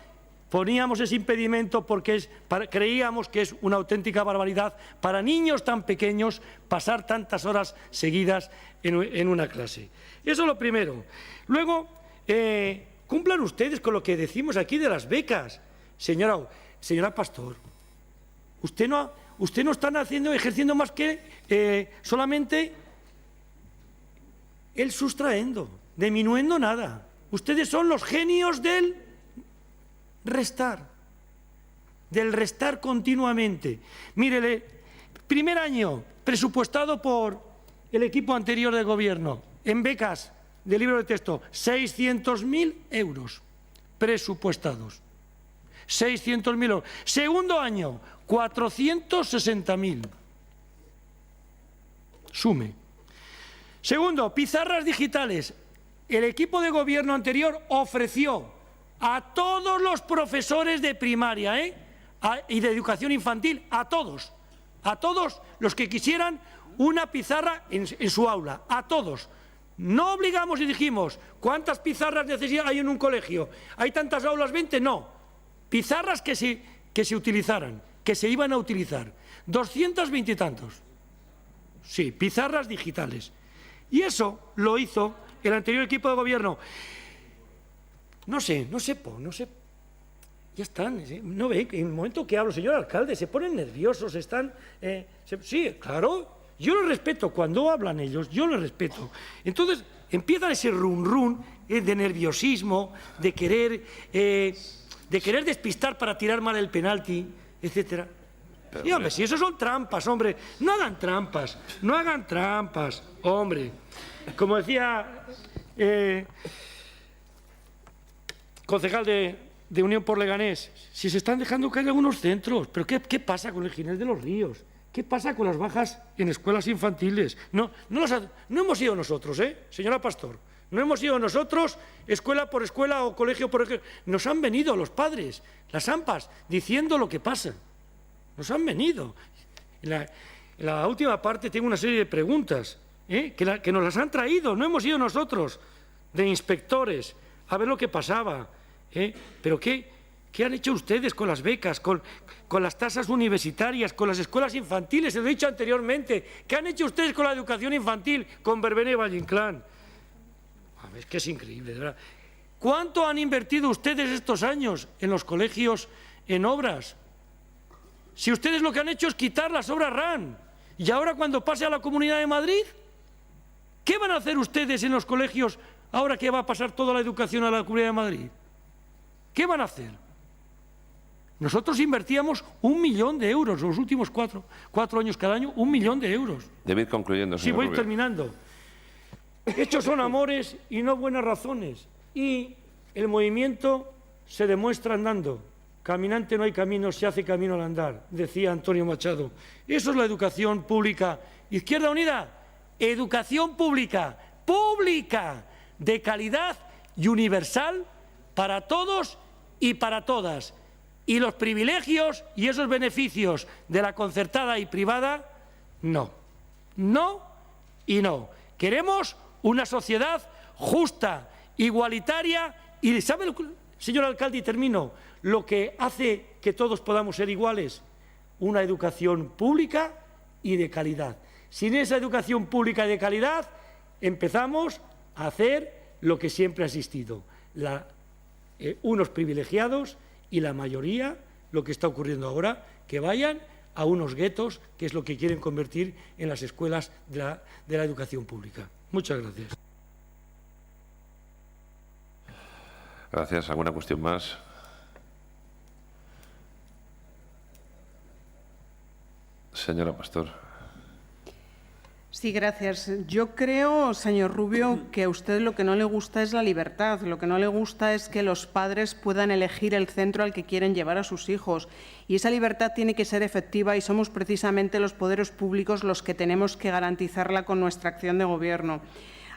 poníamos ese impedimento porque creíamos que es una auténtica barbaridad para niños tan pequeños pasar tantas horas seguidas en una clase. Eso es lo primero. Luego, cumplan ustedes con lo que decimos aquí de las becas. Señora Pastor, usted no está ejerciendo más que solamente el sustraendo, diminuendo nada. Ustedes son los genios del restar continuamente. Mírele, primer año presupuestado por el equipo anterior de gobierno en becas de libro de texto, 600.000 euros presupuestados. 600.000 euros. Segundo año, 460.000. Sume. Segundo, pizarras digitales. El equipo de gobierno anterior ofreció a todos los profesores de primaria y de educación infantil, a todos los que quisieran una pizarra en su aula, a todos. No obligamos y dijimos, ¿cuántas pizarras hay en un colegio? ¿Hay tantas aulas? 20, no. Pizarras que se utilizaran, que se iban a utilizar. 220 y tantos. Sí, pizarras digitales. Y eso lo hizo el anterior equipo de gobierno. No sé. Ya están, no ve, en el momento que hablo, señor alcalde, se ponen nerviosos, sí, claro, yo los respeto, cuando hablan ellos, yo los respeto. Entonces, empieza ese run de nerviosismo, de querer despistar para tirar mal el penalti, etcétera. Y, hombre, si eso son trampas, hombre, no hagan trampas, hombre. Como decía concejal de Unión por Leganés, si se están dejando caer algunos centros, pero ¿qué pasa con el Ginés de los Ríos? ¿Qué pasa con las bajas en escuelas infantiles? No hemos sido nosotros, señora Pastor, no hemos sido nosotros, escuela por escuela o colegio por colegio. Nos han venido los padres, las AMPAs, diciendo lo que pasa. Nos han venido. En la última parte tengo una serie de preguntas que nos las han traído, no hemos sido nosotros, de inspectores, a ver lo que pasaba. Pero ¿qué han hecho ustedes con las becas, con las tasas universitarias, con las escuelas infantiles? Se lo he dicho anteriormente. ¿Qué han hecho ustedes con la educación infantil, con Verbena y Valle Inclán? A ver, es que es increíble, ¿verdad? ¿Cuánto han invertido ustedes estos años en los colegios en obras? Si ustedes lo que han hecho es quitar las obras RAN, y ahora cuando pase a la Comunidad de Madrid, ¿qué van a hacer ustedes en los colegios ahora que va a pasar toda la educación a la Comunidad de Madrid? ¿Qué van a hacer? Nosotros invertíamos 1 millón de euros los últimos cuatro años cada año, 1 millón de euros. Debe ir concluyendo, señor Sí, voy Rubio. terminando. Hechos son amores y no buenas razones. Y el movimiento se demuestra andando. Caminante no hay camino, se hace camino al andar, decía Antonio Machado. Eso es la educación pública. Izquierda Unida, educación pública, de calidad y universal para todos y para todas. Y los privilegios y esos beneficios de la concertada y privada, no. No y no. Queremos una sociedad justa, igualitaria y, ¿sabe Señor alcalde, y termino, lo que hace que todos podamos ser iguales, una educación pública y de calidad. Sin esa educación pública y de calidad, empezamos a hacer lo que siempre ha existido. Unos privilegiados y la mayoría, lo que está ocurriendo ahora, que vayan a unos guetos, que es lo que quieren convertir en las escuelas de la educación pública. Muchas gracias. Gracias. ¿Alguna cuestión más? Señora Pastor. Sí, gracias. Yo creo, señor Rubio, que a usted lo que no le gusta es la libertad. Lo que no le gusta es que los padres puedan elegir el centro al que quieren llevar a sus hijos. Y esa libertad tiene que ser efectiva y somos precisamente los poderes públicos los que tenemos que garantizarla con nuestra acción de gobierno.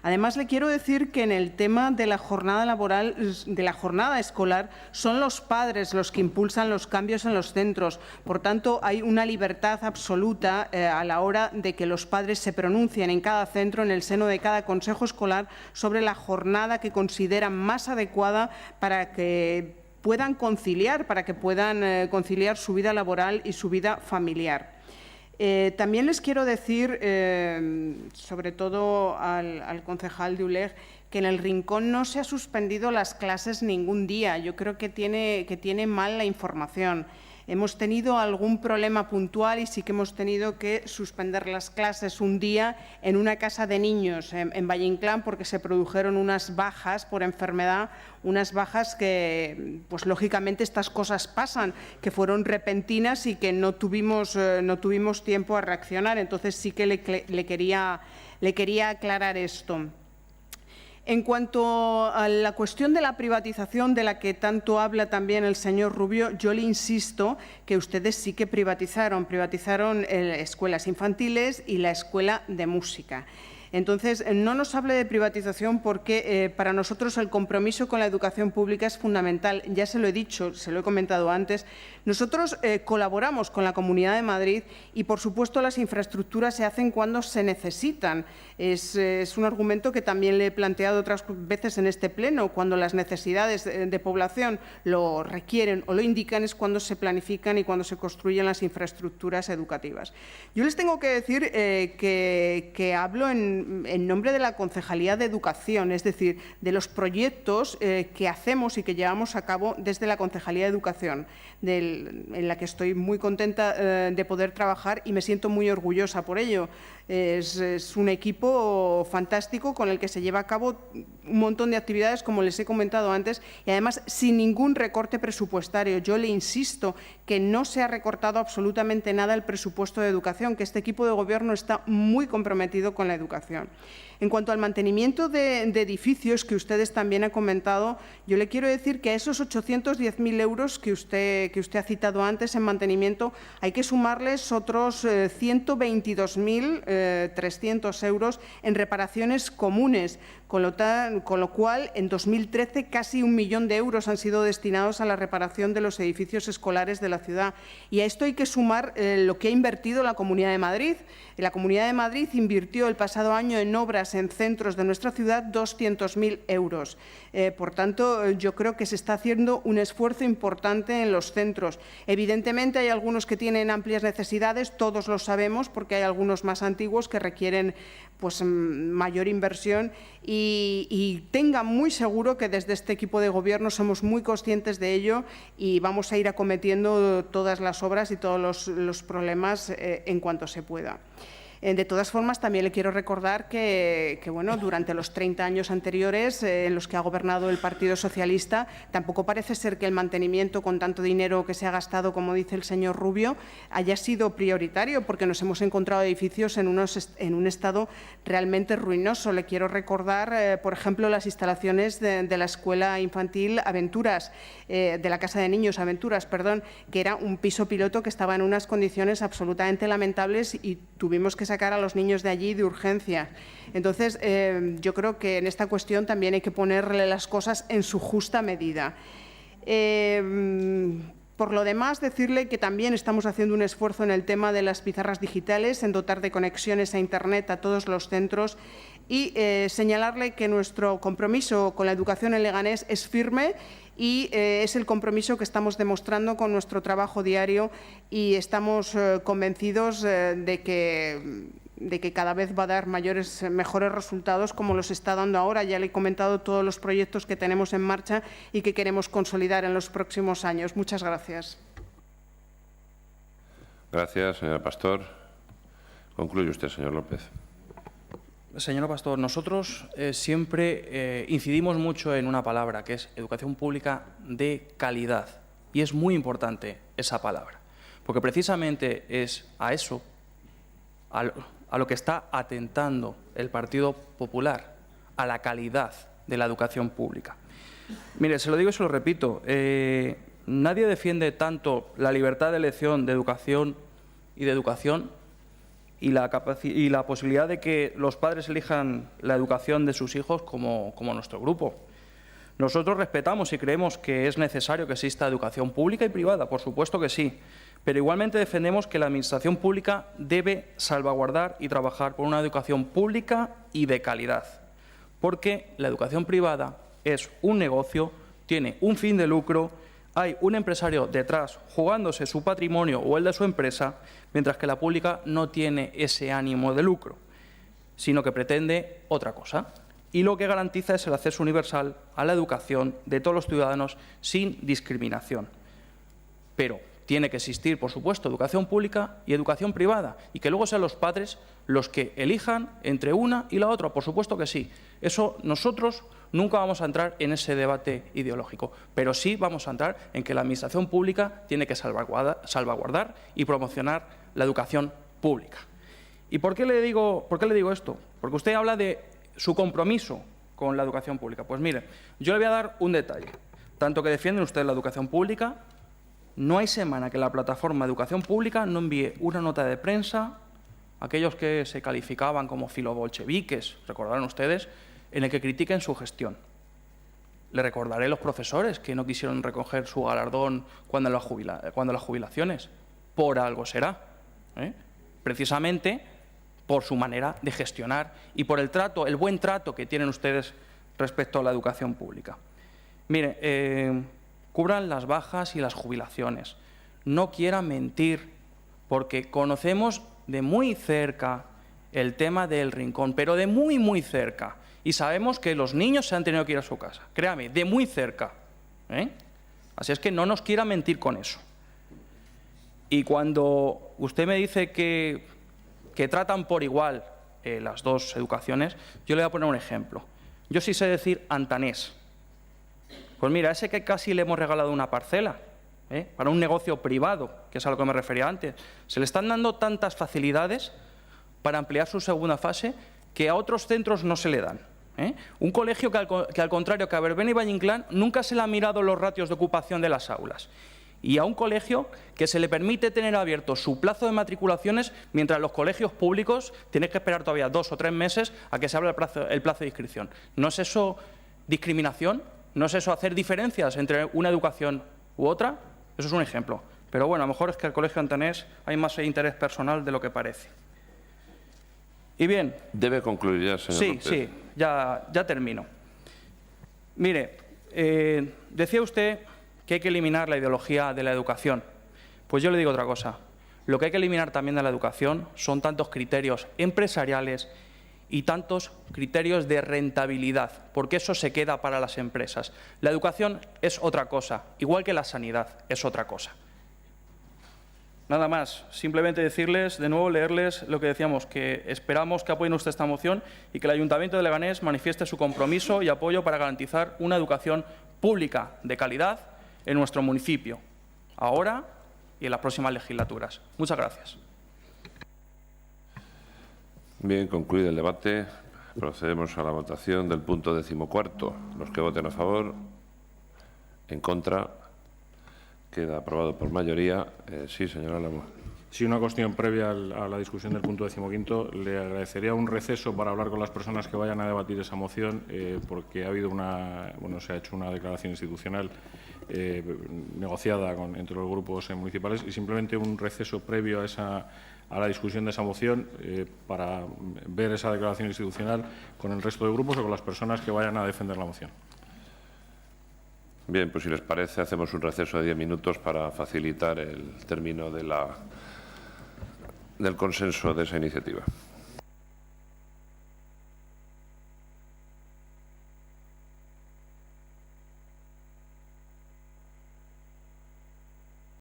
Además, le quiero decir que en el tema de la jornada laboral, de la jornada escolar, son los padres los que impulsan los cambios en los centros. Por tanto, hay una libertad absoluta a la hora de que los padres se pronuncien en cada centro, en el seno de cada consejo escolar, sobre la jornada que consideran más adecuada para que puedan conciliar, conciliar su vida laboral y su vida familiar. También les quiero decir, sobre todo al concejal de ULEG, que en el Rincón no se ha suspendido las clases ningún día. Yo creo que tiene mal la información. Hemos tenido algún problema puntual y sí que hemos tenido que suspender las clases un día en una casa de niños en Valle Inclán porque se produjeron unas bajas por enfermedad, unas bajas que, pues lógicamente estas cosas pasan, que fueron repentinas y que no tuvimos tiempo a reaccionar. Entonces sí que le quería aclarar esto. En cuanto a la cuestión de la privatización de la que tanto habla también el señor Rubio, yo le insisto que ustedes sí que privatizaron escuelas infantiles y la escuela de música. Entonces, no nos hable de privatización porque para nosotros el compromiso con la educación pública es fundamental. Ya se lo he dicho, se lo he comentado antes. Nosotros colaboramos con la Comunidad de Madrid y, por supuesto, las infraestructuras se hacen cuando se necesitan. Es un argumento que también le he planteado otras veces en este Pleno. Cuando las necesidades de población lo requieren o lo indican es cuando se planifican y cuando se construyen las infraestructuras educativas. Yo les tengo que decir que hablo en nombre de la Concejalía de Educación, es decir, de los proyectos que hacemos y que llevamos a cabo desde la Concejalía de Educación, en la que estoy muy contenta de poder trabajar y me siento muy orgullosa por ello. Es un equipo fantástico con el que se lleva a cabo un montón de actividades, como les he comentado antes, y además sin ningún recorte presupuestario. Yo le insisto que no se ha recortado absolutamente nada el presupuesto de educación, que este equipo de gobierno está muy comprometido con la educación. En cuanto al mantenimiento de edificios, que ustedes también han comentado, yo le quiero decir que a esos 810.000 euros que usted ha citado antes en mantenimiento hay que sumarles otros 122.300 euros en reparaciones comunes, con lo cual en 2013 casi 1 millón de euros han sido destinados a la reparación de los edificios escolares de la ciudad. Y a esto hay que sumar lo que ha invertido la Comunidad de Madrid. La Comunidad de Madrid invirtió el pasado año en obras en centros de nuestra ciudad 200.000 euros. Por tanto, yo creo que se está haciendo un esfuerzo importante en los centros. Evidentemente, hay algunos que tienen amplias necesidades, todos lo sabemos, porque hay algunos más antiguos que requieren pues, mayor inversión y tenga muy seguro que desde este equipo de gobierno somos muy conscientes de ello y vamos a ir acometiendo todas las obras y todos los problemas en cuanto se pueda. De todas formas, también le quiero recordar que bueno, durante los 30 años anteriores en los que ha gobernado el Partido Socialista, tampoco parece ser que el mantenimiento con tanto dinero que se ha gastado, como dice el señor Rubio, haya sido prioritario, porque nos hemos encontrado edificios en un estado realmente ruinoso. Le quiero recordar, por ejemplo, las instalaciones de la Escuela Infantil Aventuras, de la Casa de Niños Aventuras, perdón, que era un piso piloto que estaba en unas condiciones absolutamente lamentables y tuvimos que sacar a los niños de allí de urgencia. Entonces, yo creo que en esta cuestión también hay que ponerle las cosas en su justa medida. Por lo demás, decirle que también estamos haciendo un esfuerzo en el tema de las pizarras digitales, en dotar de conexiones a Internet a todos los centros y señalarle que nuestro compromiso con la educación en Leganés es firme y es el compromiso que estamos demostrando con nuestro trabajo diario y estamos convencidos de que cada vez va a dar mejores resultados como los está dando ahora. Ya le he comentado todos los proyectos que tenemos en marcha y que queremos consolidar en los próximos años. Muchas gracias. Gracias, señora Pastor. Concluye usted, señor López. Señora Pastor, nosotros siempre incidimos mucho en una palabra, que es educación pública de calidad. Y es muy importante esa palabra, porque precisamente es a eso, a lo que está atentando el Partido Popular, a la calidad de la educación pública. Mire, se lo digo y se lo repito, nadie defiende tanto la libertad de elección de educación y la posibilidad de que los padres elijan la educación de sus hijos como nuestro grupo. Nosotros respetamos y creemos que es necesario que exista educación pública y privada, por supuesto que sí, pero igualmente defendemos que la Administración pública debe salvaguardar y trabajar por una educación pública y de calidad, porque la educación privada es un negocio, tiene un fin de lucro, hay un empresario detrás jugándose su patrimonio o el de su empresa, mientras que la pública no tiene ese ánimo de lucro, sino que pretende otra cosa. Y lo que garantiza es el acceso universal a la educación de todos los ciudadanos sin discriminación. Pero tiene que existir, por supuesto, educación pública y educación privada, y que luego sean los padres los que elijan entre una y la otra, por supuesto que sí. Eso nosotros nunca vamos a entrar en ese debate ideológico, pero sí vamos a entrar en que la Administración pública tiene que salvaguardar y promocionar la educación pública. ¿Y por qué le digo esto? Porque usted habla de su compromiso con la educación pública. Pues mire, yo le voy a dar un detalle. Tanto que defienden ustedes la educación pública, no hay semana que la plataforma de educación pública no envíe una nota de prensa a aquellos que se calificaban como filobolcheviques, recordarán ustedes, en el que critiquen su gestión. Le recordaré a los profesores que no quisieron recoger su galardón cuando las jubilaciones. Por algo será, precisamente por su manera de gestionar y por el buen trato que tienen ustedes respecto a la educación pública. Mire, cubran las bajas y las jubilaciones. No quieran mentir, porque conocemos de muy cerca el tema del Rincón, pero de muy, muy cerca. Y sabemos que los niños se han tenido que ir a su casa. Créame, de muy cerca. Así es que no nos quiera mentir con eso. Y cuando usted me dice que tratan por igual las dos educaciones, yo le voy a poner un ejemplo. Yo sí sé decir antanés. Pues mira, ese que casi le hemos regalado una parcela, para un negocio privado, que es a lo que me refería antes, se le están dando tantas facilidades para ampliar su segunda fase que a otros centros no se le dan. Un colegio que al contrario que a Verbena y Valle Inclán nunca se le han mirado los ratios de ocupación de las aulas. Y a un colegio que se le permite tener abierto su plazo de matriculaciones, mientras los colegios públicos tienen que esperar todavía 2 o 3 meses a que se abra el plazo de inscripción. ¿No es eso discriminación? ¿No es eso hacer diferencias entre una educación u otra? Eso es un ejemplo. Pero bueno, a lo mejor es que el colegio antanés hay más interés personal de lo que parece. Y bien. Debe concluir ya, señor López. Sí, ya termino. Mire, decía usted que hay que eliminar la ideología de la educación. Pues yo le digo otra cosa. Lo que hay que eliminar también de la educación son tantos criterios empresariales y tantos criterios de rentabilidad, porque eso se queda para las empresas. La educación es otra cosa, igual que la sanidad es otra cosa. Nada más, simplemente decirles, de nuevo leerles lo que decíamos, que esperamos que apoyen ustedes esta moción y que el Ayuntamiento de Leganés manifieste su compromiso y apoyo para garantizar una educación pública de calidad en nuestro municipio, ahora y en las próximas legislaturas. Muchas gracias. Bien, concluido el debate, procedemos a la votación del punto 14º. Los que voten a favor, en contra, queda aprobado por mayoría. Sí, señora Álamo. Sí, una cuestión previa a la discusión del punto 15º. Le agradecería un receso para hablar con las personas que vayan a debatir esa moción, porque ha habido se ha hecho una declaración institucional negociada entre los grupos municipales, y simplemente un receso previo a la discusión de esa moción para ver esa declaración institucional con el resto de grupos o con las personas que vayan a defender la moción. Bien, pues si les parece, hacemos un receso de 10 minutos para facilitar el término del consenso de esa iniciativa.